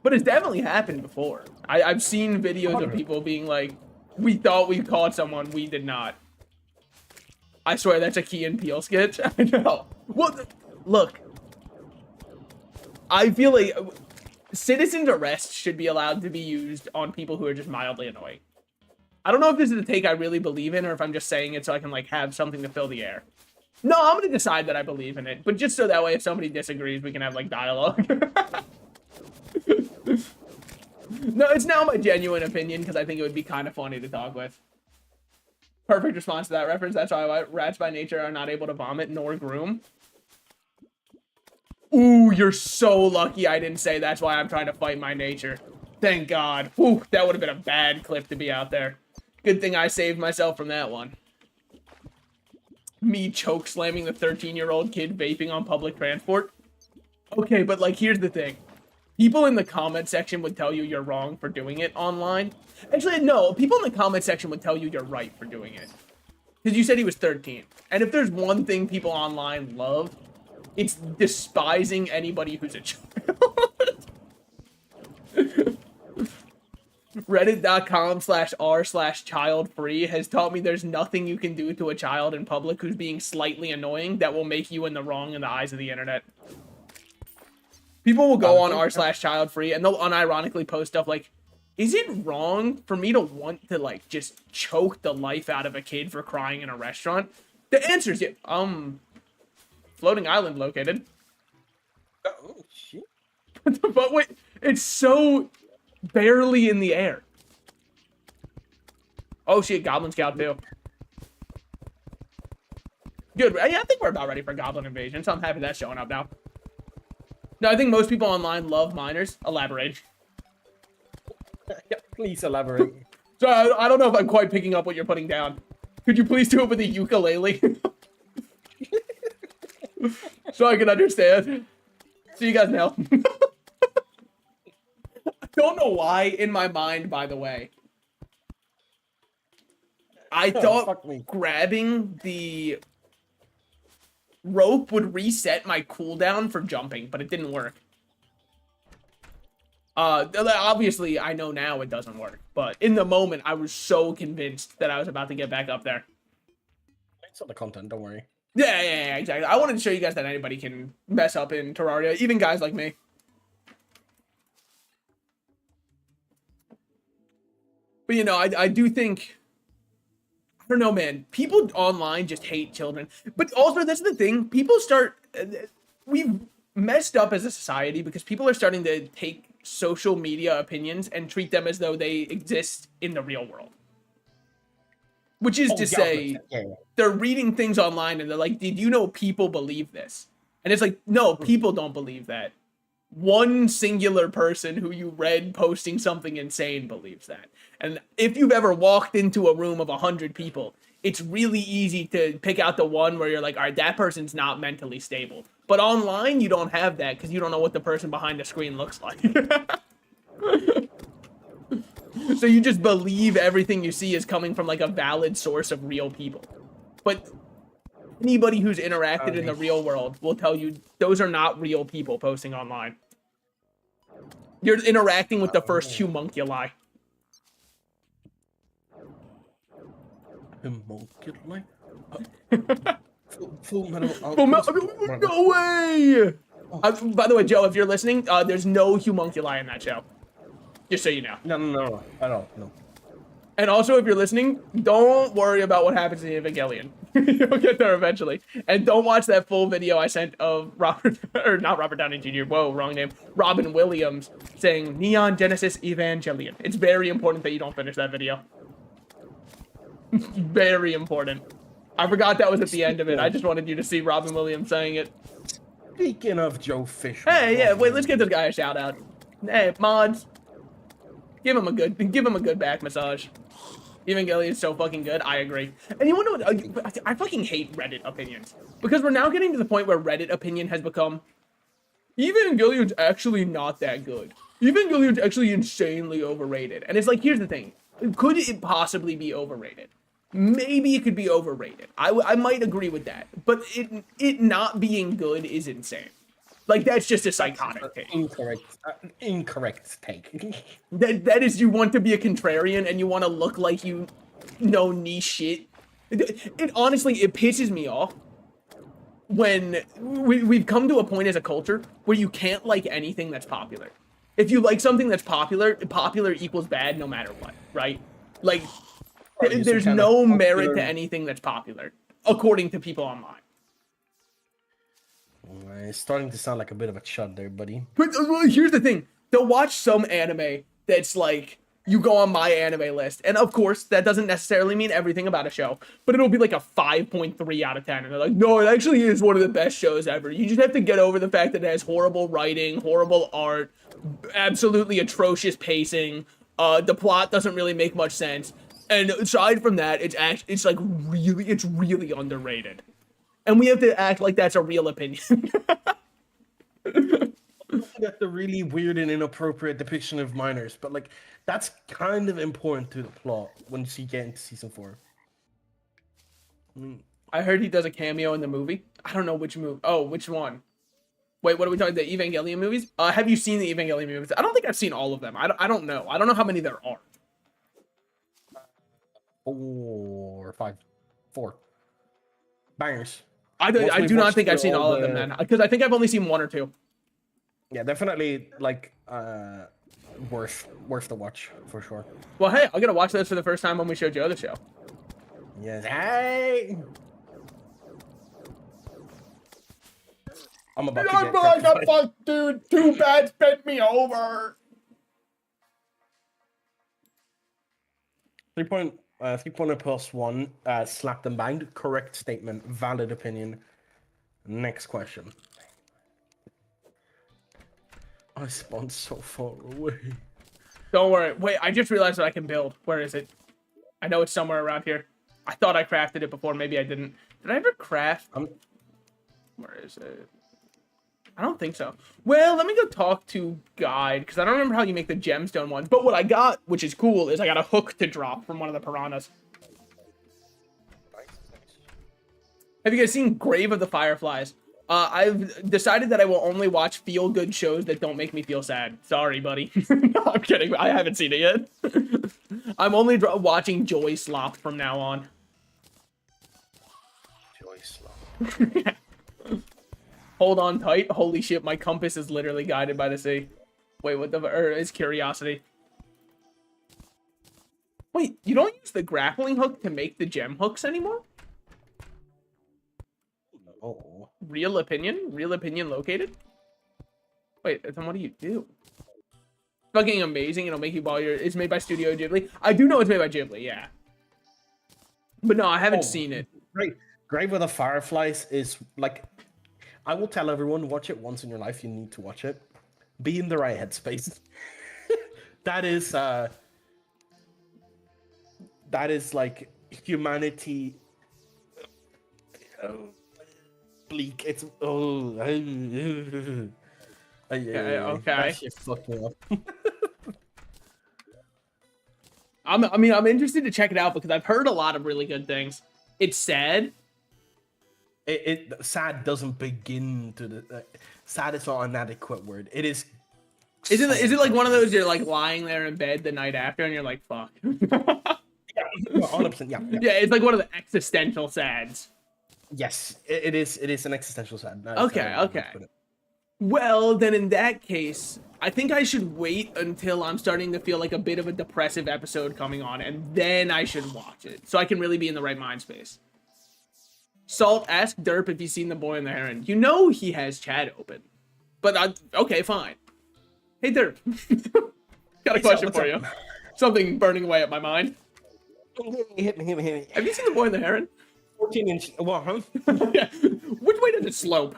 But it's definitely happened before. I've seen videos of people being like, we thought we caught someone, we did not. I swear that's a Key and Peele sketch. I know. Well, look. I feel like citizens' arrests should be allowed to be used on people who are just mildly annoying. I don't know if this is a take I really believe in or if I'm just saying it so I can, like, have something to fill the air. No, I'm going to decide that I believe in it. But just so that way if somebody disagrees, we can have, like, dialogue. No, it's now my genuine opinion because I think it would be kind of funny to talk with. Perfect response to that reference. That's why rats by nature are not able to vomit nor groom. Ooh, you're so lucky I didn't say that's why I'm trying to fight my nature. Thank God. Ooh, that would have been a bad clip to be out there. Good thing I saved myself from that one. Me choke slamming the 13-year-old kid vaping on public transport. Okay, but like, here's the thing. People in the comment section would tell you you're wrong for doing it online. Actually, no. People in the comment section would tell you you're right for doing it. Because you said he was 13. And if there's one thing people online love, it's despising anybody who's a child. Reddit.com/r/child-free has taught me there's nothing you can do to a child in public who's being slightly annoying that will make you in the wrong in the eyes of the internet. People will go on r/child-free and they'll unironically post stuff like, is it wrong for me to want to, like, just choke the life out of a kid for crying in a restaurant? The answer is yeah. Floating island located.
Oh, shit.
But wait, it's so barely in the air. Oh shit, Goblin Scout too. Good. Yeah, I think we're about ready for Goblin Invasion, so I'm happy that's showing up now. No, I think most people online love miners. Elaborate.
Yeah, please elaborate.
So I don't know if I'm quite picking up what you're putting down. Could you please do it with a ukulele? So I can understand. See you guys now. I don't know why in my mind, by the way. I thought grabbing the rope would reset my cooldown for jumping, but it didn't work. Obviously, I know now it doesn't work, but in the moment, I was so convinced that I was about to get back up there.
Thanks for the content, don't worry.
Yeah, exactly. I wanted to show you guys that anybody can mess up in Terraria, even guys like me. But, you know, I do think... I don't know, man. People online just hate children. But also, that's the thing. People start... We've messed up as a society because people are starting to take social media opinions and treat them as though they exist in the real world. Which is to say, they're reading things online and they're like, did you know people believe this? And it's like, no, people don't believe that. One singular person who you read posting something insane believes that. And if you've ever walked into a room of 100 people, it's really easy to pick out the one where you're like, all right, that person's not mentally stable. But online, you don't have that because you don't know what the person behind the screen looks like. So you just believe everything you see is coming from like a valid source of real people. But anybody who's interacted in the real world will tell you those are not real people posting online. You're interacting with the first homunculi.
Homunculi?
No way! By the way, Joe, if you're listening, there's no homunculi in that show. Just so you know.
No. I don't know.
And also, if you're listening, don't worry about what happens in Evangelion. You'll get there eventually. And don't watch that full video I sent of Robert, or not Robert Downey Jr., whoa, wrong name, Robin Williams saying Neon Genesis Evangelion. It's very important that you don't finish that video. Very important. I forgot that was at the end of it. I just wanted you to see Robin Williams saying it.
Speaking of Joe Fisher.
Hey, yeah, wait, let's give this guy a shout out. Hey, mods. Give him a good back massage. Evangelion's so fucking good. I agree. And you wanna know what? I fucking hate Reddit opinions because we're now getting to the point where Reddit opinion has become Evangelion's actually not that good. Evangelion's actually insanely overrated. And it's like, here's the thing. Could it possibly be overrated? Maybe it could be overrated. I might agree with that. But it not being good is insane. Like, that's just a psychotic take.
Incorrect take.
That is, you want to be a contrarian and you want to look like you know niche shit. It honestly, it pisses me off when we've come to a point as a culture where you can't like anything that's popular. If you like something that's popular, popular equals bad no matter what, right? Like, there's no merit to anything that's popular, according to people online.
It's starting to sound like a bit of a chud there, buddy.
But here's the thing. They'll watch some anime that's like, you go on my anime list. And of course, that doesn't necessarily mean everything about a show. But it'll be like a 5.3 out of 10. And they're like, no, it actually is one of the best shows ever. You just have to get over the fact that it has horrible writing, horrible art, absolutely atrocious pacing. The plot doesn't really make much sense. And aside from that, it's really underrated. And we have to act like that's a real opinion.
That's a really weird and inappropriate depiction of minors, but like that's kind of important to the plot once you get into season 4.
I heard he does a cameo in the movie. I don't know which movie. Oh, which one? Wait, what are we talking? The Evangelion movies? Have you seen the Evangelion movies? I don't think I've seen all of them. I don't know. I don't know how many there are.
4 or 5. 4 bangers.
I do not think I've seen all of them then, because I think I've only seen 1 or 2.
Yeah, definitely like worth the watch for sure.
Well, hey, I'm gonna watch this for the first time when we show Joe the show.
Yes, hey. I'm about to get
fuck, dude. Too bad, bend me over.
3.0 plus 1, slapped and banged. Correct statement, valid opinion. Next question. I spawned so far away.
Don't worry. Wait, I just realized that I can build. Where is it? I know it's somewhere around here. I thought I crafted it before. Maybe I didn't. Did I ever craft? Where is it? I don't think so. Well, let me go talk to Guide, because I don't remember how you make the gemstone ones. But what I got, which is cool, is I got a hook to drop from one of the piranhas. Have you guys seen Grave of the Fireflies? I've decided that I will only watch feel-good shows that don't make me feel sad. Sorry, buddy. No, I'm kidding. I haven't seen it yet. I'm only watching Joy Slop from now on.
Joy Slop.
Hold on tight. Holy shit, my compass is literally guided by the sea. Wait, what the... it's Curiosity. Wait, you don't use the grappling hook to make the gem hooks anymore?
Oh.
Real opinion? Real opinion located? Wait, then what do you do? Fucking amazing. It'll make you while you're... It's made by Studio Ghibli. I do know it's made by Ghibli, yeah. But no, I haven't seen it.
Great. Grave with the Fireflies is like... I will tell everyone, watch it once in your life. You need to watch it. Be in the right headspace. That is like humanity... bleak. It's
okay.
That shit fucked me up.
I'm interested to check it out because I've heard a lot of really good things. It's sad.
It sad doesn't begin to the sad is not an adequate word. It is.
Is it like one of those you're like lying there in bed the night after and you're like fuck?
Yeah, 100%. Yeah.
Yeah, it's like one of the existential sads.
Yes, it is. It is an existential sad.
Okay. Well, then in that case, I think I should wait until I'm starting to feel like a bit of a depressive episode coming on, and then I should watch it, so I can really be in the right mind space. Salt, ask Derp if he's seen The Boy and the Heron. You know he has chat open. But, okay, fine. Hey, Derp. Got a question for you. Something burning away at my mind.
Hit me.
Have you seen The Boy and the Heron?
14-inch. What, huh?
Yeah. Which way does it slope?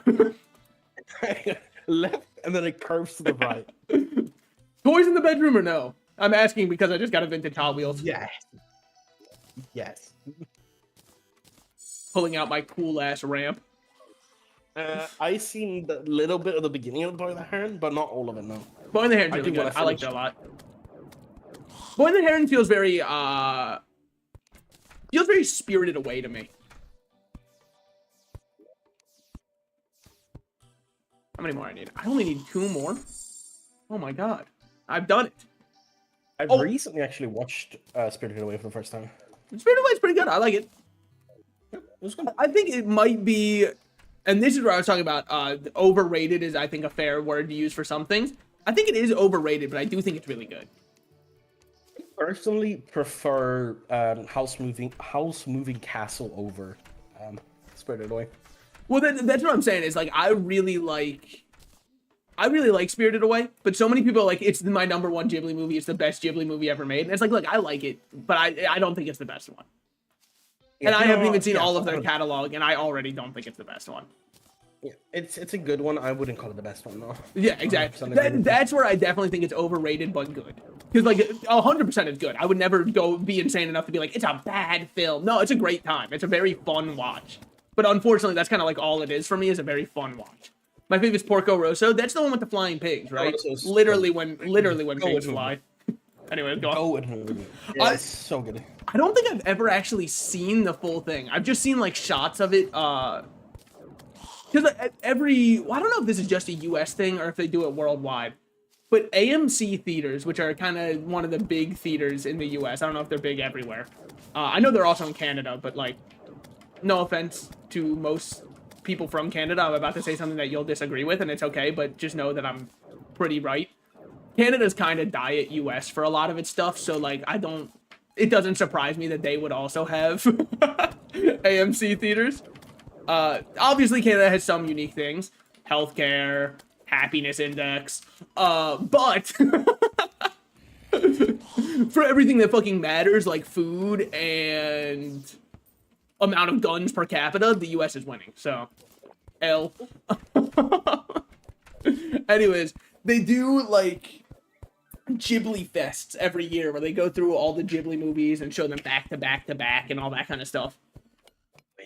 Left, and then it curves to the right.
Toys in the bedroom or no? I'm asking because I just got a vintage Hot Wheels.
Yeah. Yes.
Pulling out my cool ass ramp.
I seen the little bit of the beginning of Boy the Heron, but not all of it. No.
Boy and the Heron's
I
really
do
good.
wanna
I liked it
finish.
a lot. Boy and the Heron feels very Spirited Away to me. How many more I need? I only need 2 more. Oh my god. I've done it.
I've
Oh.
recently actually watched Spirited Away for the first time.
Spirited Away is pretty good. I like it.
It was good.
I think it might be, and this is where I was talking about, overrated is, I think, a fair word to use for some things. I think it is overrated, but I do think it's really good.
I personally prefer House Moving Castle over Spirited Away.
Well, that's what I'm saying is, like, I really like Spirited Away, but so many people are like, it's my #1 Ghibli movie, it's the best Ghibli movie ever made. And it's like, look, I like it, but I don't think it's the best one.
Yeah,
And I haven't even seen
yeah,
all of their catalog, and I already don't think it's the best one.
Yeah, it's a good one. I wouldn't call it the best one though.
Yeah, exactly. That's where I definitely think it's overrated but good. Because, like, 100% is good. I would never be insane enough to be like, it's a bad film. No, it's a great time. It's a very fun watch. But unfortunately, that's kind of like all it is for me, is a very fun watch. My favorite is Porco Rosso. That's the one with the flying pigs, right? Literally when pigs fly. Anyway, go on.
Go with it. Yeah, it's so good.
I don't think I've ever actually seen the full thing. I've just seen, like, shots of it, because I don't know if this is just a US thing or if they do it worldwide, but AMC theaters, which are kind of one of the big theaters in the US, I don't know if they're big everywhere. I know they're also in Canada, but, like, no offense to most people from Canada, I'm about to say something that you'll disagree with, and it's okay, but just know that I'm pretty right. Canada's kind of diet US for a lot of its stuff, so, like, it doesn't surprise me that they would also have AMC theaters. Obviously Canada has some unique things, healthcare, happiness index, but for everything that fucking matters, like food and amount of guns per capita, the US is winning, so L. Anyways, they do, like, Ghibli fests every year where they go through all the Ghibli movies and show them back to back to back and all that kind of stuff.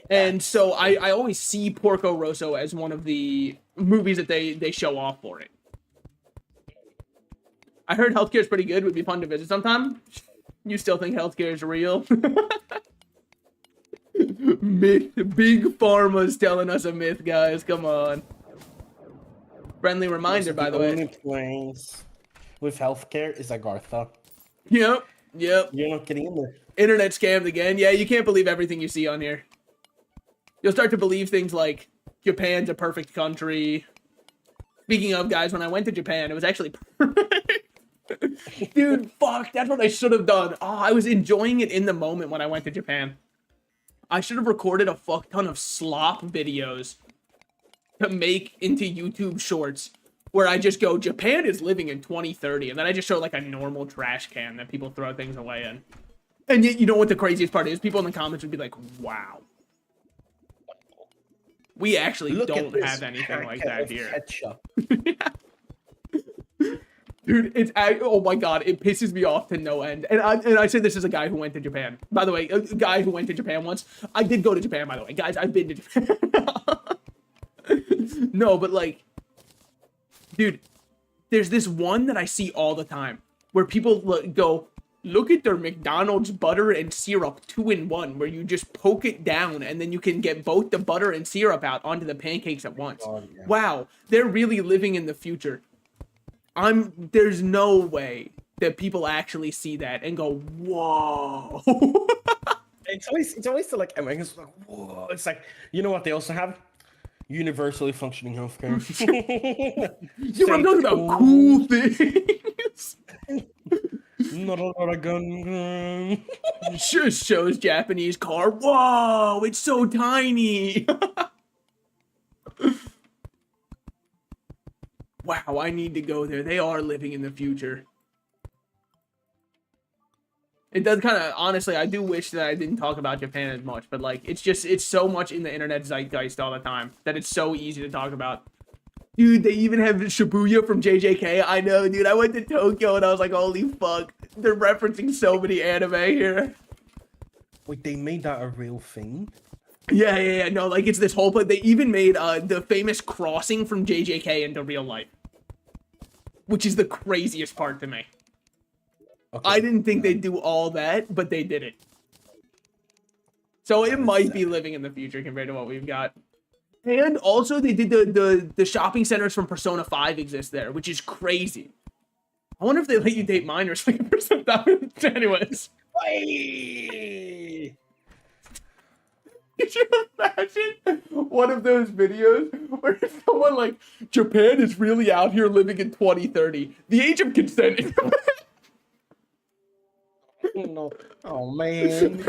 And so I always see Porco Rosso as one of the movies that they show off for it. I heard healthcare is pretty good. Would be fun to visit sometime. You still think healthcare is real? Myth. Big Pharma's telling us a myth, guys. Come on. Friendly reminder, by the way.
Only place with healthcare is Agartha.
Yep.
You're not getting in there.
Internet scammed again. Yeah, you can't believe everything you see on here. You'll start to believe things like Japan's a perfect country. Speaking of, guys, when I went to Japan, it was actually perfect. Dude, fuck, that's what I should have done. Oh, I was enjoying it in the moment when I went to Japan. I should have recorded a fuck ton of slop videos to make into YouTube shorts where I just go, Japan is living in 2030, and then I just show, like, a normal trash can that people throw things away in. And yet, you know what the craziest part is? People in the comments would be like, wow. We actually don't have anything like that here. Dude, it's, oh my god, it pisses me off to no end. And I say this as a guy who went to Japan. By the way, a guy who went to Japan once. I did go to Japan, by the way. Guys, I've been to Japan. No, but, like, dude, there's this one that I see all the time where people go, look at their McDonald's butter and syrup 2-in-1, where you just poke it down and then you can get both the butter and syrup out onto the pancakes at once. Oh, yeah. Wow, they're really living in the future. There's no way that people actually see that and go, whoa.
It's always like Americans like, whoa. It's like, you know what they also have? Universally functioning healthcare.
Yeah, but I'm talking about cool things.
Not a lot of gun.
Just shows Japanese car. Whoa, it's so tiny. Wow, I need to go there. They are living in the future. It does kind of, honestly, I do wish that I didn't talk about Japan as much, but, like, it's so much in the internet zeitgeist all the time that it's so easy to talk about. Dude, they even have Shibuya from JJK. I know, dude. I went to Tokyo and I was like, holy fuck. They're referencing so many anime here.
Wait, they made that a real thing?
Yeah. No, like it's this whole play. They even made the famous crossing from JJK into real life, which is the craziest part to me.
Okay.
I didn't think they'd do all that, but they did it. So it might be living in the future compared to what we've got. And also they did the shopping centers from Persona 5 exist there, which is crazy. I wonder if they let you date minors like Persona 5. Anyways.
Hey!
Could you imagine one of those videos where someone like, Japan is really out here living in 2030. The age of consent is
No. Oh man.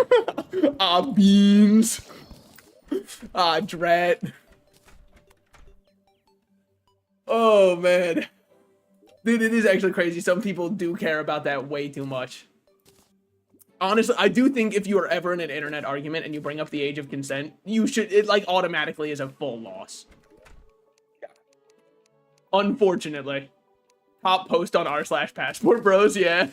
Beans. Drat. Oh man. Dude, it is actually crazy. Some people do care about that way too much. Honestly, I do think if you are ever in an internet argument and you bring up the age of consent, you should, it like automatically is a full loss.
Yeah.
Unfortunately. Top post on r/passport bros, yeah.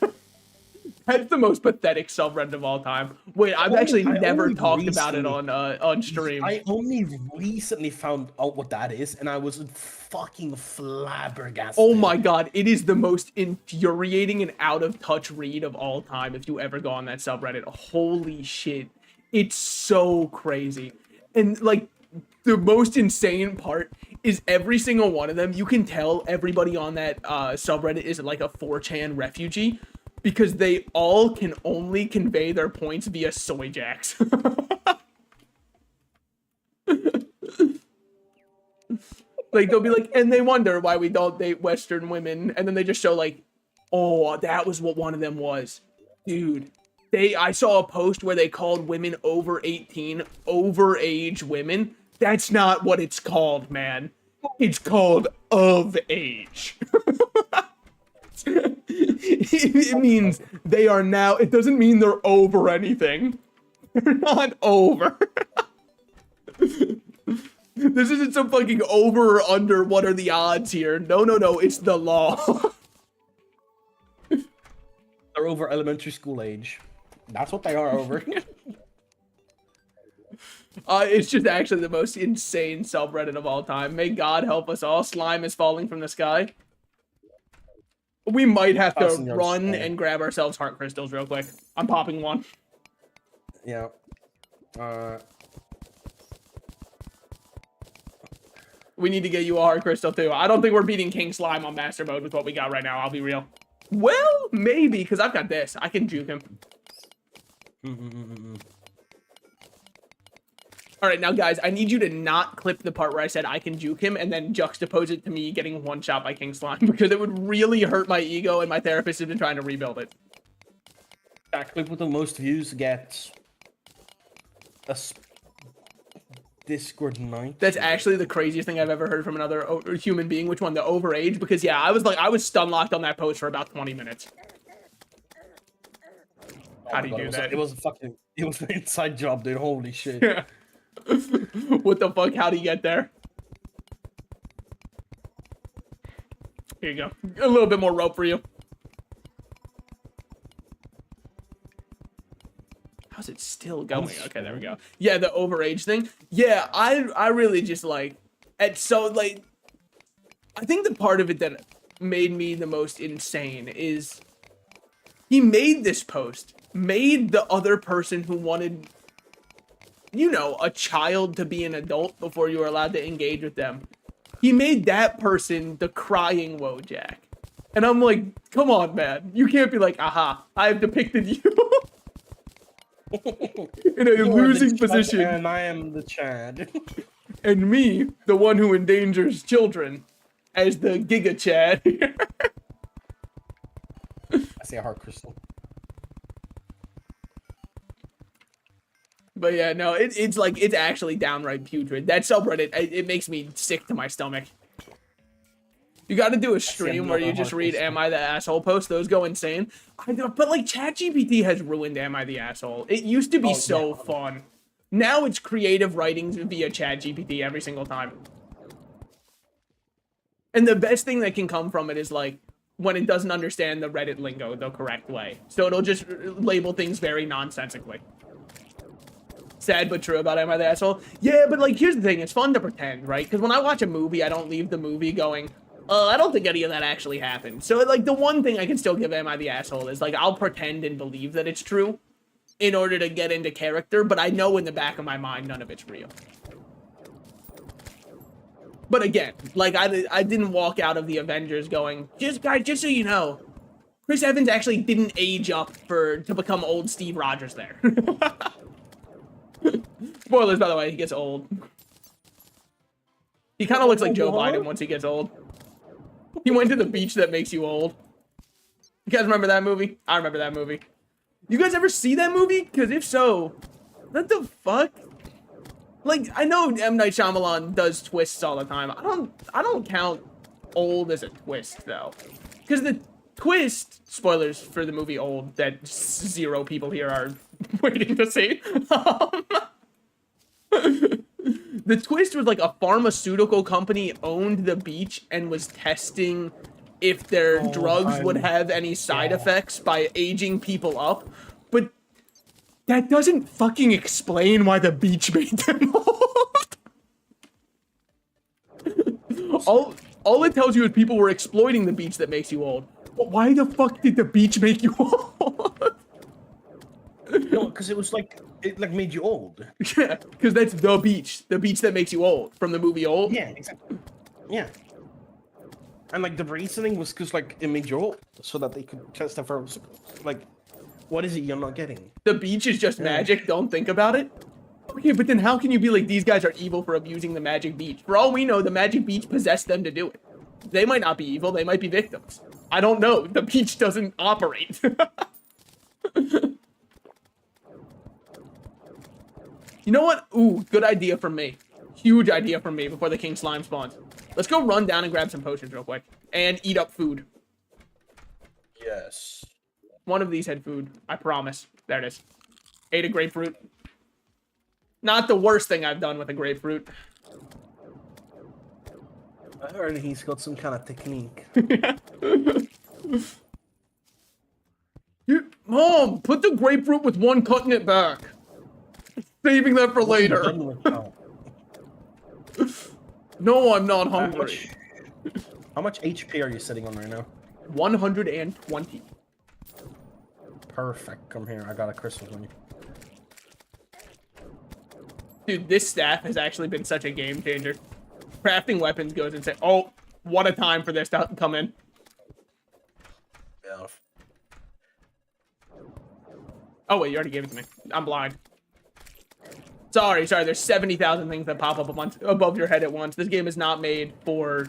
That's the most pathetic subreddit of all time. Wait, I've actually never talked about it on stream.
I only recently found out what that is, and I was fucking flabbergasted.
Oh my god, it is the most infuriating and out of touch read of all time if you ever go on that subreddit. Holy shit. It's so crazy. And like the most insane part is every single one of them, you can tell everybody on that subreddit is like a 4chan refugee because they all can only convey their points via soy jacks. Like they'll be like, and they wonder why we don't date Western women, and then they just show like, oh, that was what one of them was, dude. I saw a post where they called women over 18 overage women. That's not what it's called, man. It's called of age. It means they are now. It doesn't mean they're over anything. They're not over. This isn't some fucking over or under what are the odds here. No, it's the law.
They're over elementary school age. That's what they are over.
It's just actually the most insane subreddit of all time. May God help us all. Slime is falling from the sky. We might have to run and grab ourselves heart crystals real quick. I'm popping one.
Yeah.
We need to get you a heart crystal too. I don't think we're beating King Slime on master mode with what we got right now. I'll be real. Well, maybe, because I've got this. I can juke him. All right, now guys, I need you to not clip the part where I said I can juke him and then juxtapose it to me getting one shot by King Slime because it would really hurt my ego and my therapist has been trying to rebuild it.
That clip with the most views gets a Discord night.
That's actually the craziest thing I've ever heard from another human being. Which one? The overage? Because yeah, I was stun locked on that post for about 20 minutes. How do you do that?
It was an inside job, dude. Holy shit.
Yeah. What the fuck? How do you get there? Here you go. A little bit more rope for you. How's it still going? Okay, there we go. Yeah, the overage thing. Yeah, I really just like I think the part of it that made me the most insane is he made this post, made the other person who wanted, you know, a child to be an adult before you were allowed to engage with them. He made that person the crying Wojak. And I'm like, come on, man. You can't be like, aha, I have depicted you in a losing position.
And I am the Chad.
And me, the one who endangers children, as the Giga Chad.
I see a heart crystal.
But yeah, no, it's actually downright putrid. That subreddit, it makes me sick to my stomach. You got to do a stream where you just read "Am I the asshole?" posts. Those go insane. But like ChatGPT has ruined "Am I the asshole?" It used to be so fun. Now it's creative writings via ChatGPT every single time. And the best thing that can come from it is like when it doesn't understand the Reddit lingo the correct way. So it'll just label things very nonsensically. Sad but true about Am I the Asshole? Yeah, but like, here's the thing. It's fun to pretend, right? Because when I watch a movie, I don't leave the movie going, I don't think any of that actually happened. So, like, the one thing I can still give Am I the Asshole is, like, I'll pretend and believe that it's true in order to get into character, but I know in the back of my mind none of it's real. But again, like, I didn't walk out of the Avengers going, just so you know, Chris Evans actually didn't age up to become old Steve Rogers there. Spoilers, by the way, he gets old. He kind of looks like Joe Biden once he gets old. He went to the beach that makes you old. You guys remember that movie? I remember that movie. You guys ever see that movie? Because if so, what the fuck? Like, I know M. Night Shyamalan does twists all the time. I don't count old as a twist, though. Because the twist, spoilers for the movie Old, that 0 people here are waiting to see. The twist was like a pharmaceutical company owned the beach and was testing if their drugs would have any side effects by aging people up. But that doesn't fucking explain why the beach made them old. All it tells you is people were exploiting the beach that makes you old. But why the fuck did the beach make you old?
No, because it was like, it like made you old.
Yeah, because that's the beach that makes you old from the movie Old.
Yeah, exactly. Yeah. And like the reasoning was because like it made you old so that they could test it for like, what is it you're not getting?
The beach is just magic, don't think about it. Okay, but then how can you be like, these guys are evil for abusing the magic beach? For all we know, the magic beach possessed them to do it. They might not be evil, they might be victims. I don't know, the beach doesn't operate. You know what? Ooh, good idea from me. Huge idea from me before the king slime spawns. Let's go run down and grab some potions real quick. And eat up food.
Yes.
One of these had food. I promise. There it is. Ate a grapefruit. Not the worst thing I've done with a grapefruit.
I heard he's got some kind of technique.
Mom, put the grapefruit with one cutting it back. Saving that for later. No, I'm not hungry.
How much HP are you sitting on right now?
120.
Perfect. Come here. I got a crystal on you.
Dude, this staff has actually been such a game changer. Crafting weapons goes and say, oh, what a time for this to come in.
Yeah.
Oh, wait, you already gave it to me. I'm blind. Sorry, there's 70,000 things that pop up above your head at once. This game is not made for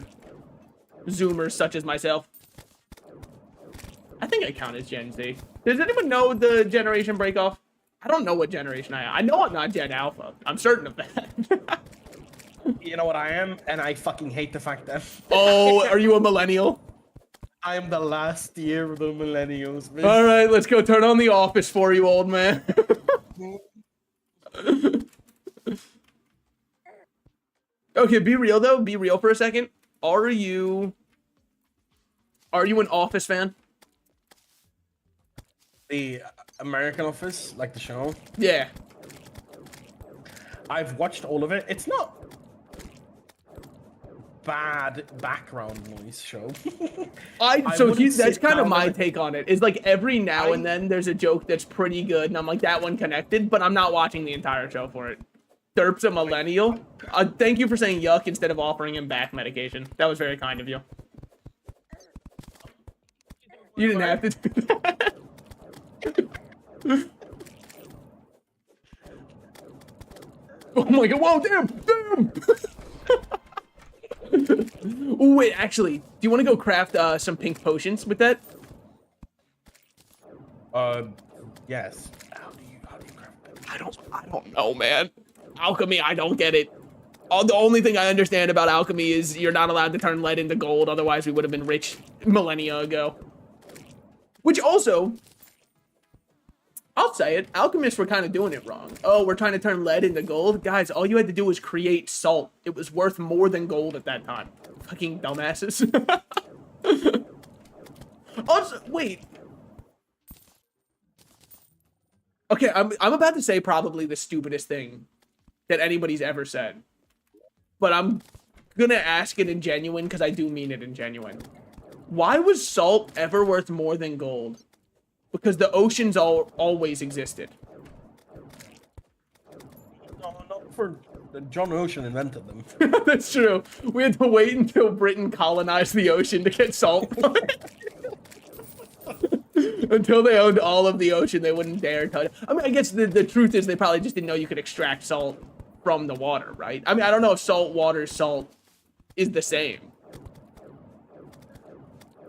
Zoomers such as myself. I think I count as Gen Z. Does anyone know the generation breakoff? I don't know what generation I am. I know I'm not Gen Alpha. I'm certain of that.
You know what I am? And I fucking hate the fact that...
Oh, are you a millennial?
I am the last year of the millennials, man.
All right, let's go turn on the office for you, old man. Okay, be real though. Be real for a second. Are you an Office fan?
The American Office, like the show?
Yeah.
I've watched all of it. It's not bad background noise show.
That's kind of my take on it. Is like every now and then there's a joke that's pretty good, and I'm like, that one connected, but I'm not watching the entire show for it. Derp's a millennial. Thank you for saying yuck instead of offering him back medication. That was very kind of you. You didn't have to do that. Oh my god, whoa, damn! Oh, wait, actually, do you want to go craft some pink potions with that?
Yes.
How do you craft that? I don't know, man. Alchemy, I don't get it. The only thing I understand about alchemy is you're not allowed to turn lead into gold, otherwise we would have been rich millennia ago. Which also, I'll say it, alchemists were kind of doing it wrong. Oh, we're trying to turn lead into gold? Guys, all you had to do was create salt. It was worth more than gold at that time. Fucking dumbasses. Also, wait. Okay, I'm about to say probably the stupidest thing that anybody's ever said, but I'm gonna ask it in genuine because I do mean it in genuine. Why was salt ever worth more than gold? Because the oceans always existed.
No, not for John Ocean invented them.
That's true. We had to wait until Britain colonized the ocean to get salt. Until they owned all of the ocean, they wouldn't dare touch it. I mean, I guess the truth is they probably just didn't know you could extract salt from the water, right? I mean, I don't know if salt water salt is the same.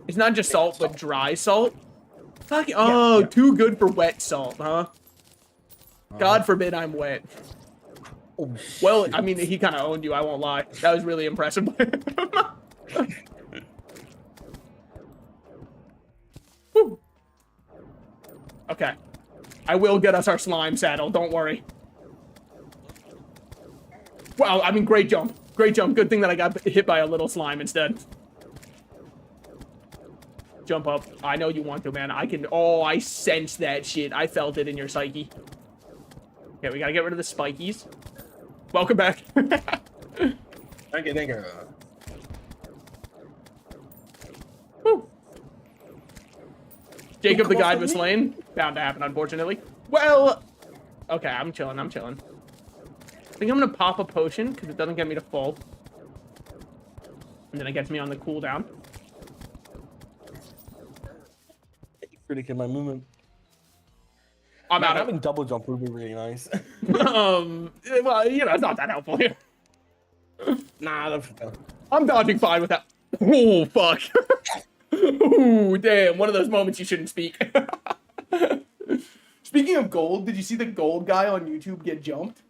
It's not just salt, but dry salt. Fucking, oh, too good for wet salt, huh? God forbid I'm wet.
Oh,
Well, I mean, he kind of owned you, I won't lie. That was really impressive. Whew. Okay. I will get us our slime saddle, don't worry. Wow, I mean, great jump. Great jump. Good thing that I got hit by a little slime instead. Jump up. I know you want to, man. I can... Oh, I sense that shit. I felt it in your psyche. Okay, we gotta get rid of the spikies. Welcome back.
Thank you.
Woo. Jacob the guide was slain. Bound to happen, unfortunately. Well, okay, I'm chilling. I think I'm gonna pop a potion because it doesn't get me to full. And then it gets me on the cooldown.
Predicted my movement.
I'm out of...
Having double jump would be really nice.
Well, you know, it's not that helpful here.
Nah, that's...
I'm dodging fine with that. Oh, fuck. Ooh, damn. One of those moments you shouldn't speak. Speaking of gold, did you see the gold guy on YouTube get jumped?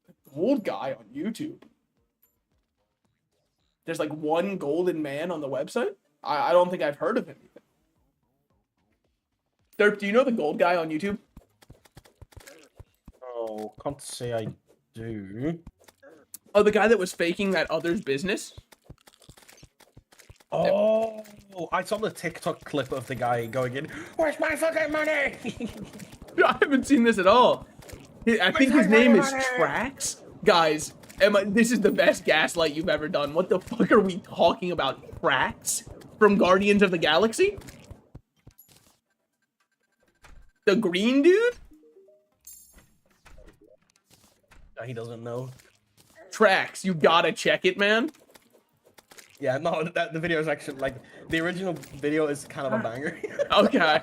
The gold guy on YouTube? There's like one golden man on the website? I don't think I've heard of him even. Derp, do you know the gold guy on YouTube?
Oh, can't say I do.
Oh, the guy that was faking that other's business?
Oh, I saw the TikTok clip of the guy going in, "Where's my fucking money?"
I haven't seen this at all. I think his name is Trax. Guys, this is the best gaslight you've ever done. What the fuck are we talking about? Trax? From Guardians of the Galaxy? The green dude?
He doesn't know.
Trax, you gotta check it, man.
Yeah, no, the video is actually, like, the original video is kind of a banger.
Okay.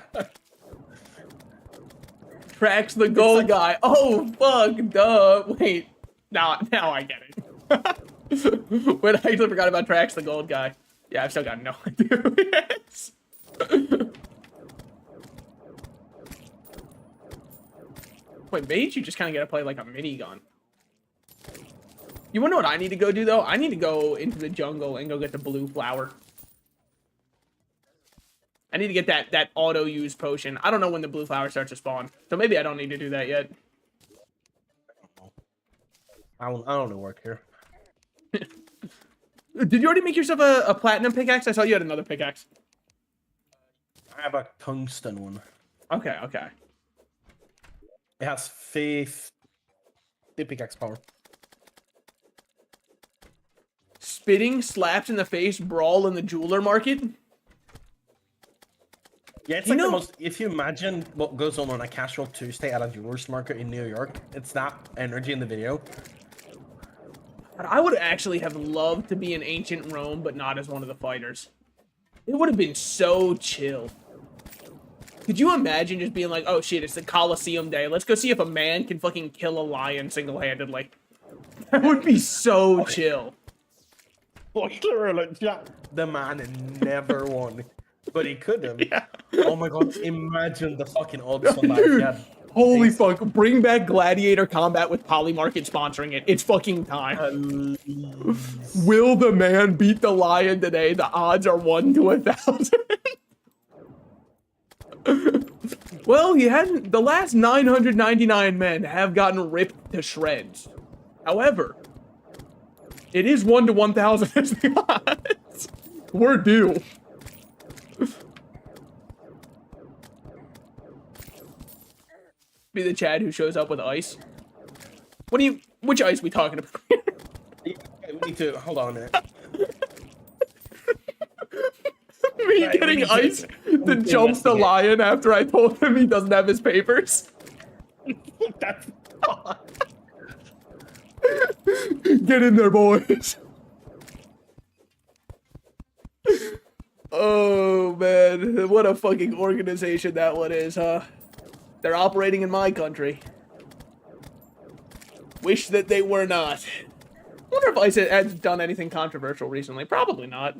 Trax the gold guy. Oh, fuck, duh. Wait. Now I get it. Wait, I actually forgot about Trax the gold guy. Yeah, I've still got no idea who he is. Wait, mage, you just kind of gotta play like a minigun. You wanna know what I need to go do, though? I need to go into the jungle and go get the blue flower. I need to get that auto-use potion. I don't know when the blue flower starts to spawn, so maybe I don't need to do that yet.
I don't work here.
Did you already make yourself a platinum pickaxe? I saw you had another pickaxe.
I have a tungsten one.
Okay, okay.
It has 50 pickaxe power.
Spitting, slaps in the face, brawl in the jeweler market?
Yeah, it's like the most... If you imagine what goes on a casual Tuesday at a jeweler's market in New York, it's that energy in the video.
I would actually have loved to be in ancient Rome, but not as one of the fighters. It would have been so chill. Could you imagine just being like, oh shit, it's the Colosseum day. Let's go see if a man can fucking kill a lion single-handedly. That would be so chill.
Literally, the man never won. But he could have.
Yeah.
Oh my god, imagine the fucking odds on that.
Dude,
Yeah.
holy fuck. Bring back Gladiator Combat with Polymarket sponsoring it. It's fucking time. Will the man beat the lion today? The odds are 1 to 1,000. Well, he hadn't. The last 999 men have gotten ripped to shreds. However, it is 1 to 1,000 as the odds. We're due. Be the Chad who shows up with ice. Which ice we talking about?
Okay, we need to hold on a minute.
Me getting ice to jump the lion after I told him he doesn't have his papers.
That's
Get in there, boys. Oh, man. What a fucking organization that one is, huh? They're operating in my country. Wish that they were not. Wonder if ICE has done anything controversial recently. Probably not.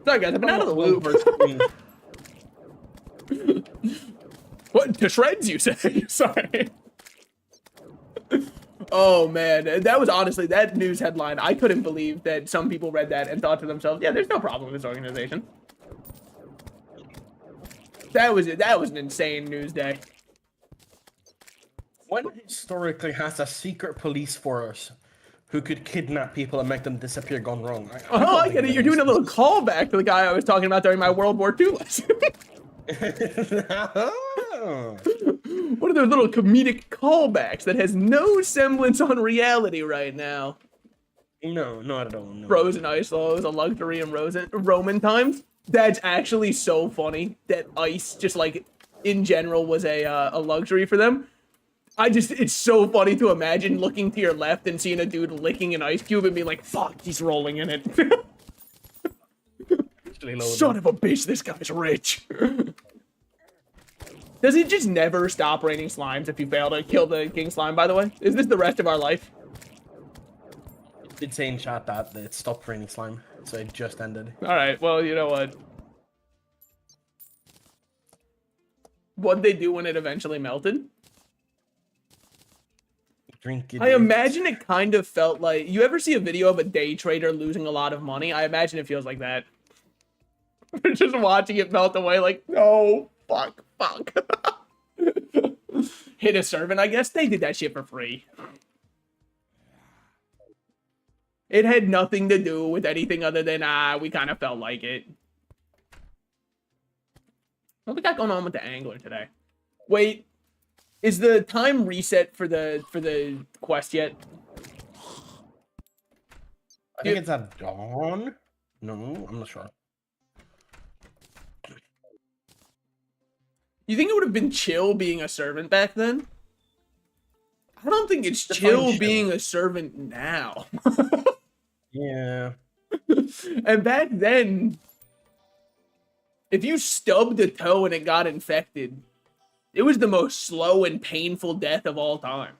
Sorry, guys. I've been out of the loop. What? To shreds, you say? Sorry. Oh, man. That was honestly, that news headline, I couldn't believe that some people read that and thought to themselves, yeah, there's no problem with this organization. That was it. That was an insane news day.
One historically has a secret police force who could kidnap people and make them disappear gone wrong.
I get it. You're doing a little callback to the guy I was talking about during my World War II lesson. One of those little comedic callbacks that has no semblance on reality right now.
No, not at all. No.
Frozen ice though is a luxury in Roman times. That's actually so funny that ice, just like in general, was a luxury for them. It's so funny to imagine looking to your left and seeing a dude licking an ice cube and being like, fuck, he's rolling in it. Son of a bitch, this guy's rich. Does it just never stop raining slimes if you fail to kill the king slime, by the way? Is this the rest of our life?
It did say in chat that it stopped raining slime, so it just ended.
Alright, well, you know what? What'd they do when it eventually melted?
Drink it.
I imagine it kind of felt like... You ever see a video of a day trader losing a lot of money? I imagine it feels like that. Just watching it melt away like, no, fuck. Hit a servant, I guess. They did that shit for free. It had nothing to do with anything other than, we kind of felt like it. What we got going on with the angler today? Wait, is the time reset for the quest yet?
I think it's at dawn. No, I'm not sure.
You think it would have been chill being a servant back then? I don't think it's chill being a servant now.
Yeah.
And back then, if you stubbed a toe and it got infected, it was the most slow and painful death of all time.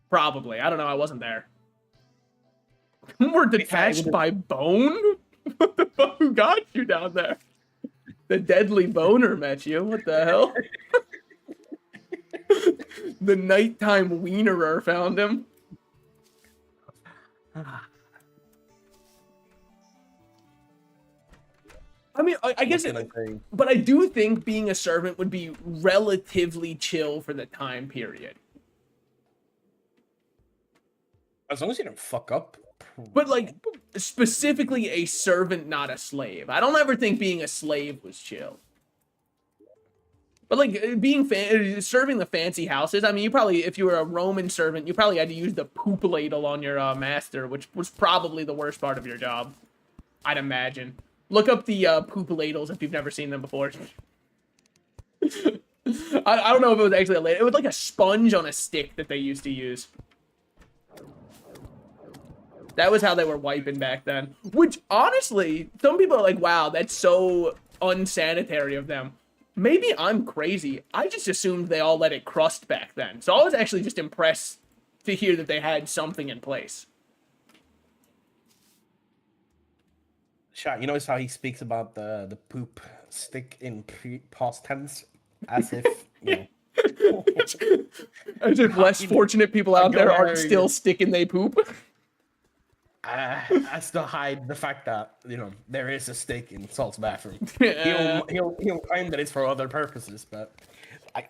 Probably. I don't know. I wasn't there. We're detached by bone? What the fuck? Who got you down there? The deadly boner met you. What the hell? The nighttime wienerer found him. I mean, I guess but I do think being a servant would be relatively chill for the time period.
As long as you don't fuck up.
But, like, specifically a servant, not a slave. I don't ever think being a slave was chill. But, like, being serving the fancy houses, I mean, you probably, if you were a Roman servant, you probably had to use the poop ladle on your master, which was probably the worst part of your job. I'd imagine. Look up the poop ladles if you've never seen them before. I don't know if it was actually a ladle. It was like a sponge on a stick that they used to use. That was how they were wiping back then. Which, honestly, some people are like, wow, that's so unsanitary of them. Maybe I'm crazy. I just assumed they all let it crust back then. So I was actually just impressed to hear that they had something in place.
Chat, you notice how he speaks about the poop stick in past tense? As if, you know.
As if less fortunate people out there aren't still sticking they poop.
As to hide the fact that, you know, there is a stick in Salt's bathroom.
Yeah.
He'll claim that it's for other purposes, but
I'm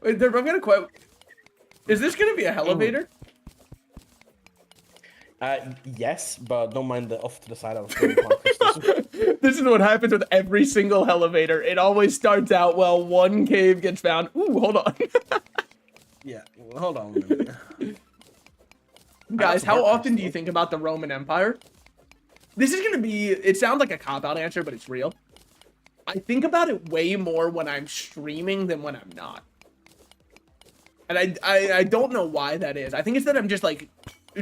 gonna quote. Is this gonna be a elevator?
Yes, but don't mind the off to the side. I was going upon crystals.
This is what happens with every single elevator. It always starts out well. One cave gets found. Ooh, hold on.
Yeah, well, hold on a minute.
Guys, how often do you think about the Roman Empire? This is gonna be, it sounds like a cop-out answer, but it's real. I think about it way more when I'm streaming than when I'm not. And I don't know why that is. I think it's that I'm just like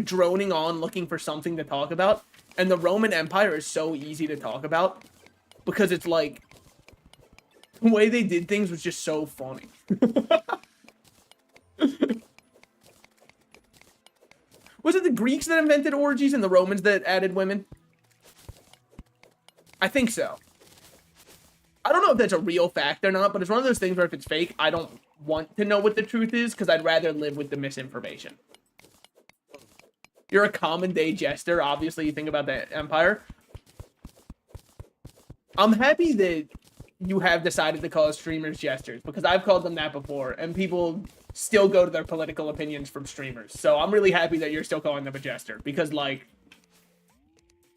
droning on looking for something to talk about. And the Roman Empire is so easy to talk about because it's like the way they did things was just so funny. Was it the Greeks that invented orgies and the Romans that added women? I think so. I don't know if that's a real fact or not, but it's one of those things where if it's fake, I don't want to know what the truth is because I'd rather live with the misinformation. You're a common day jester. Obviously, you think about the Empire. I'm happy that you have decided to call streamers jesters because I've called them that before, and people still go to their political opinions from streamers. So I'm really happy that you're still calling them a jester because, like,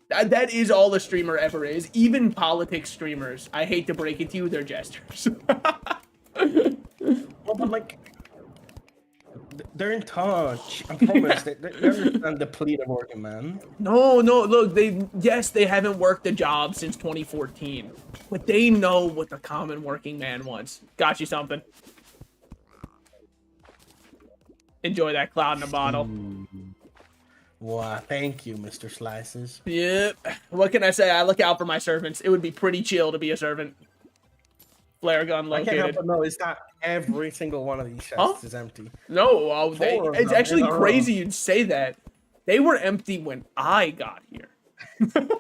that is all a streamer ever is. Even politics streamers, I hate to break it to you, they're jesters.
Well, but like, they're in touch. I promise. They understand the plea of working man.
No, look, they haven't worked a job since 2014, but they know what the common working man wants. Got you something. Enjoy that cloud in a bottle.
Wow, thank you, Mr. Slices.
Yep. What can I say? I look out for my servants. It would be pretty chill to be a servant. Flare gun located. I can't help
but notice that every single one of these chests is empty.
No, it's actually crazy you'd say that. They were empty when I got here.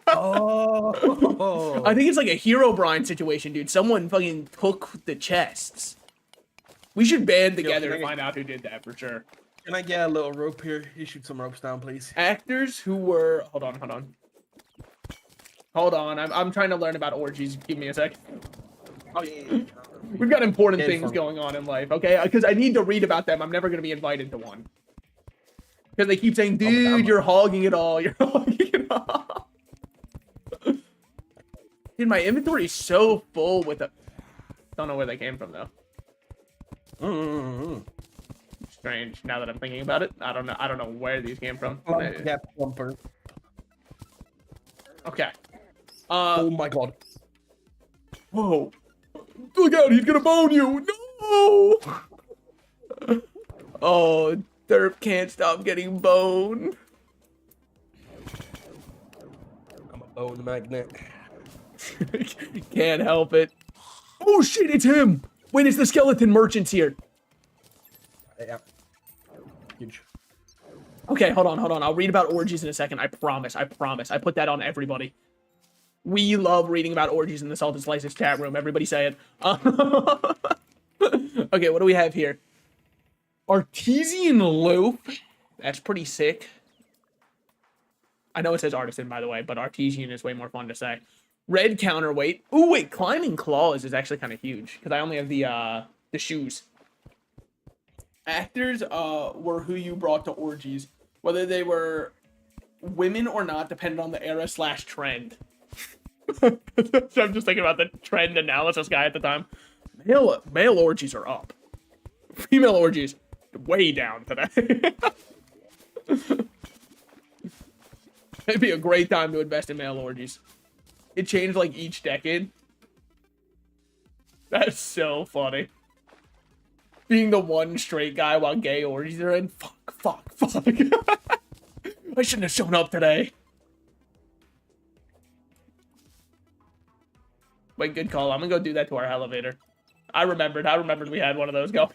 Oh.
I think it's like a Herobrine situation, dude. Someone fucking took the chests. We should band together to find out who did that for sure.
Can I get a little rope here? You shoot some ropes down, please.
Actors who were... Hold on. I'm trying to learn about orgies. Give me a sec.
Oh, yeah.
We've got important things going on in life, okay? Because I need to read about them. I'm never going to be invited to one. Because they keep saying, dude, you're hogging it all. You're hogging it all. Dude, my inventory is so full with a... Don't know where they came from, though. Strange. Now that I'm thinking about it, I don't know where these came from.
Yeah, plumper.
Okay.
Oh my god.
Whoa. Look out, he's gonna bone you. No. Oh, Derp can't stop getting boned.
I'm a bone magnet.
Can't help it. Oh shit, it's him. Wait, it's the skeleton merchants here.
Yeah. Huge.
Okay, hold on. I'll read about orgies in a second. I promise. I put that on everybody. We love reading about orgies in the Salted Slices chat room. Everybody say it. Okay, what do we have here? Artesian loaf. That's pretty sick. I know it says artisan, by the way, but artesian is way more fun to say. Red counterweight. Ooh, wait, climbing claws is actually kind of huge because I only have the shoes. Actors were who you brought to orgies, whether they were women or not, depended on the era/trend. So I'm just thinking about the trend analysis guy at the time. Male orgies are up. Female orgies way down today. It'd be a great time to invest in male orgies. It changed like each decade. That's so funny. Being the one straight guy while gay orgies are in. Fuck. I shouldn't have shown up today. Wait, good call. I'm gonna go do that to our elevator. I remembered we had one of those going.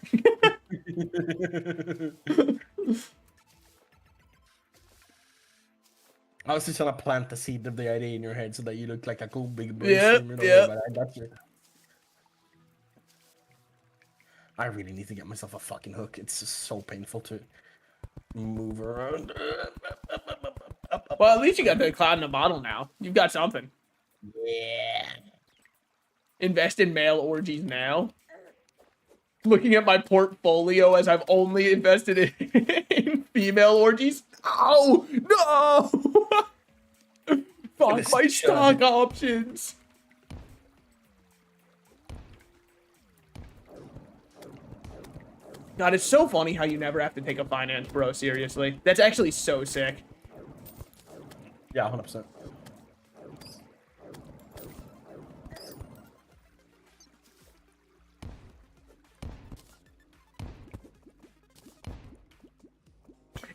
I was just trying to plant the seed of the idea in your head so that you look like a cool big boy.
Yeah.
I got you. I really need to get myself a fucking hook. It's just so painful to move around.
Well, at least you got the cloud in a bottle now. You've got something.
Yeah.
Invest in male orgies now. Looking at my portfolio as I've only invested in Female orgies? Oh no! Fuck my stock options. God, it's so funny how you never have to take a finance bro seriously. That's actually so sick.
Yeah, 100%.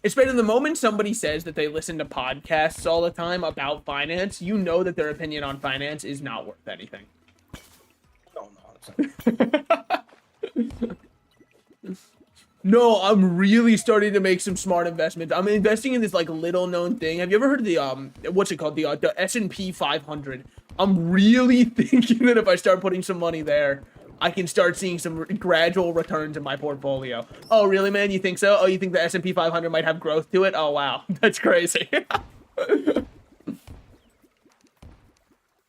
It's better the moment somebody says that they listen to podcasts all the time about finance, you know that their opinion on finance is not worth anything.
No, 100%.
No, I'm really starting to make some smart investments. I'm investing in this like little known thing. Have you ever heard of the what's it called, the S&P 500? I'm really thinking that if I start putting some money there, I can start seeing some gradual returns in my portfolio. Oh, really, man? You think so? Oh, you think the S&P 500 might have growth to it? Oh, wow. That's crazy. Sorry,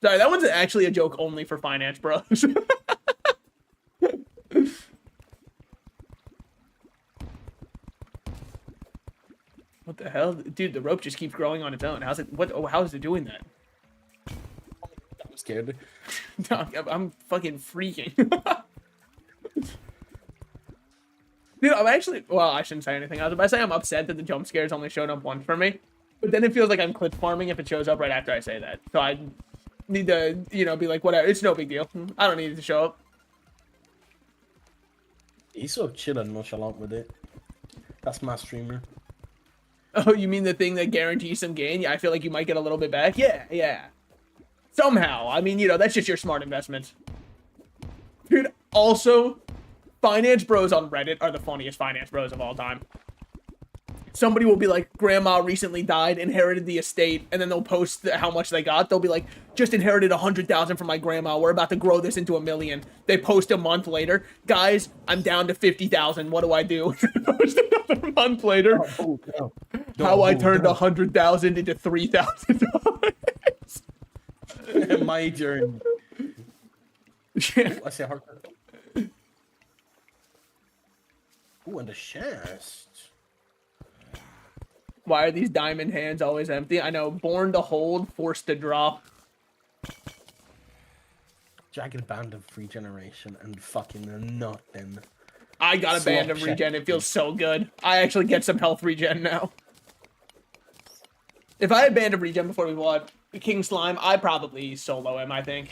that one's actually a joke only for finance bros. What the hell? Dude, the rope just keeps growing on its own. How's it? What? Oh, how is it doing that?
I'm scared.
I'm fucking freaking. Dude, I'm actually... Well, I shouldn't say anything. I was about to say I'm upset that the jump scares only showed up once for me. But then it feels like I'm clip farming if it shows up right after I say that. So I need to, you know, be like, whatever. It's no big deal. I don't need it to show up.
He's so chill and nonchalant with it. That's my streamer.
Oh, you mean the thing that guarantees some gain? Yeah, I feel like you might get a little bit back. Yeah, yeah. Somehow. I mean, you know, that's just your smart investment. Dude, also, finance bros on Reddit are the funniest finance bros of all time. Somebody will be like, grandma recently died, inherited the estate, and then they'll post how much they got. They'll be like, just inherited 100,000 from my grandma. We're about to grow this into $1 million. They post a month later, guys, I'm down to 50,000. What do I do? Post another month later, how I turned 100,000 into $3,000.
My journey.
Yeah.
I say hard. Ooh, and the chest.
Why are these diamond hands always empty? I know. Born to hold, forced to drop.
Jagged band of regeneration and fucking nothing.
I got a band of regen. It feels so good. I actually get some health regen now. If I had band of regen before we bought King Slime, I'd probably solo him, I think.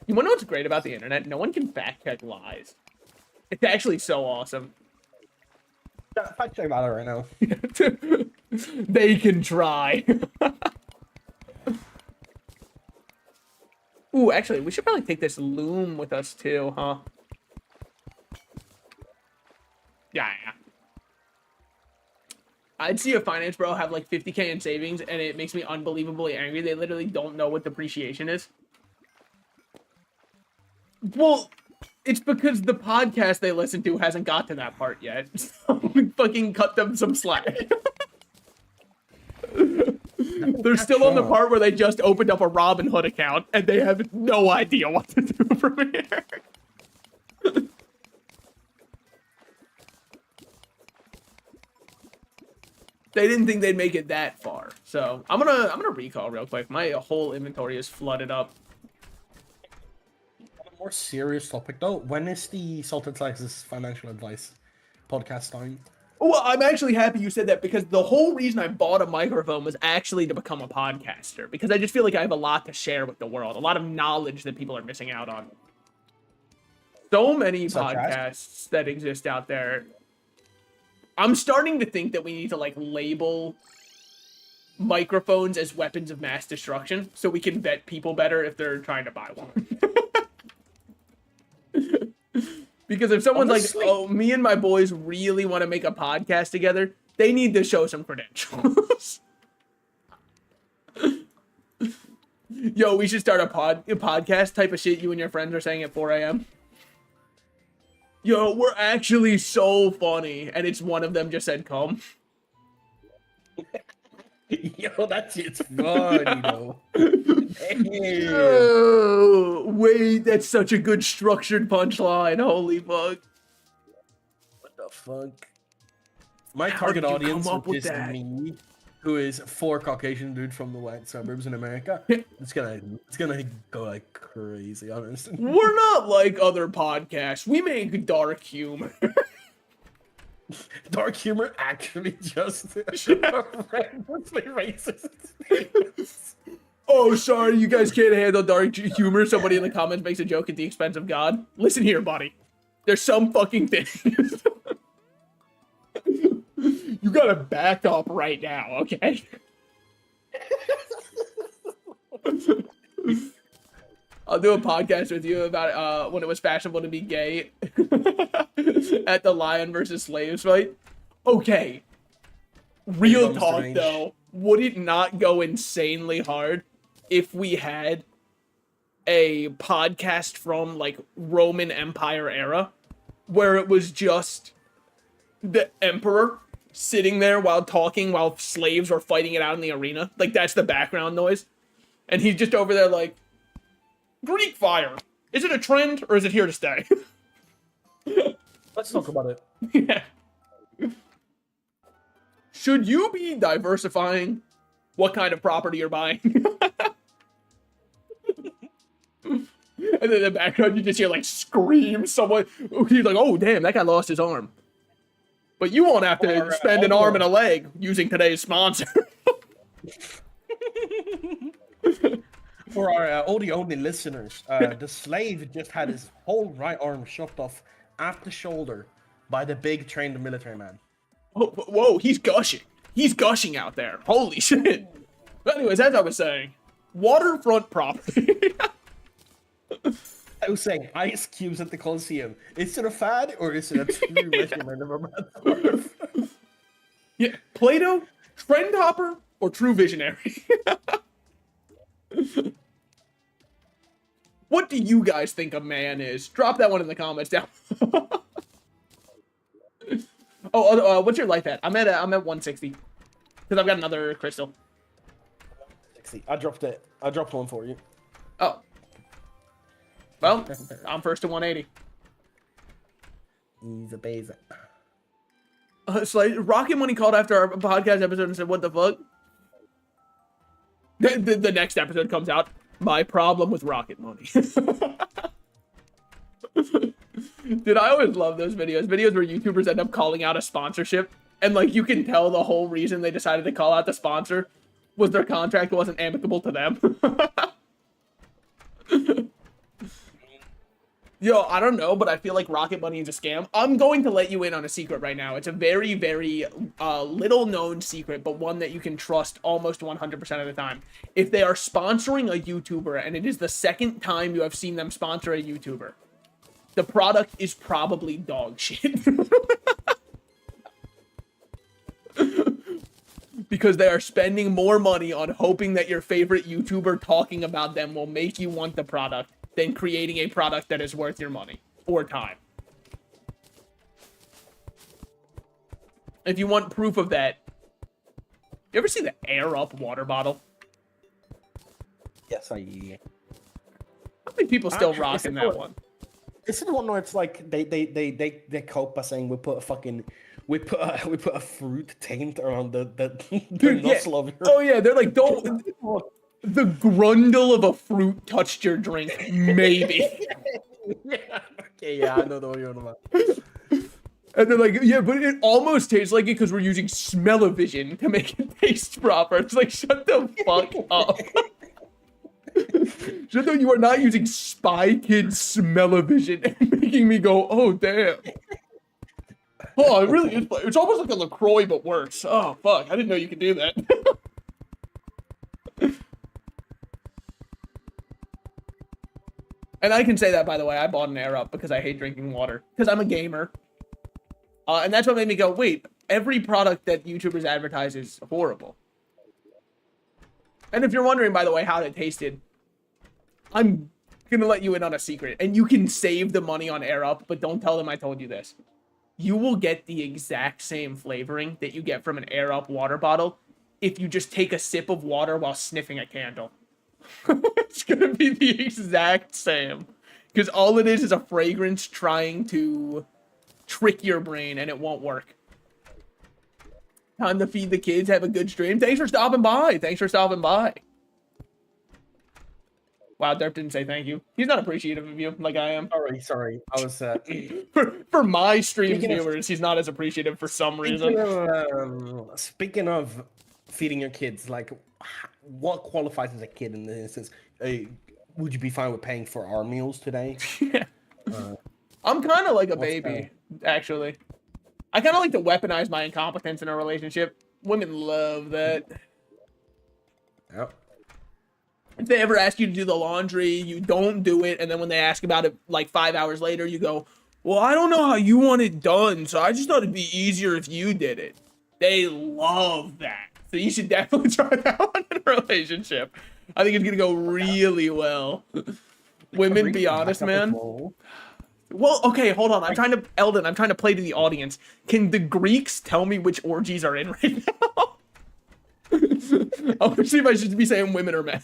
You wanna know what's great about the internet? No one can fact check lies. It's actually so awesome.
Fact check about it right now.
They can try. Ooh, actually, we should probably take this loom with us too, huh? Yeah. I'd see a finance bro have like 50K in savings, and it makes me unbelievably angry. They literally don't know what depreciation is. Well, it's because the podcast they listen to hasn't got to that part yet. So we fucking cut them some slack. They're still on the part where they just opened up a Robinhood account and they have no idea what to do from here. They didn't think they'd make it that far. So I'm gonna recall real quick. My whole inventory is flooded up.
On a more serious topic though, when is the Salted Slices financial advice podcast time?
Well, I'm actually happy you said that, because the whole reason I bought a microphone was actually to become a podcaster, because I just feel like I have a lot to share with the world, a lot of knowledge that people are missing out on. So many podcasts that exist out there. I'm starting to think that we need to like label microphones as weapons of mass destruction so we can vet people better if they're trying to buy one. Because if someone's honestly, like, oh, me and my boys really want to make a podcast together, they need to show some credentials. Yo, we should start a podcast type of shit you and your friends are saying at 4 a.m. Yo, we're actually so funny. And it's one of them just said, come.
Yo, that shit's funny, though.
Yo, wait, that's such a good structured punchline. Holy fuck.
What the fuck? My
How
target
did you
audience,
come up
which
with
is
that?
me, who is 4 Caucasian dude from the white suburbs in America, it's gonna go like crazy, honestly.
We're not like other podcasts. We make dark humor.
Dark humor actually just horrendously racist.
Oh, sorry, you guys can't handle dark humor. Somebody in the comments makes a joke at the expense of God. Listen here, buddy. There's some fucking things. You gotta back up right now, okay? I'll do a podcast with you about when it was fashionable to be gay at the lion versus slaves fight. Okay, real talk though, would it not go insanely hard if we had a podcast from like Roman Empire era where it was just the emperor sitting there while talking while slaves were fighting it out in the arena? Like that's the background noise, and he's just over there like, Greek fire. Is it a trend or is it here to stay?
Let's talk about it.
Yeah. Should you be diversifying what kind of property you're buying? And then in the background, you just hear like scream. Someone, he's like, "Oh damn, that guy lost his arm." But you won't have to spend an arm and a leg using today's sponsor.
For our audio-only listeners, the slave just had his whole right arm chopped off at the shoulder by the big trained military man.
Oh, whoa, he's gushing. He's gushing out there. Holy shit. But anyways, as I was saying, waterfront property.
I was saying, ice cubes at the Coliseum. Is it a fad or is it a true measurement of a man's life?
Yeah, Plato, trend hopper, or true visionary? What do you guys think a man is? Drop that one in the comments down. What's your life at? I'm at 160 because I've got another crystal.
60. I dropped it. I dropped one for you.
Oh. Well, I'm first to 180.
He's a basic.
So like, Rocket Money called after our podcast episode and said, "What the fuck?" The next episode comes out. My problem with Rocket Money. Dude, I always love those videos. Videos where YouTubers end up calling out a sponsorship. And, like, you can tell the whole reason they decided to call out the sponsor was their contract wasn't amicable to them. Yo, I don't know, but I feel like Rocket Money is a scam. I'm going to let you in on a secret right now. It's a very, very little-known secret, but one that you can trust almost 100% of the time. If they are sponsoring a YouTuber, and it is the second time you have seen them sponsor a YouTuber, the product is probably dog shit. Because they are spending more money on hoping that your favorite YouTuber talking about them will make you want the product than creating a product that is worth your money or time. If you want proof of that, you ever see the Air Up water bottle?
Yes, I
think people still rocking that one.
This is the one where it's like they cope by saying we put a fruit taint around the
Dude,
nozzle of your...
Oh yeah, they're like, don't... The grundle of a fruit touched your drink, maybe.
Yeah, okay, yeah, I know the one you're on about.
And they're like, yeah, but it almost tastes like it because we're using smell-o-vision to make it taste proper. It's like, shut the fuck up. Shut up, you are not using Spy Kid smell-o-vision and making me go, oh, damn. Oh, it really is. It's almost like a LaCroix, but worse. Oh, fuck. I didn't know you could do that. And I can say that, by the way, I bought an Air Up because I hate drinking water. Because I'm a gamer. And that's what made me go, wait, every product that YouTubers advertise is horrible. And if you're wondering, by the way, how it tasted, I'm going to let you in on a secret. And you can save the money on Air Up, but don't tell them I told you this. You will get the exact same flavoring that you get from an Air Up water bottle if you just take a sip of water while sniffing a candle. It's going to be the exact same. Because all it is a fragrance trying to trick your brain and it won't work. Time to feed the kids. Have a good stream. Thanks for stopping by. Thanks for stopping by. Wow, Derp didn't say thank you. He's not appreciative of you like I am.
Sorry. I was
for my stream
Speaking of-
viewers, he's not as appreciative for some reason.
Speaking of feeding your kids, like, what qualifies as a kid in this instance? Would you be fine with paying for our meals today?
Yeah. I'm kind of like a baby, actually. I kind of like to weaponize my incompetence in a relationship. Women love that.
Yep.
If they ever ask you to do the laundry, you don't do it, and then when they ask about it like 5 hours later, you go, well, I don't know how you want it done, so I just thought it'd be easier if you did it. They love that. So you should definitely try that one in a relationship. I think it's gonna go really well. Women, be honest, man. Well, okay, hold on. I'm trying to play to the audience. Can the Greeks tell me which orgies are in right now? I want to see if I should be saying women or men.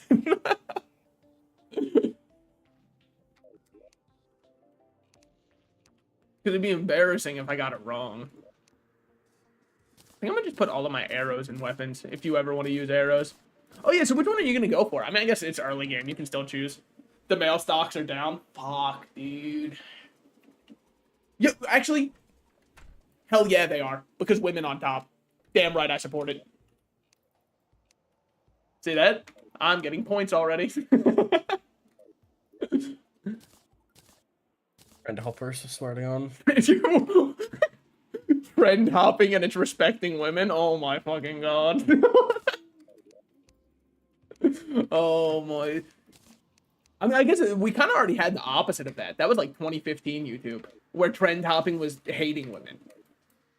Because it'd be embarrassing if I got it wrong. I think I'm gonna just put all of my arrows in weapons if you ever want to use arrows. Oh yeah, so which one are you gonna go for? I mean, I guess it's early game. You can still choose. The male stocks are down. Fuck, dude. Yeah, actually, hell yeah, they are. Because women on top. Damn right, I support it. See that? I'm getting points already.
Friend hoppers, swear to God.
Friend hopping and it's respecting women. Oh my fucking god. Oh my. I mean, I guess we kind of already had the opposite of that. That was like 2015 YouTube, where trend hopping was hating women.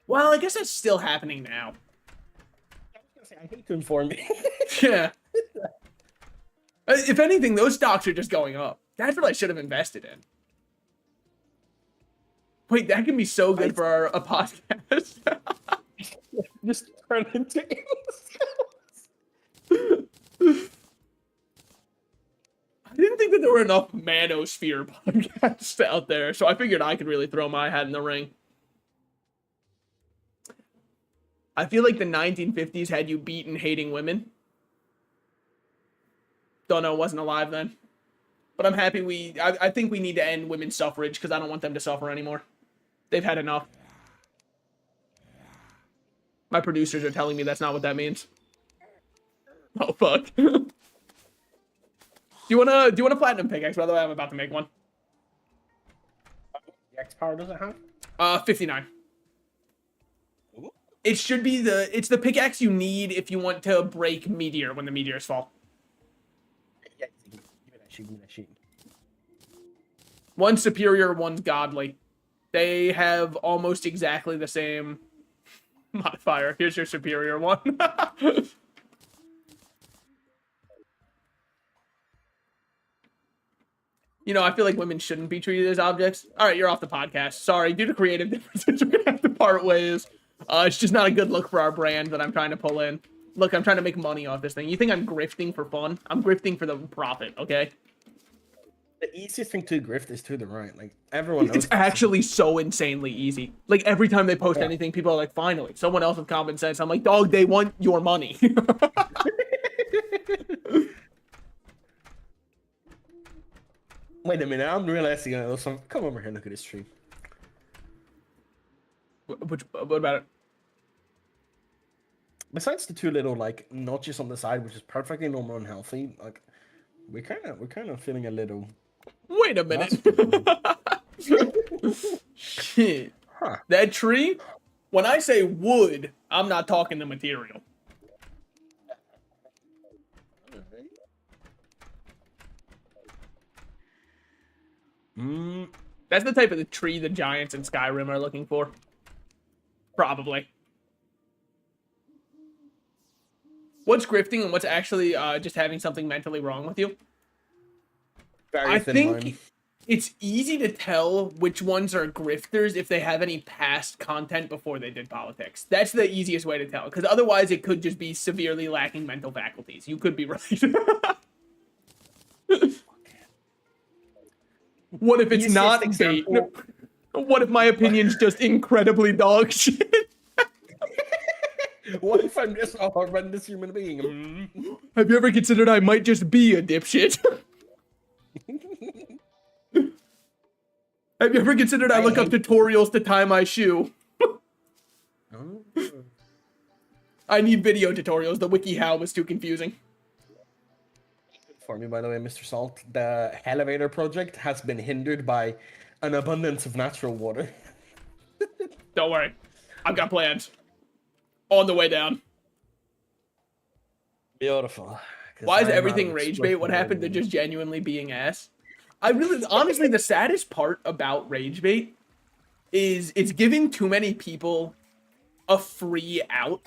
Well, I guess it's still happening now.
I hate to inform you.
Yeah. If anything, those stocks are just going up. That's what I should have invested in. Wait, that can be so good for a podcast.
Just turn into
I didn't think that there were enough manosphere podcasts out there, so I figured I could really throw my hat in the ring. I feel like the 1950s had you beaten hating women. Don't know, wasn't alive then. But I'm happy I think we need to end women's suffrage because I don't want them to suffer anymore. They've had enough. My producers are telling me that's not what that means. Oh fuck. Do you wanna platinum pickaxe? By the way, I'm about to make one.
The X power does it have?
59. It should be it's the pickaxe you need if you want to break meteor when the meteors fall.
Yeah, give me that sheet.
One's superior, one's godly. They have almost exactly the same modifier. Here's your superior one. You know, I feel like women shouldn't be treated as objects. All right, you're off the podcast. Sorry, due to creative differences, we're gonna have to part ways. It's just not a good look for our brand that I'm trying to pull in. Look, I'm trying to make money off this thing. You think I'm grifting for fun? I'm grifting for the profit, okay?
The easiest thing to grift is to the right. Like, everyone knows.
It's actually so insanely easy. Like, every time they post anything, people are like, finally, someone else with common sense. I'm like, dog, they want your money.
Wait a minute, I'm realizing something. Come over here and look at this stream.
What about it?
Besides the two little, like, notches on the side, which is perfectly normal and healthy, like, we're kind of feeling a little...
Wait a minute. Shit.
Huh.
That tree, when I say wood, I'm not talking the material. That's the type of the tree the giants in Skyrim are looking for. Probably. What's grifting and what's actually just having something mentally wrong with you? I think it's easy to tell which ones are grifters if they have any past content before they did politics. That's the easiest way to tell, because otherwise it could just be severely lacking mental faculties. You could be right. What if it's not bait? What if my opinion's just incredibly dog shit?
What if I'm just a horrendous human being?
Have you ever considered I might just be a dipshit? Have you ever considered I look up tutorials to tie my shoe? I need video tutorials. The WikiHow was too confusing.
For me, by the way, Mr. Salt, the elevator project has been hindered by an abundance of natural water.
Don't worry. I've got plans. On the way down.
Beautiful.
Why is everything rage bait? What happened to just genuinely being ass? I really, honestly, the saddest part about rage bait is it's giving too many people a free out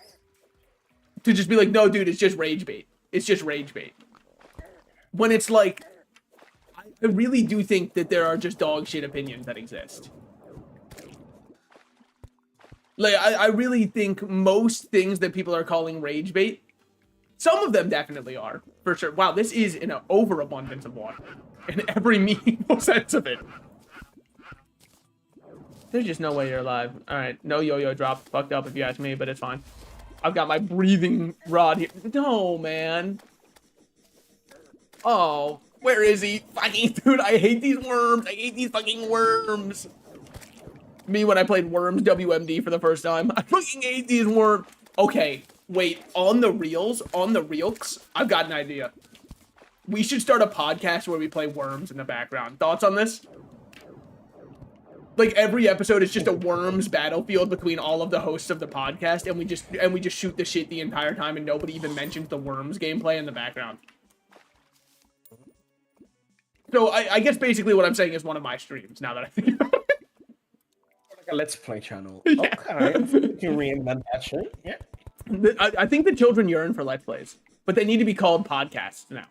to just be like, no, dude, it's just rage bait. It's just rage bait. When it's like, I really do think that there are just dog shit opinions that exist. Like, I really think most things that people are calling rage bait, some of them definitely are, for sure. Wow, this is an overabundance of water. In every meaningful sense of it. There's just no way you're alive. Alright, no yo-yo drop. Fucked up if you ask me, but it's fine. I've got my breathing rod here. No, man. Oh, where is he? Fucking dude, I hate these worms. I hate these fucking worms. Me when I played Worms WMD for the first time. I fucking hate these worms. Okay, wait. On the reels, I've got an idea. We should start a podcast where we play Worms in the background. Thoughts on this? Like every episode is just a Worms battlefield between all of the hosts of the podcast, and we just shoot the shit the entire time, and nobody even mentions the Worms gameplay in the background. So I guess basically what I'm saying is one of my streams. Now that I think about it,
like a Let's Play channel.
Yeah.
Okay, you can reinvent that shit. Yeah.
I think the children yearn for Let's Plays, but they need to be called podcasts now.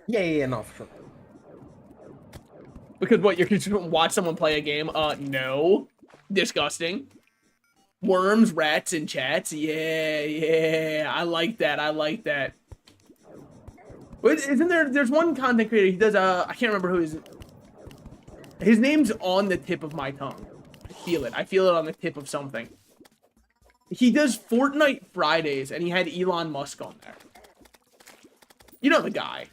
Yeah, no, for sure.
Because what, you're just gonna watch someone play a game? No. Disgusting. Worms, rats, and chats? Yeah. I like that. But isn't there's one content creator, he does, I can't remember who his name's on the tip of my tongue. I feel it on the tip of something. He does Fortnite Fridays, and he had Elon Musk on there. You know the guy.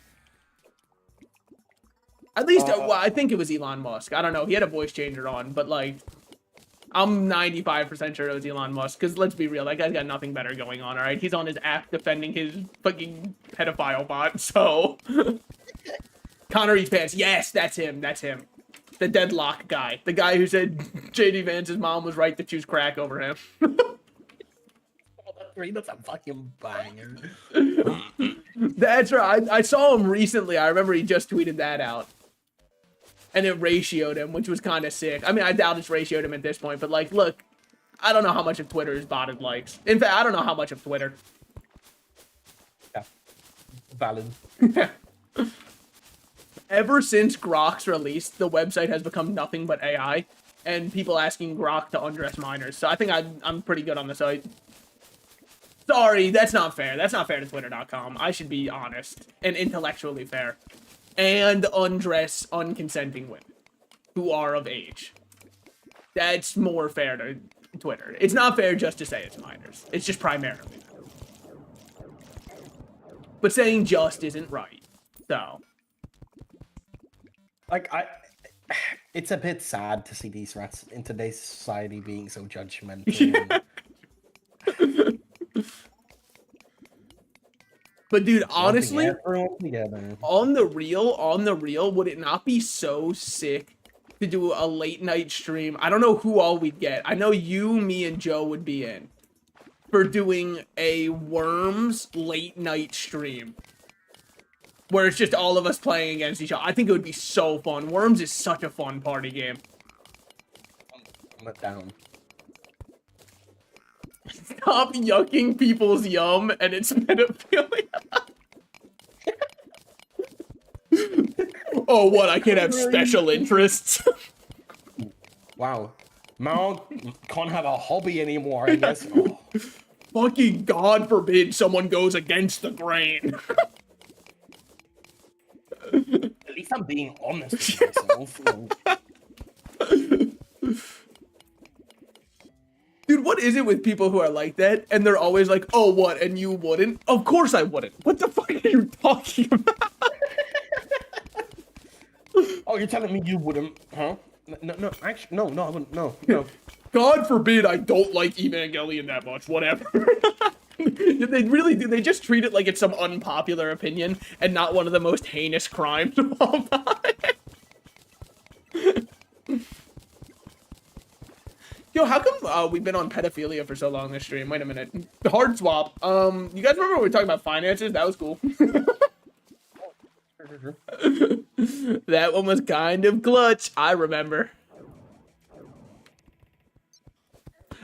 At least, well, I think it was Elon Musk. I don't know. He had a voice changer on, but, like, I'm 95% sure it was Elon Musk, because let's be real, that guy's got nothing better going on, alright? He's on his app defending his fucking pedophile bot, so... Connor Eats Pants. Yes, that's him. The deadlock guy. The guy who said JD Vance's mom was right to choose crack over him.
That's a fucking banger.
That's right. I saw him recently. I remember he just tweeted that out. And it ratioed him, which was kind of sick. I mean, I doubt it's ratioed him at this point, but, like, look, I don't know how much of Twitter is botted likes. In fact, I don't know how much of Twitter.
Yeah. Valid.
Ever since Grok's release, the website has become nothing but AI, and people asking Grok to undress minors. So I think I'm pretty good on the site. Sorry, that's not fair. That's not fair to Twitter.com. I should be honest and intellectually fair. And undress unconsenting women who are of age. That's more fair to Twitter. It's not fair just to say it's minors. It's just primarily. But saying just isn't right. So.
Like, it's a bit sad to see these rats in today's society being so judgmental.
Yeah. But dude, honestly, on the real, would it not be so sick to do a late night stream? I don't know who all we'd get. I know you, me, and Joe would be in for doing a Worms late night stream where it's just all of us playing against each other. I think it would be so fun. Worms is such a fun party game.
I'm down.
Stop yucking people's yum, and it's pedophilia. Oh, what? I can't have special interests?
Wow. Now can't have a hobby anymore, I guess. Oh.
Fucking God forbid someone goes against the grain.
At least I'm being honest with myself.
Dude, what is it with people who are like that? And they're always like, oh, what? And you wouldn't? Of course I wouldn't. What the fuck are you talking about?
Oh, you're telling me you wouldn't, huh? No, actually, no, I wouldn't, no.
God forbid I don't like Evangelion that much, whatever. They really do. They just treat it like it's some unpopular opinion and not one of the most heinous crimes of all time. Yo, how come we've been on pedophilia for so long this stream? Wait a minute. Hard swap. You guys remember when we were talking about finances? That was cool. That one was kind of clutch. I remember.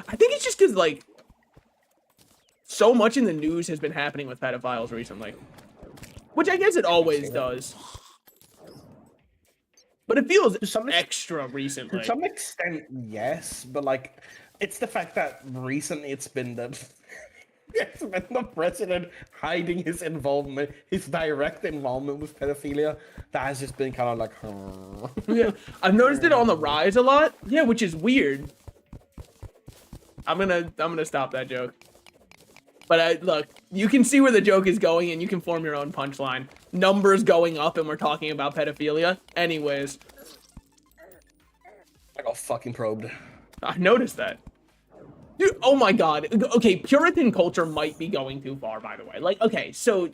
I think it's just because, like, so much in the news has been happening with pedophiles recently. Which I guess it always does. But it feels extra recently.
To some extent, yes. But, like, it's the fact that recently it's been the president hiding his involvement, his direct involvement with pedophilia. That has just been kind of like,
yeah. I've noticed it on the rise a lot. Yeah, which is weird. I'm gonna stop that joke. But look, you can see where the joke is going, and you can form your own punchline. Numbers going up, and we're talking about pedophilia. Anyways,
I got fucking probed.
I noticed that. Dude, oh my god. Okay, Puritan culture might be going too far, by the way. Like, okay, so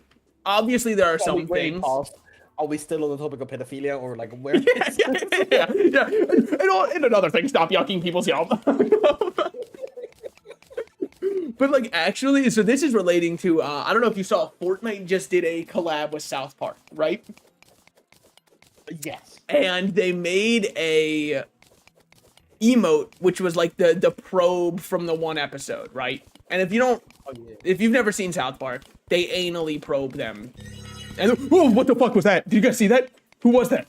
obviously there are some things.
Are we still on the topic of pedophilia, or like where?
Yeah. And another thing, stop yucking people's yum. But like, actually, so this is relating to, I don't know if you saw, Fortnite just did a collab with South Park, right?
Yes.
And they made a emote, which was like the probe from the one episode, right? And if you don't, if you've never seen South Park, they anally probe them. And, oh, what the fuck was that? Did you guys see that? Who was that?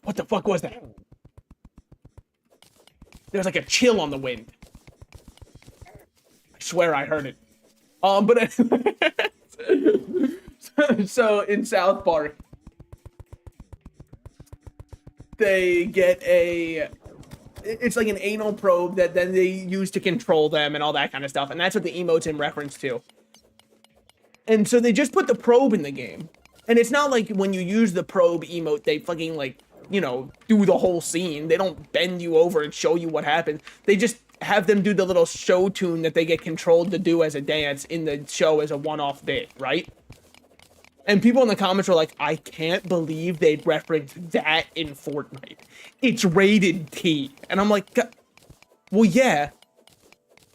What the fuck was that? There was like a chill on the wind. I swear I heard it. But so in South Park, they get it's like an anal probe that then they use to control them and all that kind of stuff. And that's what the emote's in reference to. And so they just put the probe in the game. And it's not like when you use the probe emote, they fucking like, you know, do the whole scene. They don't bend you over and show you what happens. They just have them do the little show tune that they get controlled to do as a dance in the show as a one-off bit, right? And people in the comments were like, I can't believe they'd reference that in Fortnite. It's rated T. And I'm like, well, yeah.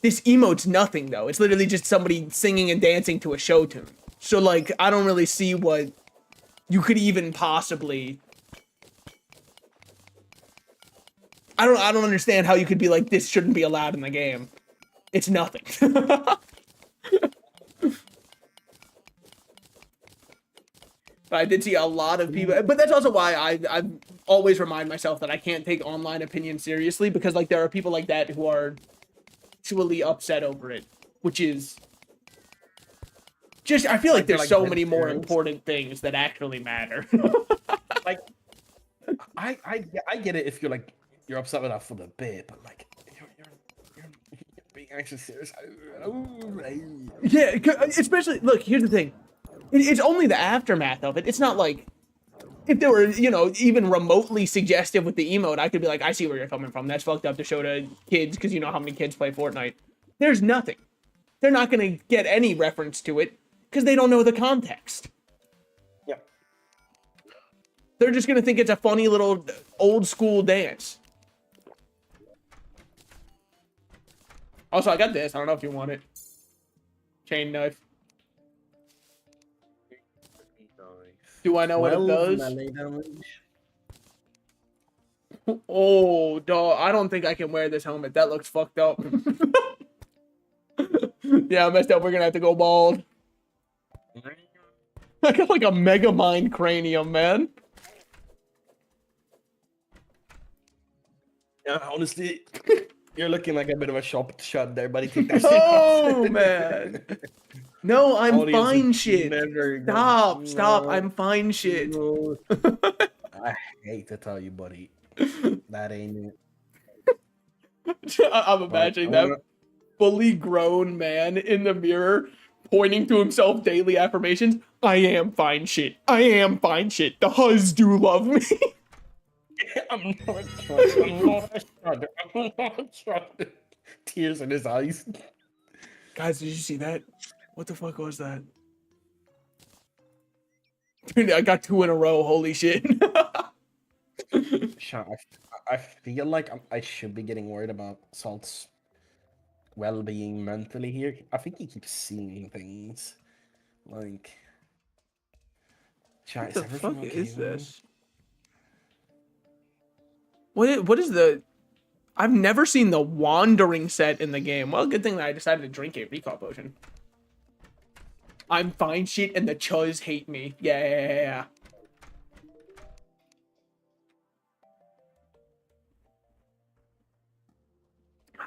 This emote's nothing, though. It's literally just somebody singing and dancing to a show tune. So, like, I don't really see what you could even possibly... I don't understand how you could be like, this shouldn't be allowed in the game. It's nothing. But I did see a lot of people, but that's also why I always remind myself that I can't take online opinion seriously, because like there are people like that who are actually upset over it, which is just, I feel like there's so many more important things that actually matter.
Like, I get it if you're like, you're upset with that for the bit, but like, you're being actually serious.
Yeah, especially, look, here's the thing. It's only the aftermath of it. It's not like, if they were, you know, even remotely suggestive with the emote, I could be like, I see where you're coming from. That's fucked up to show to kids, because you know how many kids play Fortnite. There's nothing. They're not going to get any reference to it, because they don't know the context.
Yeah.
They're just going to think it's a funny little old school dance. Also, I got this. I don't know if you want it. Chain knife. Do I know what it does? Oh, dog. I don't think I can wear this helmet. That looks fucked up. Yeah, I messed up. We're going to have to go bald. I got like a mega mind cranium, man.
Yeah, honestly, you're looking like a bit of a shot there, buddy. Take that shit
Oh, man. No, I'm fine shit. Stop. I'm fine shit.
I hate to tell you, buddy. That ain't it.
I'm
But
imagining
I
that
wanna.
fully grown man in the mirror pointing to himself daily affirmations. I am fine shit. I am fine shit. The huzz do love me.
I'm not trying. I'm not a shudder. I'm not a shudder. Tears in his eyes.
Guys, did you see that? What the fuck was that? Dude, I got 2 in a row. Holy shit.
Sean, I feel like I should be getting worried about Salt's well-being mentally here. I think he keeps seeing things. Like, Sean,
What
is
the
everything
fuck
okay
is
with you?
this? What is the... I've never seen the wandering set in the game. Well, good thing that I decided to drink a recall potion. I'm fine shit and the chuz hate me. Yeah.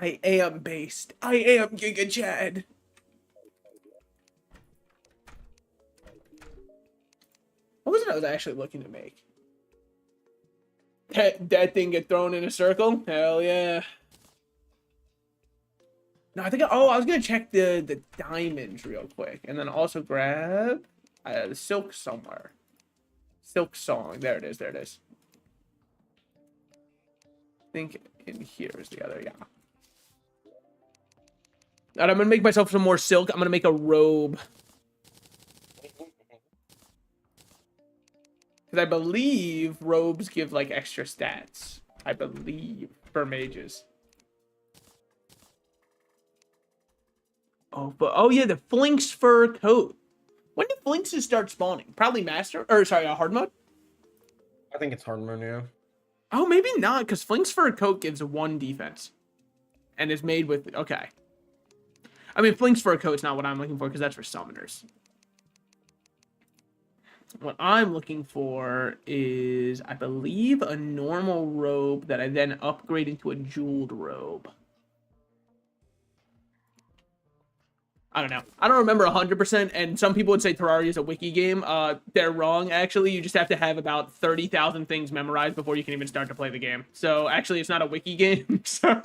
I am based. I am Giga Chad. What was it I was actually looking to make? That thing get thrown in a circle? Hell yeah. No, I think I was gonna check the diamonds real quick, and then also grab the silk somewhere. Silk song. There it is. There it is. I think in here is the other. Yeah. And I'm gonna make myself some more silk. I'm gonna make a robe. Because I believe robes give like extra stats. I believe for mages. Oh yeah, the Flinks fur coat. When do Flinks start spawning? Probably master or sorry, hard mode.
I think it's hard mode, yeah.
Oh, maybe not, because Flinks fur coat gives 1 defense, and is made with okay. I mean, Flinks fur coat's not what I'm looking for because that's for summoners. What I'm looking for is, I believe, a normal robe that I then upgrade into a jeweled robe. I don't know. I don't remember 100%, and some people would say Terraria is a wiki game. They're wrong, actually. You just have to have about 30,000 things memorized before you can even start to play the game. So, actually, it's not a wiki game. So...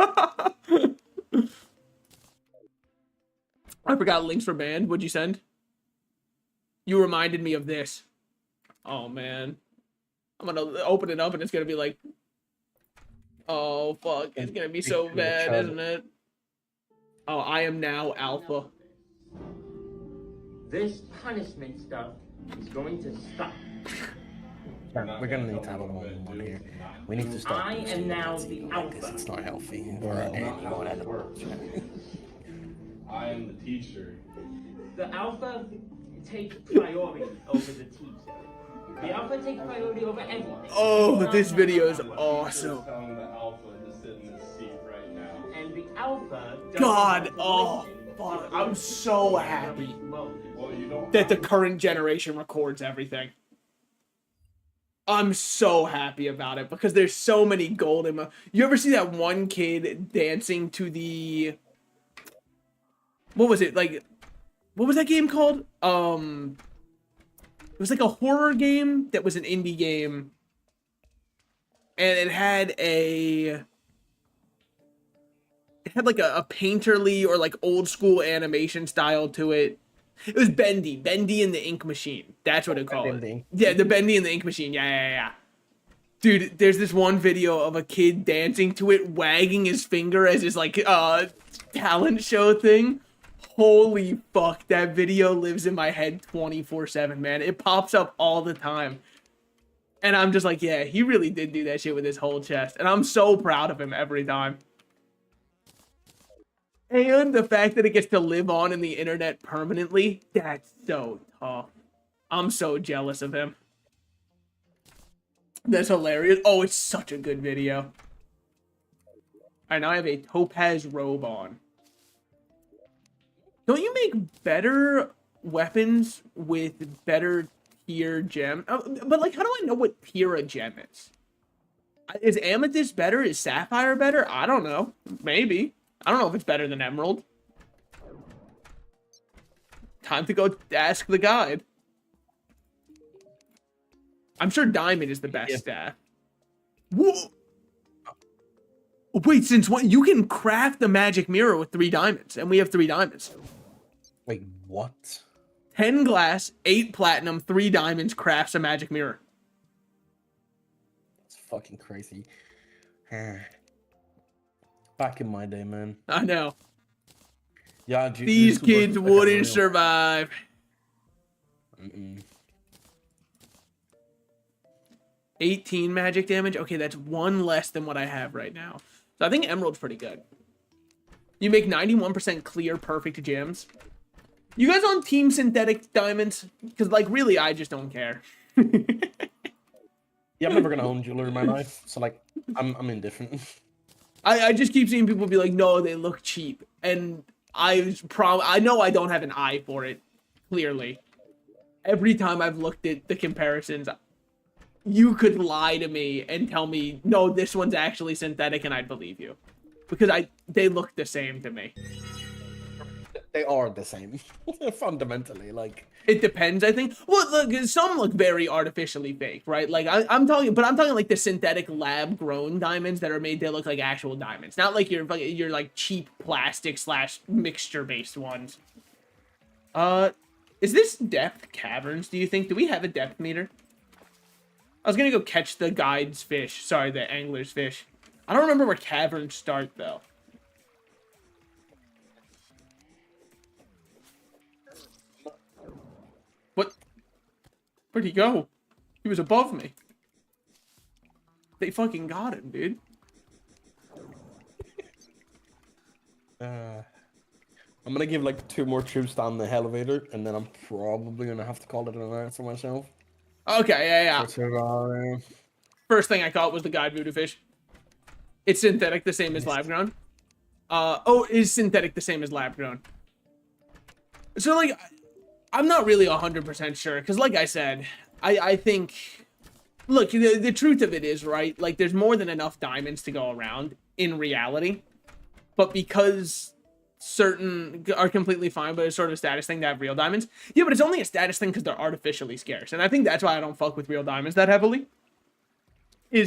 I forgot links for banned. What'd you send? You reminded me of this. Oh, man. I'm gonna open it up, and it's gonna be like... Oh, fuck. It's gonna be so bad, isn't it? Oh, I am now alpha.
This punishment stuff is going to stop.
We're gonna need to have a one here. We need to stop.
I am now the alpha.
It's not healthy for anyone at all.
I am the teacher.
The alpha takes priority over the teacher. The alpha takes priority over everything.
Oh, this video is awesome.
Telling the alpha to sit in this seat right now.
And the alpha.
God, oh, fuck. I'm so happy
Well, you don't
that the current generation records everything. I'm so happy about it because there's so many golden. You ever see that one kid dancing to the? What was it like? What was that game called? It was like a horror game that was an indie game, and it had like a painterly or like old school animation style to it. It was Bendy and the Ink Machine. That's what it called it. Yeah, the Bendy and the Ink Machine. Yeah. Dude, there's this one video of a kid dancing to it, wagging his finger as his like talent show thing. Holy fuck, that video lives in my head 24/7, man. It pops up all the time. And I'm just like, yeah, he really did do that shit with his whole chest. And I'm so proud of him every time. And the fact that it gets to live on in the internet permanently, that's so tough. I'm so jealous of him. That's hilarious. Oh, it's such a good video. Alright, now I have a topaz robe on. Don't you make better weapons with better tier gem? But like, how do I know what tier a gem is? Is amethyst better? Is sapphire better? I don't know. Maybe. I don't know if it's better than emerald. Time to go ask the guide. I'm sure diamond is the best stat. Whoa! Wait, since when? You can craft the magic mirror with 3 diamonds, and we have 3 diamonds.
Wait, what?
10 glass, 8 platinum, 3 diamonds crafts a magic mirror.
It's fucking crazy. Back in my day, man.
I know.
Yeah,
These kids wouldn't survive. 18 magic damage. Okay, that's 1 less than what I have right now. So I think Emerald's pretty good. You make 91% clear perfect gems. You guys on Team Synthetic Diamonds? Because, like, really, I just don't care.
Yeah, I'm never gonna own jewelry in my life, so like, I'm indifferent.
I just keep seeing people be like, no, they look cheap, and I know I don't have an eye for it. Clearly, every time I've looked at the comparisons, you could lie to me and tell me, no, this one's actually synthetic, and I'd believe you, because they look the same to me.
They are the same, fundamentally. Like,
it depends, I think. Well, look, some look very artificially fake, right? Like I'm talking like the synthetic lab-grown diamonds that are made to look like actual diamonds, not like your like cheap plastic / mixture-based ones. Is this depth caverns? Do you think? Do we have a depth meter? I was gonna go catch the guide's fish. Sorry, the angler's fish. I don't remember where caverns start though. What? Where'd he go? He was above me. They fucking got him, dude.
I'm gonna give like 2 more troops down the elevator, and then I'm probably gonna have to call it a night for myself.
Okay, yeah. First thing I caught was the guide voodoo fish. It's synthetic, the same as lab grown. Is synthetic the same as lab grown? So like, I'm not really 100% sure, because like I said, I think, look, the truth of it is, right, like there's more than enough diamonds to go around in reality, but because certain are completely fine, but it's sort of a status thing to have real diamonds. Yeah, but it's only a status thing because they're artificially scarce, and I think that's why I don't fuck with real diamonds that heavily.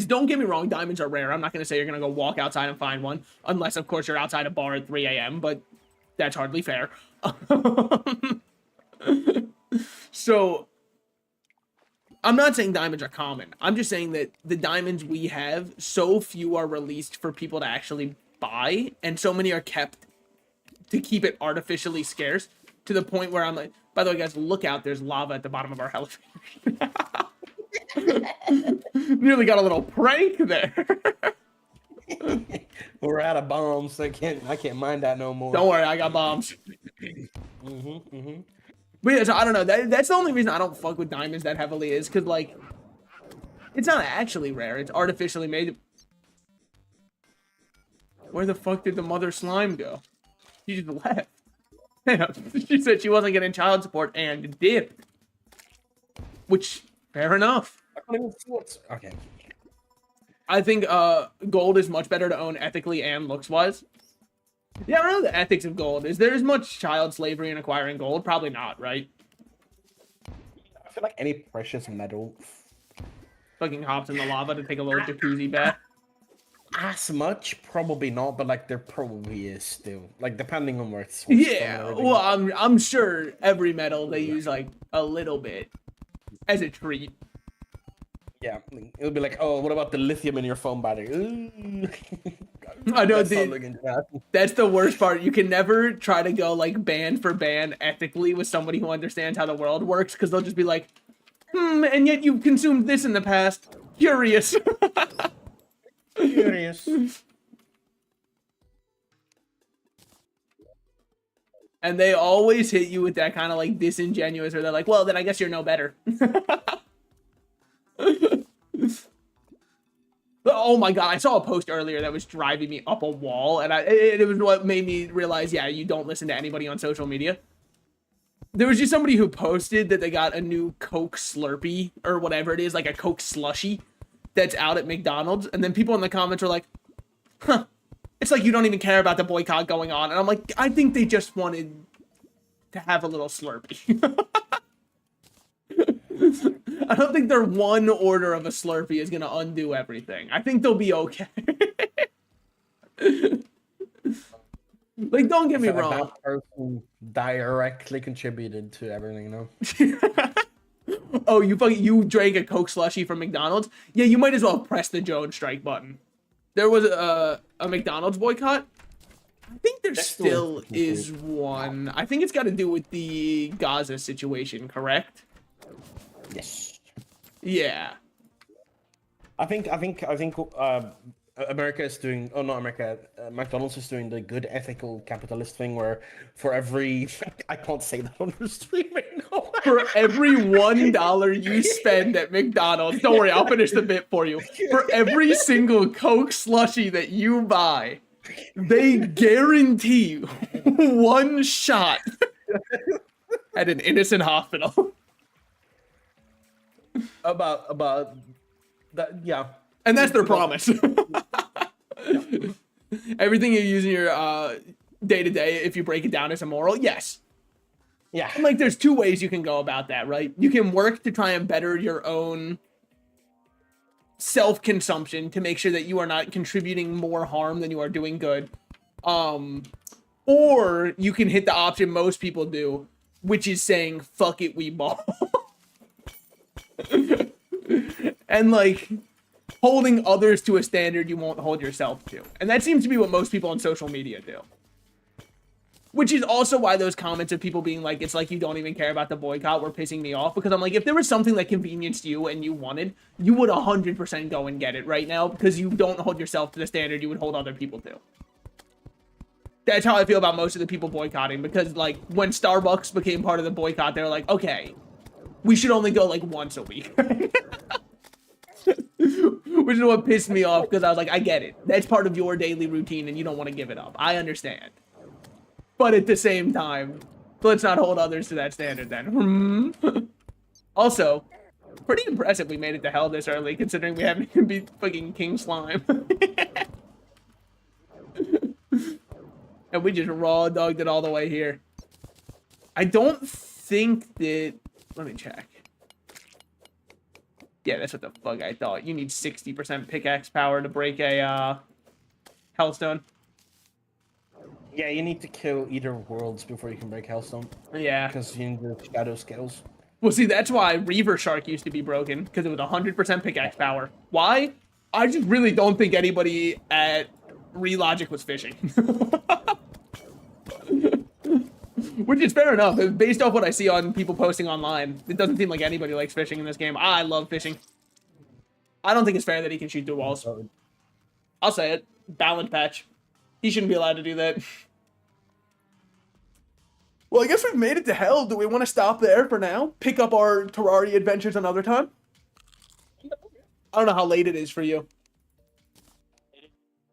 Don't get me wrong, diamonds are rare. I'm not going to say you're going to go walk outside and find one, unless, of course, you're outside a bar at 3 a.m., but that's hardly fair. So, I'm not saying diamonds are common. I'm just saying that the diamonds we have, so few are released for people to actually buy, and so many are kept to keep it artificially scarce, to the point where I'm like, by the way, guys, look out, there's lava at the bottom of our elevator. Nearly got a little prank there.
We're out of bombs. I can't mind that no more.
Don't worry, I got bombs. But yeah, so I don't know. That's the only reason I don't fuck with diamonds that heavily, is because, like, it's not actually rare. It's artificially made. Where the fuck did the mother slime go? She just left. She said she wasn't getting child support and dipped. Which, fair enough.
Okay.
I think gold is much better to own ethically and looks-wise. Yeah, I don't know the ethics of gold. Is there as much child slavery in acquiring gold? Probably not, right?
I feel like any precious metal.
Fucking hops in the lava to take a little jacuzzi bath.
As much, probably not, but like there probably is still. Like depending on where it's.
Yeah, well, I'm sure every metal they use like a little bit as a treat.
Yeah, it'll be like, oh, what about the lithium in your phone battery? Ooh.
I know, dude. That's the worst part. You can never try to go like band for band ethically with somebody who understands how the world works, because they'll just be like, and yet you've consumed this in the past. Curious.
Curious.
And they always hit you with that kind of like disingenuous, or they're like, well, then I guess you're no better. Oh my god, I saw a post earlier that was driving me up a wall, and it was what made me realize, yeah, you don't listen to anybody on social media. There was just somebody who posted that they got a new Coke Slurpee, or whatever it is, like a Coke slushie, that's out at McDonald's, and then people in the comments were like, huh, it's like you don't even care about the boycott going on, and I'm like, I think they just wanted to have a little Slurpee. I don't think their one order of a Slurpee is gonna undo everything. I think they'll be okay. Like, don't get me
Like,
wrong.
that person directly contributed to everything, you know?
Oh, you drank a Coke slushie from McDonald's? Yeah, you might as well press the Jones strike button. There was a McDonald's boycott. I think there still is one. I think it's got to do with the Gaza situation, correct?
Yes.
Yeah.
I think America is doing, oh, not America, McDonald's is doing the good ethical capitalist thing where for every, I can't say that on the stream right now.
For every $1 you spend at McDonald's, don't worry, I'll finish the bit for you. For every single Coke slushie that you buy, they guarantee one shot at an innocent hospital.
About that, yeah.
And that's their promise. Everything you use in your day-to-day, if you break it down, is immoral. Yes.
Yeah.
And like, there's two ways you can go about that, right? You can work to try and better your own self-consumption to make sure that you are not contributing more harm than you are doing good. Or you can hit the option most people do, which is saying, fuck it, we ball. And like, holding others to a standard you won't hold yourself to. And that seems to be what most people on social media do. Which is also why those comments of people being like, it's like you don't even care about the boycott were pissing me off. Because I'm like, if there was something that convenienced you and you wanted, you would 100% go and get it right now. Because you don't hold yourself to the standard you would hold other people to. That's how I feel about most of the people boycotting. Because like, when Starbucks became part of the boycott, they were like, okay, we should only go like once a week. Which is what pissed me off, because I was like, I get it. That's part of your daily routine and you don't want to give it up. I understand. But at the same time, let's not hold others to that standard then. Also, pretty impressive we made it to hell this early, considering we haven't even beat fucking King Slime. And we just raw dogged it all the way here. I don't think that... Let me check. Yeah, that's what the fuck I thought. You need 60% pickaxe power to break a Hellstone.
Yeah, you need to kill either worlds before you can break Hellstone.
Yeah.
Because you need the shadow skills.
Well, see, that's why Reaver Shark used to be broken, because it was 100% pickaxe power. Why? I just really don't think anybody at Relogic was fishing. Which is fair enough. Based off what I see on people posting online, it doesn't seem like anybody likes fishing in this game. I love fishing. I don't think it's fair that he can shoot through walls. I'll say it. Balance patch. He shouldn't be allowed to do that. Well, I guess we've made it to hell. Do we want to stop there for now? Pick up our Terraria adventures another time? I don't know how late it is for you.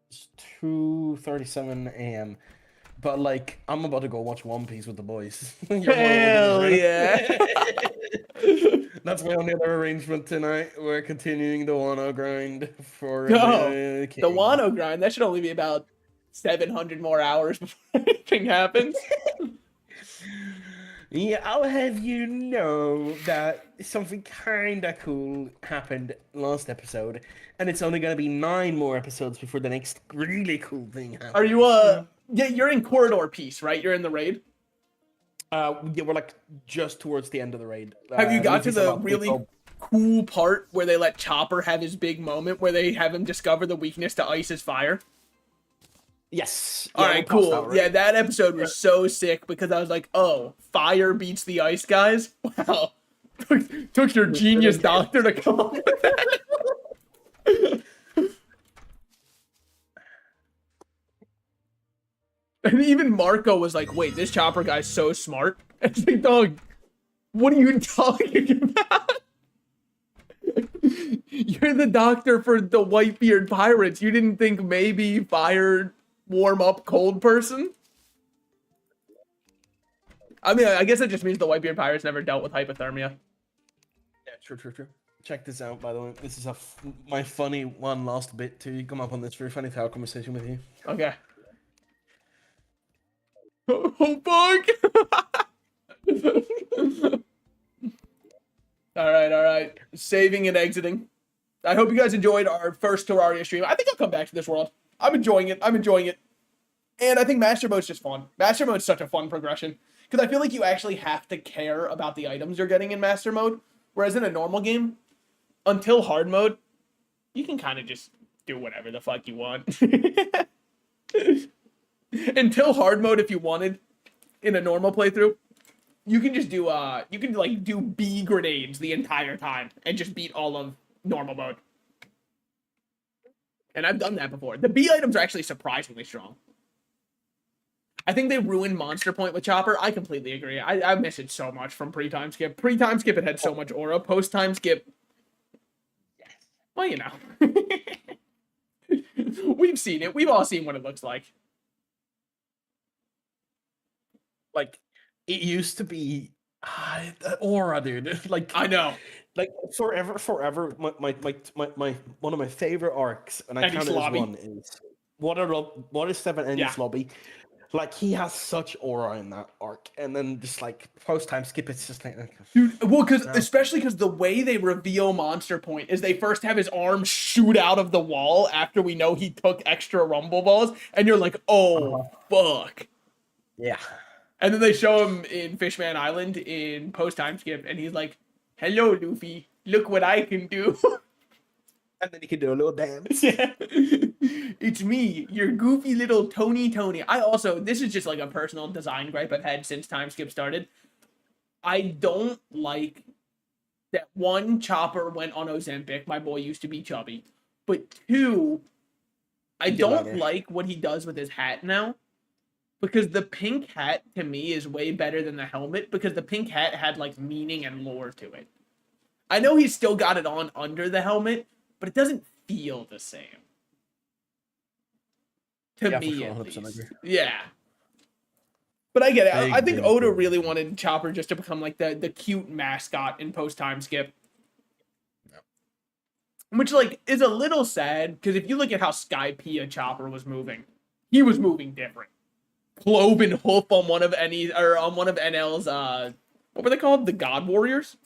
It's 2:37 a.m. But like, I'm about to go watch One Piece with the boys.
Hell yeah.
That's my only other arrangement tonight. We're continuing the Wano grind for
The Wano grind, that should only be about 700 more hours before anything happens.
Yeah, I'll have you know that something kinda cool happened last episode, and it's only gonna be 9 more episodes before the next really cool thing happens.
Are you, yeah, you're in Corridor Piece, right? You're in the raid?
Yeah, we're like just towards the end of the raid.
Have you got to the really cool part where they let Chopper have his big moment, where they have him discover the weakness to Ice's fire?
Yes.
All right, cool. That, right? Yeah, that episode was so sick because I was like, oh, fire beats the ice guys? Wow. Took your genius doctor to come up with that. And even Marco was like, wait, this Chopper guy's so smart. It's like, dog, what are you talking about? You're the doctor for the Whitebeard pirates. You didn't think maybe fire warm up cold person? I mean, I guess that just means the Whitebeard pirates never dealt with hypothermia.
Yeah, true. Check this out, by the way. This is my funny one last bit to come up on this very funny tower conversation with you.
Okay. Oh, fuck! All right. Saving and exiting. I hope you guys enjoyed our first Terraria stream. I think I'll come back to this world. I'm enjoying it. I'm enjoying it. And I think Master Mode's just fun. Master Mode's such a fun progression. Because I feel like you actually have to care about the items you're getting in Master Mode. Whereas in a normal game, until hard mode, you can kind of just do whatever the fuck you want. Until hard mode, if you wanted, in a normal playthrough, you can just do you can like do B grenades the entire time and just beat all of normal mode. And I've done that before. The B items are actually surprisingly strong. I think they ruined Monster Point with Chopper. I completely agree. I miss it so much from pre-time skip. Pre-time skip, it had so much aura. Post-time skip, well, you know. We've seen it. We've all seen what it looks like.
Like, it used to be aura, dude. Like,
I know.
like forever. My one of my favorite arcs, and I
Ennis
count it as
Lobby.
one, is Water 7 Ennis
Yeah.
Lobby. Like, he has such aura in that arc, and then just like post-time skip, it's just like,
Dude, well, because
No.
especially because the way they reveal Monster Point is they first have his arm shoot out of the wall after we know he took extra rumble balls, and you're like, oh, fuck.
yeah.
And then they show him in Fishman Island in post-time skip, and he's like, hello, Luffy, look what I can do.
And then he can do a little dance.
Yeah. It's me, your goofy little Tony. I also, this is just like a personal design gripe I've had since time skip started. I don't like that one, Chopper went on Ozempic. My boy used to be chubby. But two, I
Get
don't
better.
like what he does with his hat now. Because the pink hat to me is way better than the helmet because the pink hat had like meaning and lore to it. I know he's still got it on under the helmet, but it doesn't feel the same. To
Yeah, for
me,
sure,
at
100%
least.
agree.
Yeah. But I get it. I think
Big
Oda
difference.
really wanted Chopper just to become like the cute mascot in post-time skip.
Yep.
Which like is a little sad, because if you look at how Skypiea Chopper was moving, he was moving different. Cloven hoof on one of NL's what were they called? The God Warriors?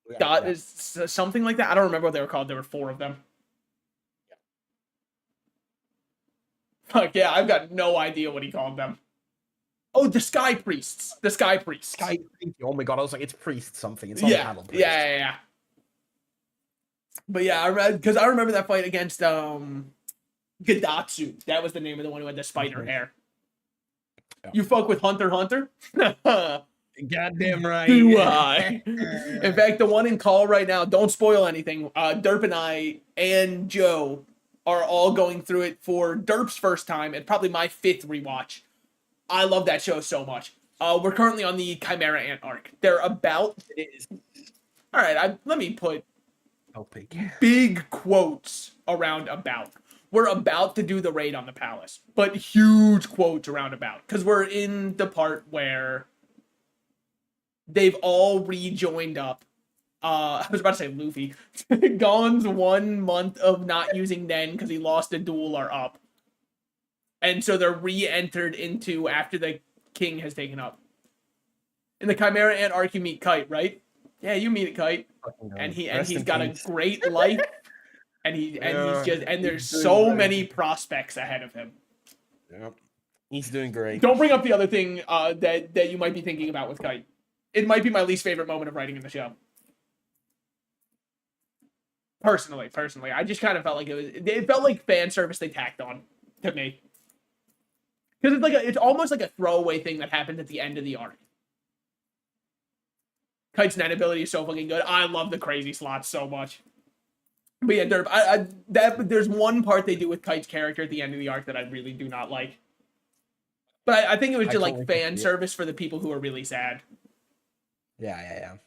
Yeah,
God
yeah.
is something like that. I don't remember what they were called. There were 4 of them. Fuck yeah, I've got no idea what he called them. Oh, the Sky Priests. The Sky Priests.
Sky, oh my god, I was like, it's priest something. It's
Yeah.
not priest.
Yeah. But yeah, because I remember that fight against Gadatsu. That was the name of the one who had the spider hair.
Yeah.
You fuck with Hunter x Hunter?
Goddamn right.
Do I? In fact, the one in call right now, don't spoil anything. Derp and I and Joe are all going through it for Derp's first time and probably my 5th rewatch. I love that show so much. We're currently on the Chimera Ant arc. They're about...
It is.
All right, let me put
big.
big quotes around about. We're about to do the raid on the palace, but huge quotes around about. Because we're in the part where they've all rejoined up. I was about to say Luffy. Gon's 1 month of not using Nen because he lost a duel are up. And so they're re-entered into after the king has taken up. In the Chimera Ant arc, you meet Kite, right? Yeah, you meet Kite. And he's got a great life. He's there's so many prospects ahead of him.
Yep. He's doing great.
Don't bring up the other thing that you might be thinking about with Kite. It might be my least favorite moment of writing in the show. Personally, I just kind of felt like it felt like fan service they tacked on to me. Because it's almost like a throwaway thing that happened at the end of the arc. Kite's net ability is so fucking good. I love the crazy slots so much. But yeah, Derp, there's one part they do with Kite's character at the end of the arc that I really do not like. But I think it was just like fan service for the people who are really sad.
Yeah.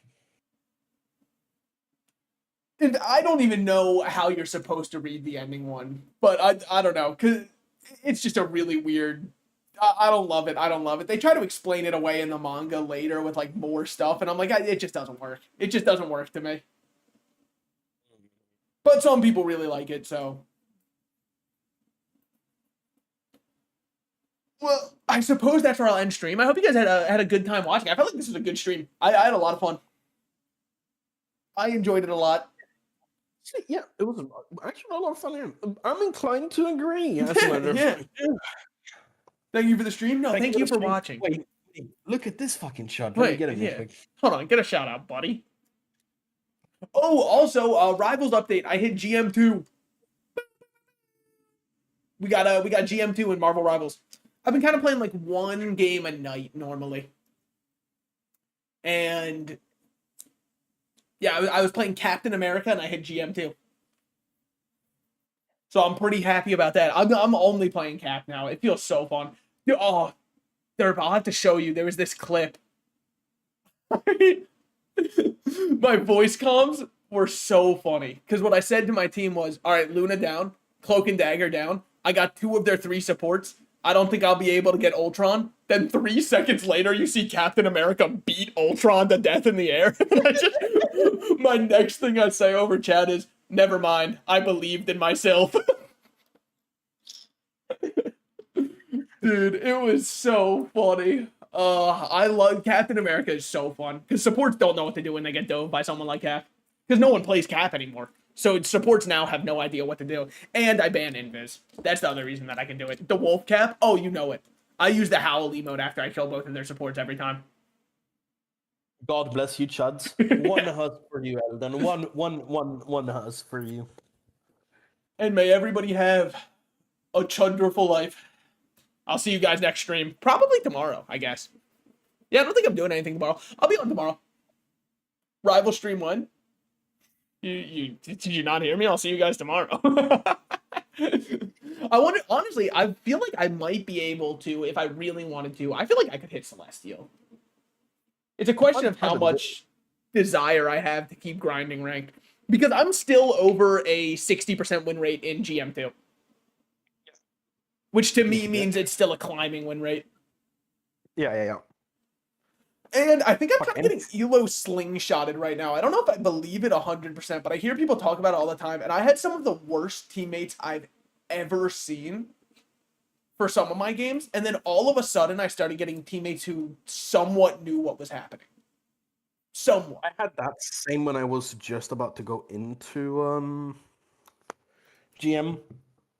And I don't even know how you're supposed to read the ending one. But I don't know. Because it's just a really weird... I don't love it. They try to explain it away in the manga later with like more stuff. And I'm like, it just doesn't work. It just doesn't work to me. But some people really like it, so... Well, I suppose that's where I'll end stream. I hope you guys had a good time watching. I felt like this was a good stream. I had a lot of fun. I enjoyed it a lot.
Yeah, it was actually a lot of fun. I'm inclined to agree. As a matter of
Yeah.
fact.
Thank you for the stream. No, thank you for
stream.
watching.
Wait, look at this fucking shot. Let me
Wait,
get it real
yeah.
quick.
Hold on, get a shout out, buddy. Oh, also, Rivals update. I hit GM2. We got GM2 in Marvel Rivals. I've been kind of playing like one game a night normally. And yeah, I was playing Captain America and I hit GM2. So I'm pretty happy about that. I'm only playing Cap now. It feels so fun. Oh, Derp, I'll have to show you. There was this clip. My voice comms were so funny. Because what I said to my team was, all right, Luna down, Cloak and Dagger down. I got 2 of their 3 supports. I don't think I'll be able to get Ultron. Then 3 seconds later, you see Captain America beat Ultron to death in the air. My next thing I say over chat is, never mind, I believed in myself. Dude, it was so funny. I love Captain America is so fun. Because supports don't know what to do when they get dove by someone like Cap. Because no one plays Cap anymore. So supports now have no idea what to do. And I ban Invis. That's the other reason that I can do it. The Wolf Cap, oh, you know it. I use the Howl emote after I kill both of their supports every time.
God bless you, Chuds. One hus for you, Eldon. One hus for you.
And may everybody have a chunderful life. I'll see you guys next stream. Probably tomorrow, I guess. Yeah, I don't think I'm doing anything tomorrow. I'll be on tomorrow. Rival stream 1. Did you not hear me? I'll see you guys tomorrow. I wonder, honestly, I feel like I might be able to, if I really wanted to, I feel like I could hit Celestial. It's a question of how much desire I have to keep grinding ranked. Because I'm still over a 60% win rate in GM2. Which to me means it's still a climbing win rate.
Yeah.
And I think I'm kind of getting Elo slingshotted right now. I don't know if I believe it 100%, but I hear people talk about it all the time. And I had some of the worst teammates I've ever seen for some of my games. And then all of a sudden, I started getting teammates who somewhat knew what was happening. Somewhat.
I had that same when I was just about to go into GM.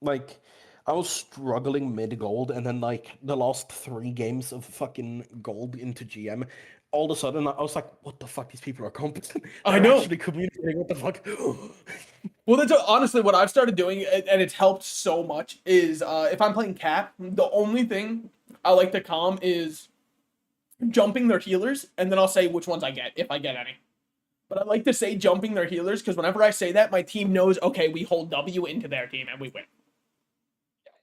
Like, I was struggling mid-gold, and then, like, the last 3 games of fucking gold into GM, all of a sudden, I was like, what the fuck? These people are competent.
I know.
Actually communicating, what the fuck?
Well, that's honestly what I've started doing, and it's helped so much, is if I'm playing Cap, the only thing I like to calm is jumping their healers, and then I'll say which ones I get, if I get any. But I like to say jumping their healers, because whenever I say that, my team knows, okay, we hold W into their team, and we win.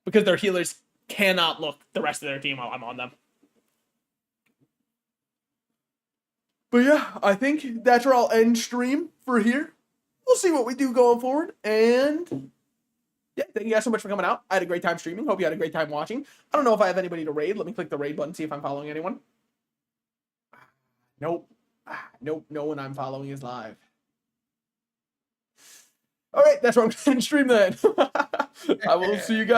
Because their healers cannot look the rest of their team while I'm on them. But yeah, I think that's where I'll end stream for here. We'll see what we do going forward. And yeah, thank you guys so much for coming out. I had a great time streaming. Hope you had a great time watching. I don't know if I have anybody to raid. Let me click the raid button, see if I'm following anyone. Nope. Nope, no one I'm following is live. All right, that's where I'm going to stream then. I will see you guys.